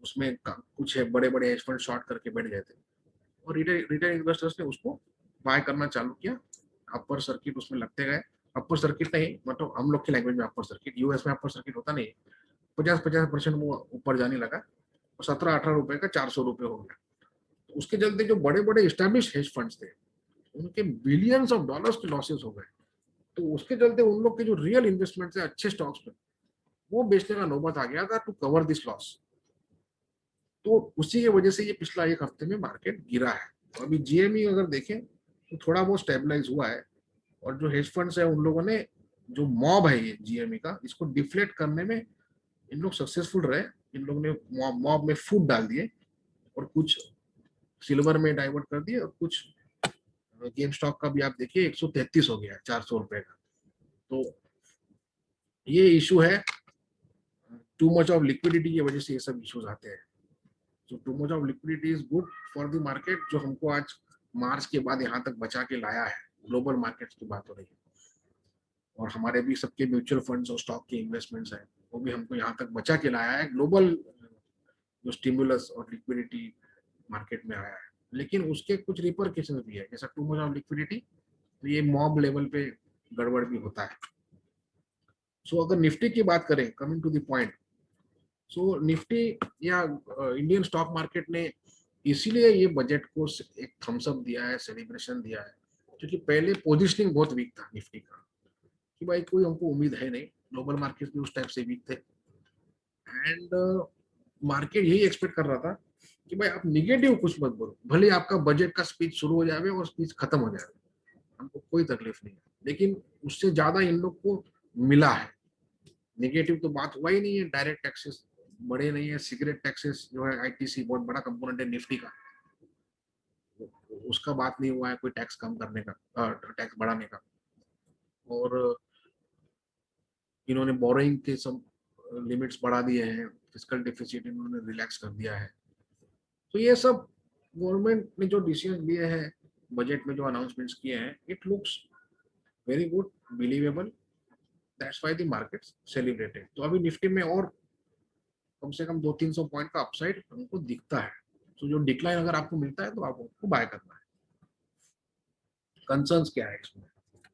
उसमें कुछ है बड़े बड़े हेज फंड शॉर्ट करके बैठ गए थे और रिटेल इन्वेस्टर्स ने उसको बाय करना चालू किया। अपर सर्किट उसमें लगते गए, अपर सर्किट नहीं मतलब हम लोग की लैंग्वेज में अपर सर्किट, यूएस में अपर सर्किट होता नहीं, 50-50% वो ऊपर जाने लगा और 17-18 रुपए का 400 रुपए हो गया। तो उसके चलते जो बड़े बड़े स्टैब्लिश हेज फंड्स थे उनके बिलियंस ऑफ डॉलर्स के लॉसेस हो गए। तो उसके चलते उन लोग के जो रियल इन्वेस्टमेंट है अच्छे स्टॉक्स में, वो बेचने का नौबत आ गया था टू कवर दिस लॉस। तो उसी की वजह से ये पिछला एक हफ्ते में मार्केट गिरा है। तो अभी जीएमई अगर देखें तो थोड़ा बहुत स्टेबलाइज हुआ है और जो हेज फंड्स है उन लोगों ने, जो मॉब है ये जीएमई का, इसको डिफ्लेक्ट करने में इन लोग सक्सेसफुल रहे। इन लोगों ने मॉब में फूड डाल दिए और कुछ सिल्वर में डाइवर्ट कर दिए और कुछ गेम स्टॉक का भी आप देखिए 133 हो गया 400 रुपए का। तो ये इशू है, टू मच ऑफ लिक्विडिटी की वजह से ये सब इश्यूज आते हैं। तो too much of liquidity is good for the market, जो हमको आज मार्च के बाद यहाँ तक बचा के लाया है। ग्लोबल मार्केट्स की बात हो रही है और हमारे भी सबके म्यूचुअल फंड्स और स्टॉक के इन्वेस्टमेंट्स हैं, वो भी हमको यहाँ तक बचा के लाया है। ग्लोबल जो स्टिमुलस और लिक्विडिटी मार्केट में आया है, लेकिन उसके कुछ रिपरकेशन भी है, जैसा टू मच ऑफ लिक्विडिटी, तो ये मॉब लेवल पे गड़बड़ भी होता है। सो अगर निफ्टी की बात करें, coming to the point, so Nifty या इंडियन स्टॉक मार्केट ने इसीलिए ये बजट को एक थम्स अप दिया है, सेलिब्रेशन दिया है, क्योंकि पहले पोजिशनिंग बहुत वीक था निफ्टी का कि भाई कोई हमको उम्मीद है नहीं, ग्लोबल मार्केट भी उस टाइप से वीक थे एंड मार्केट यही एक्सपेक्ट कर रहा था कि भाई आप निगेटिव कुछ मत बोलो, भले आपका बजट का स्पीच शुरू हो जाए और स्पीच खत्म हो जाए, हमको कोई तकलीफ नहीं है। लेकिन उससे ज्यादा इन लोग को मिला है। निगेटिव तो बात हुआ ही नहीं है, डायरेक्ट टैक्सेस बड़े नहीं है, सिगरेट टैक्सेस जो है आईटीसी बहुत बड़ा कंपोनेंट है निफ्टी का, उसका बात नहीं हुआ है कोई टैक्स कम करने का, टैक्स बढ़ाने का। और इन्होंने बोरोइंग के सब लिमिट्स बढ़ा दिए हैं, फिस्कल डेफिसिट इन्होंने रिलैक्स कर दिया है। तो ये सब गवर्नमेंट ने जो डिसीजन लिए हैं, बजट में जो अनाउंसमेंट्स किए हैं, it looks very good, believable, that's why the markets celebrated. तो अभी निफ्टी में और कम से कम 200-300 पॉइंट का अपसाइड हमको दिखता है। तो जो डिक्लाइन अगर आपको मिलता है तो आपको बाय करना है। कंसर्न्स क्या है इसमें,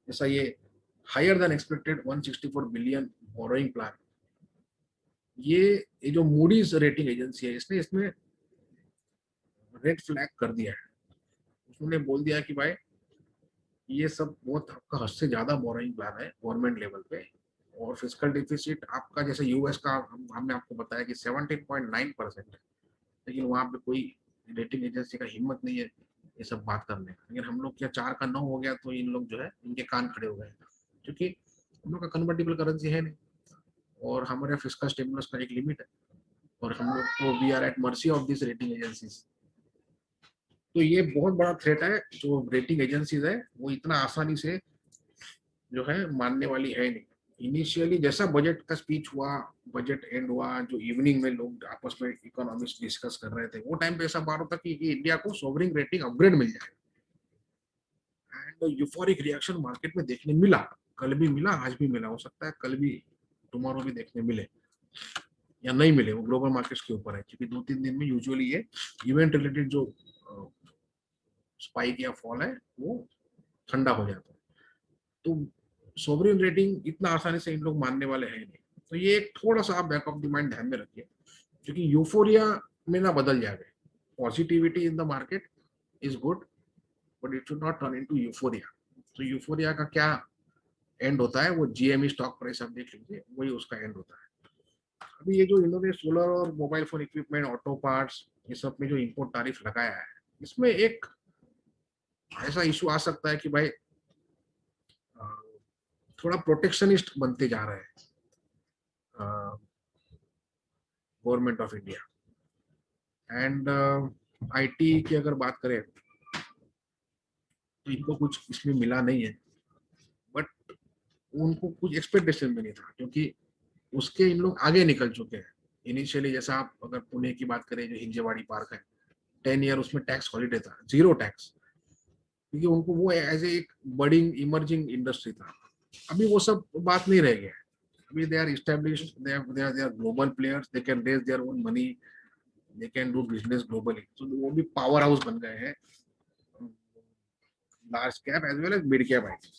जैसा ये higher than expected 164 billion borrowing plan, ये जो मूडीज रेटिंग एजेंसी है, इसने इसमें रेड फ्लैग कर दिया है। उसने बोल दिया कि भाई ये सब बहुत आपका हद से ज्यादा बोरोइंग प्लान है गवर्नमेंट लेवल पे, और फिजिकल डिफिसिट आपका जैसे यूएस का हमने आपको बताया कि 17.9% है, लेकिन वहां पे कोई रेटिंग एजेंसी का हिम्मत नहीं है ये सब बात करने का। लेकिन हम लोग क्या 4 का 9 हो गया तो इन लोग जो है इनके कान खड़े हो गए, क्योंकि हम लोग का कन्वर्टिबल करेंसी है नहीं और हमारे फिस्कल स्टिमुलस का एक लिमिट है और हम लोग को we are at mercy of this rating agencies. तो ये बहुत बड़ा थ्रेट है, जो रेटिंग एजेंसीज है वो इतना आसानी से जो है मानने वाली है नहीं। इनिशियली जैसा बजट का स्पीच हुआ, बजट एंड हुआ, जो इवनिंग में लोग आपस में इकोनॉमिक्स डिस्कस कर रहे थे, वो टाइम पे ऐसा बात होता कि इंडिया को सोवरिंग रेटिंग अपग्रेड मिल जाएगा एंड यूफोरिक रिएक्शन मार्केट में देखने मिला। कल भी मिला, आज भी मिला, हो सकता है कल भी टुमारो भी देखने मिले या नहीं मिले, वो ग्लोबल मार्केट्स के ऊपर है, क्योंकि 2-3 दिन में यूजुअली ये इवेंट रिलेटेड जो स्पाइक या फॉल है वो ठंडा हो जाता है। तो सोवरिन रेटिंग इतना आसानी से इन लोग मानने वाले हैं नहीं। तो ये एक थोड़ा सा आप बैक ऑफ द माइंड ध्यान में रखिए, क्योंकि यूफोरिया में ना बदल जाए। Positivity in the market is good, but it should not turn into euphoria. तो यूफोरिया का क्या एंड होता है, वो जीएमई स्टॉक प्राइस आप देख लीजिए, वही उसका एंड होता है। अभी ये जो इन्होंने सोलर और mobile phone equipment, auto parts, ये सब में जो इंपोर्ट तारीफ लगाया है, इसमें एक ऐसा इशू आ सकता है कि भाई थोड़ा प्रोटेक्शनिस्ट बनते जा रहे हैं government of India. And IT की अगर बात करें तो इनको कुछ इसमें मिला नहीं है, बट उनको कुछ एक्सपेक्टेशन भी नहीं था, क्योंकि उसके इन लोग आगे निकल चुके हैं। इनिशियली जैसा आप अगर पुणे की बात करें, जो हिंजेवाड़ी पार्क है, 10 ईयर उसमें टैक्स हॉलीडे था, जीरो टैक्स, क्योंकि उनको वो एज एक बडिंग इमर्जिंग इंडस्ट्री था। अभी वो सब बात नहीं रह गया है। अभी they are established, they are global players, they can raise their own money, they can do business globally. तो वो भी पावर हाउस बन गए हैं, large cap as well as mid cap IT.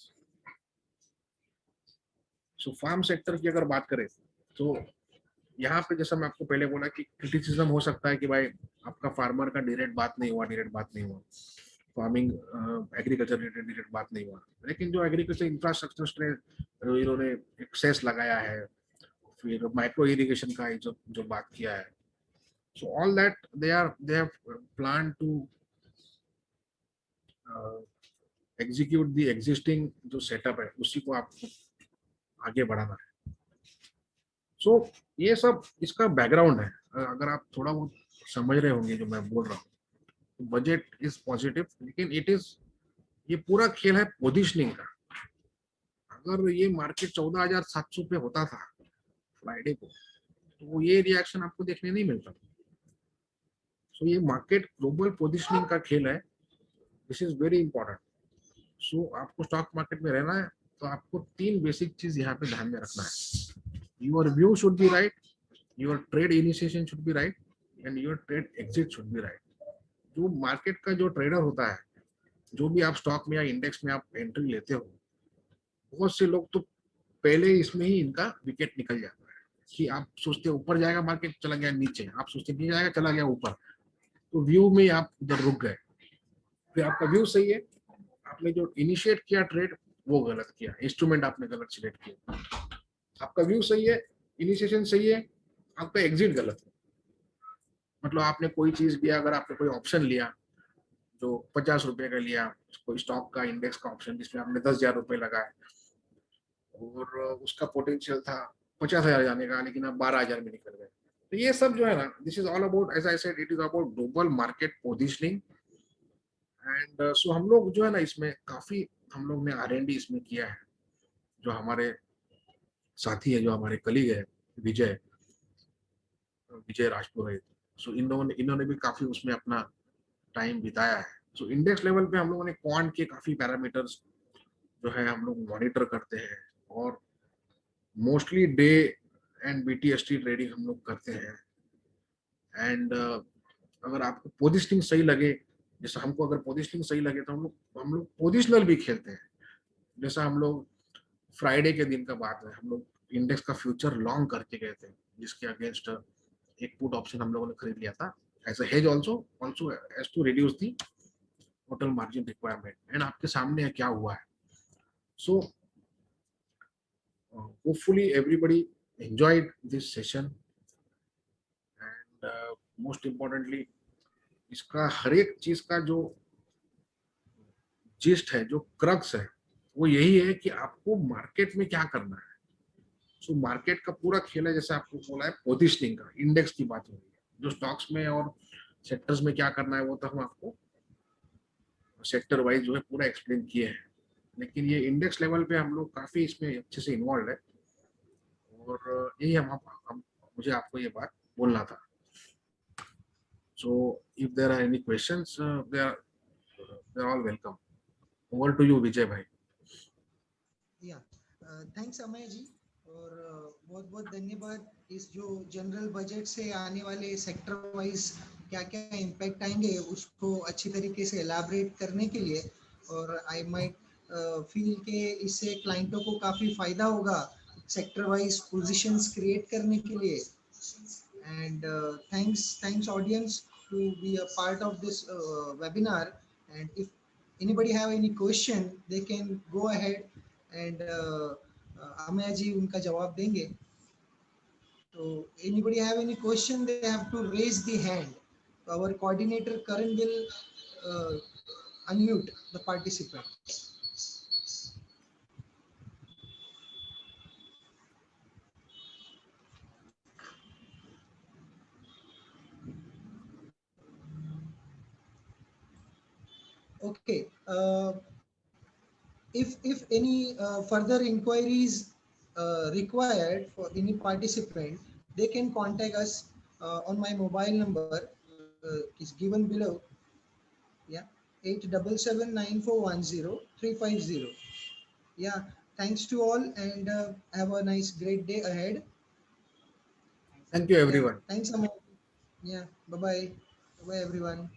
So farm sector की अगर बात करें तो यहाँ पे जैसा मैं आपको पहले बोला कि क्रिटिसिज्म हो सकता है कि भाई आपका फार्मर का डायरेक्ट बात नहीं हुआ, फार्मिंग एग्रीकल्चर रिलेटेड डायरेक्ट बात नहीं हुआ। लेकिन जो एग्रीकल्चर इंफ्रास्ट्रक्चर इन्होंने एक्सेस लगाया है, फिर माइक्रो इरिगेशन का जो जो बात किया है, so all that they have plan to execute the existing जो सेटअप है, उसी को आपको आगे बढ़ाना है। सो ये सब इसका बैकग्राउंड है। अगर आप थोड़ा बहुत समझ रहे होंगे जो मैं बोल रहा हूँ, बजट इज पॉजिटिव, लेकिन इट इज, ये पूरा खेल है पोजिशनिंग का। अगर ये मार्केट 14,700 पे होता था फ्राइडे को, तो ये रिएक्शन आपको देखने नहीं मिलता। सो ये मार्केट ग्लोबल पोजिशनिंग का खेल है, दिस इज वेरी इंपॉर्टेंट। सो आपको स्टॉक मार्केट में रहना है तो आपको तीन बेसिक चीज यहाँ पे ध्यान में रखना है। Your view should be right, your trade initiation should be right, and your trade exit should be right. जो मार्केट का जो ट्रेडर होता है, जो भी आप स्टॉक में या इंडेक्स में आप एंट्री लेते हो, बहुत से लोग तो पहले इसमें ही इनका विकेट निकल जाता है कि आप सोचते ऊपर जाएगा मार्केट, चला गया नीचे, आप सोचते नीचे जाएगा, चला गया ऊपर, तो व्यू में आप उधर रुक गए। फिर आपका व्यू सही है, आपने जो इनिशिएट किया ट्रेड वो गलत किया, इंस्ट्रूमेंट आपने गलत सिलेक्ट किया। आपका व्यू सही है, इनिशिएशन सही है, आपका एग्जिट गलत है। मतलब आपने कोई चीज लिया, अगर आपने कोई ऑप्शन लिया जो 50 रुपए का लिया, कोई स्टॉक का इंडेक्स का ऑप्शन जिसमें आपने 10,000 रुपए लगाए, और उसका पोटेंशियल था 50,000 जाने का, लेकिन आप 12,000 में निकल गए। तो ये सब जो है ना, this is all about, as I said, it is about global market positioning. And so हम लोग जो है ना इसमें काफी, हम लोग ने R&D इसमें किया है। जो हमारे साथी है, जो हमारे कलीग है, विजय विजय राजपुरोहित, सो इन्होंने भी काफी उसमें अपना टाइम बिताया है। सो इंडेक्स लेवल पे हम लोगों ने क्वांट के काफी पैरामीटर्स जो है हम लोग मॉनिटर करते हैं, और mostly day and BTST trading हम लोग करते हैं। एंड अगर आपको पोजिशनिंग सही लगे, जैसा हमको अगर पोजिशनिंग सही लगे, तो हम लोग पोजिशनल भी खेलते हैं। जैसा हम लोग फ्राइडे के दिन का बात है, हम लोग इंडेक्स का फ्यूचर लॉन्ग करके गए थे, जिसके अगेंस्ट एक पुट ऑप्शन हम लोगों ने खरीद लिया था as a hedge, also as to reduce the total margin requirement. And आपके सामने है क्या हुआ है। So hopefully everybody enjoyed this session, and most importantly इसका हर एक चीज का जो जिस्ट है, जो क्रक्स है, वो यही है कि आपको मार्केट में क्या करना है। सो मार्केट का पूरा खेल है, जैसे आपको बोला है पोजिशनिंग का, इंडेक्स की बात हो रही है। जो स्टॉक्स में और सेक्टर्स में क्या करना है वो तो हम आपको सेक्टर वाइज जो है पूरा एक्सप्लेन किए हैं, लेकिन ये इंडेक्स लेवल पे हम लोग काफी इसमें अच्छे से इन्वॉल्व है। और यही हम मुझे आपको ये बात बोलना था। So if there are any questions, they are all welcome. Over to you Vijay भाई। या थैंक्स अमय जी, और बहुत बहुत धन्यवाद इस जो जनरल बजट से आने वाले सेक्टर वाइज क्या क्या इम्पैक्ट आएंगे उसको अच्छी तरीके से एलाबरेट करने के लिए। और आई माइट फील के इससे क्लाइंटों को काफी फायदा होगा सेक्टर वाइज पोजीशंस क्रिएट करने के लिए. And thanks audience to be a part of this webinar. And if anybody have any question, they can go ahead and Amaya जी उनका जवाब देंगे. So anybody have any question, they have to raise the hand. Our coordinator Karan will uh, unmute the participant. Okay. If any further inquiries required for any participant, they can contact us on my mobile number is given below. Yeah, 8779410350. Yeah, thanks to all and have a nice great day ahead. Thank you, Yeah, everyone. thanks Amal. Yeah, bye bye. Bye everyone.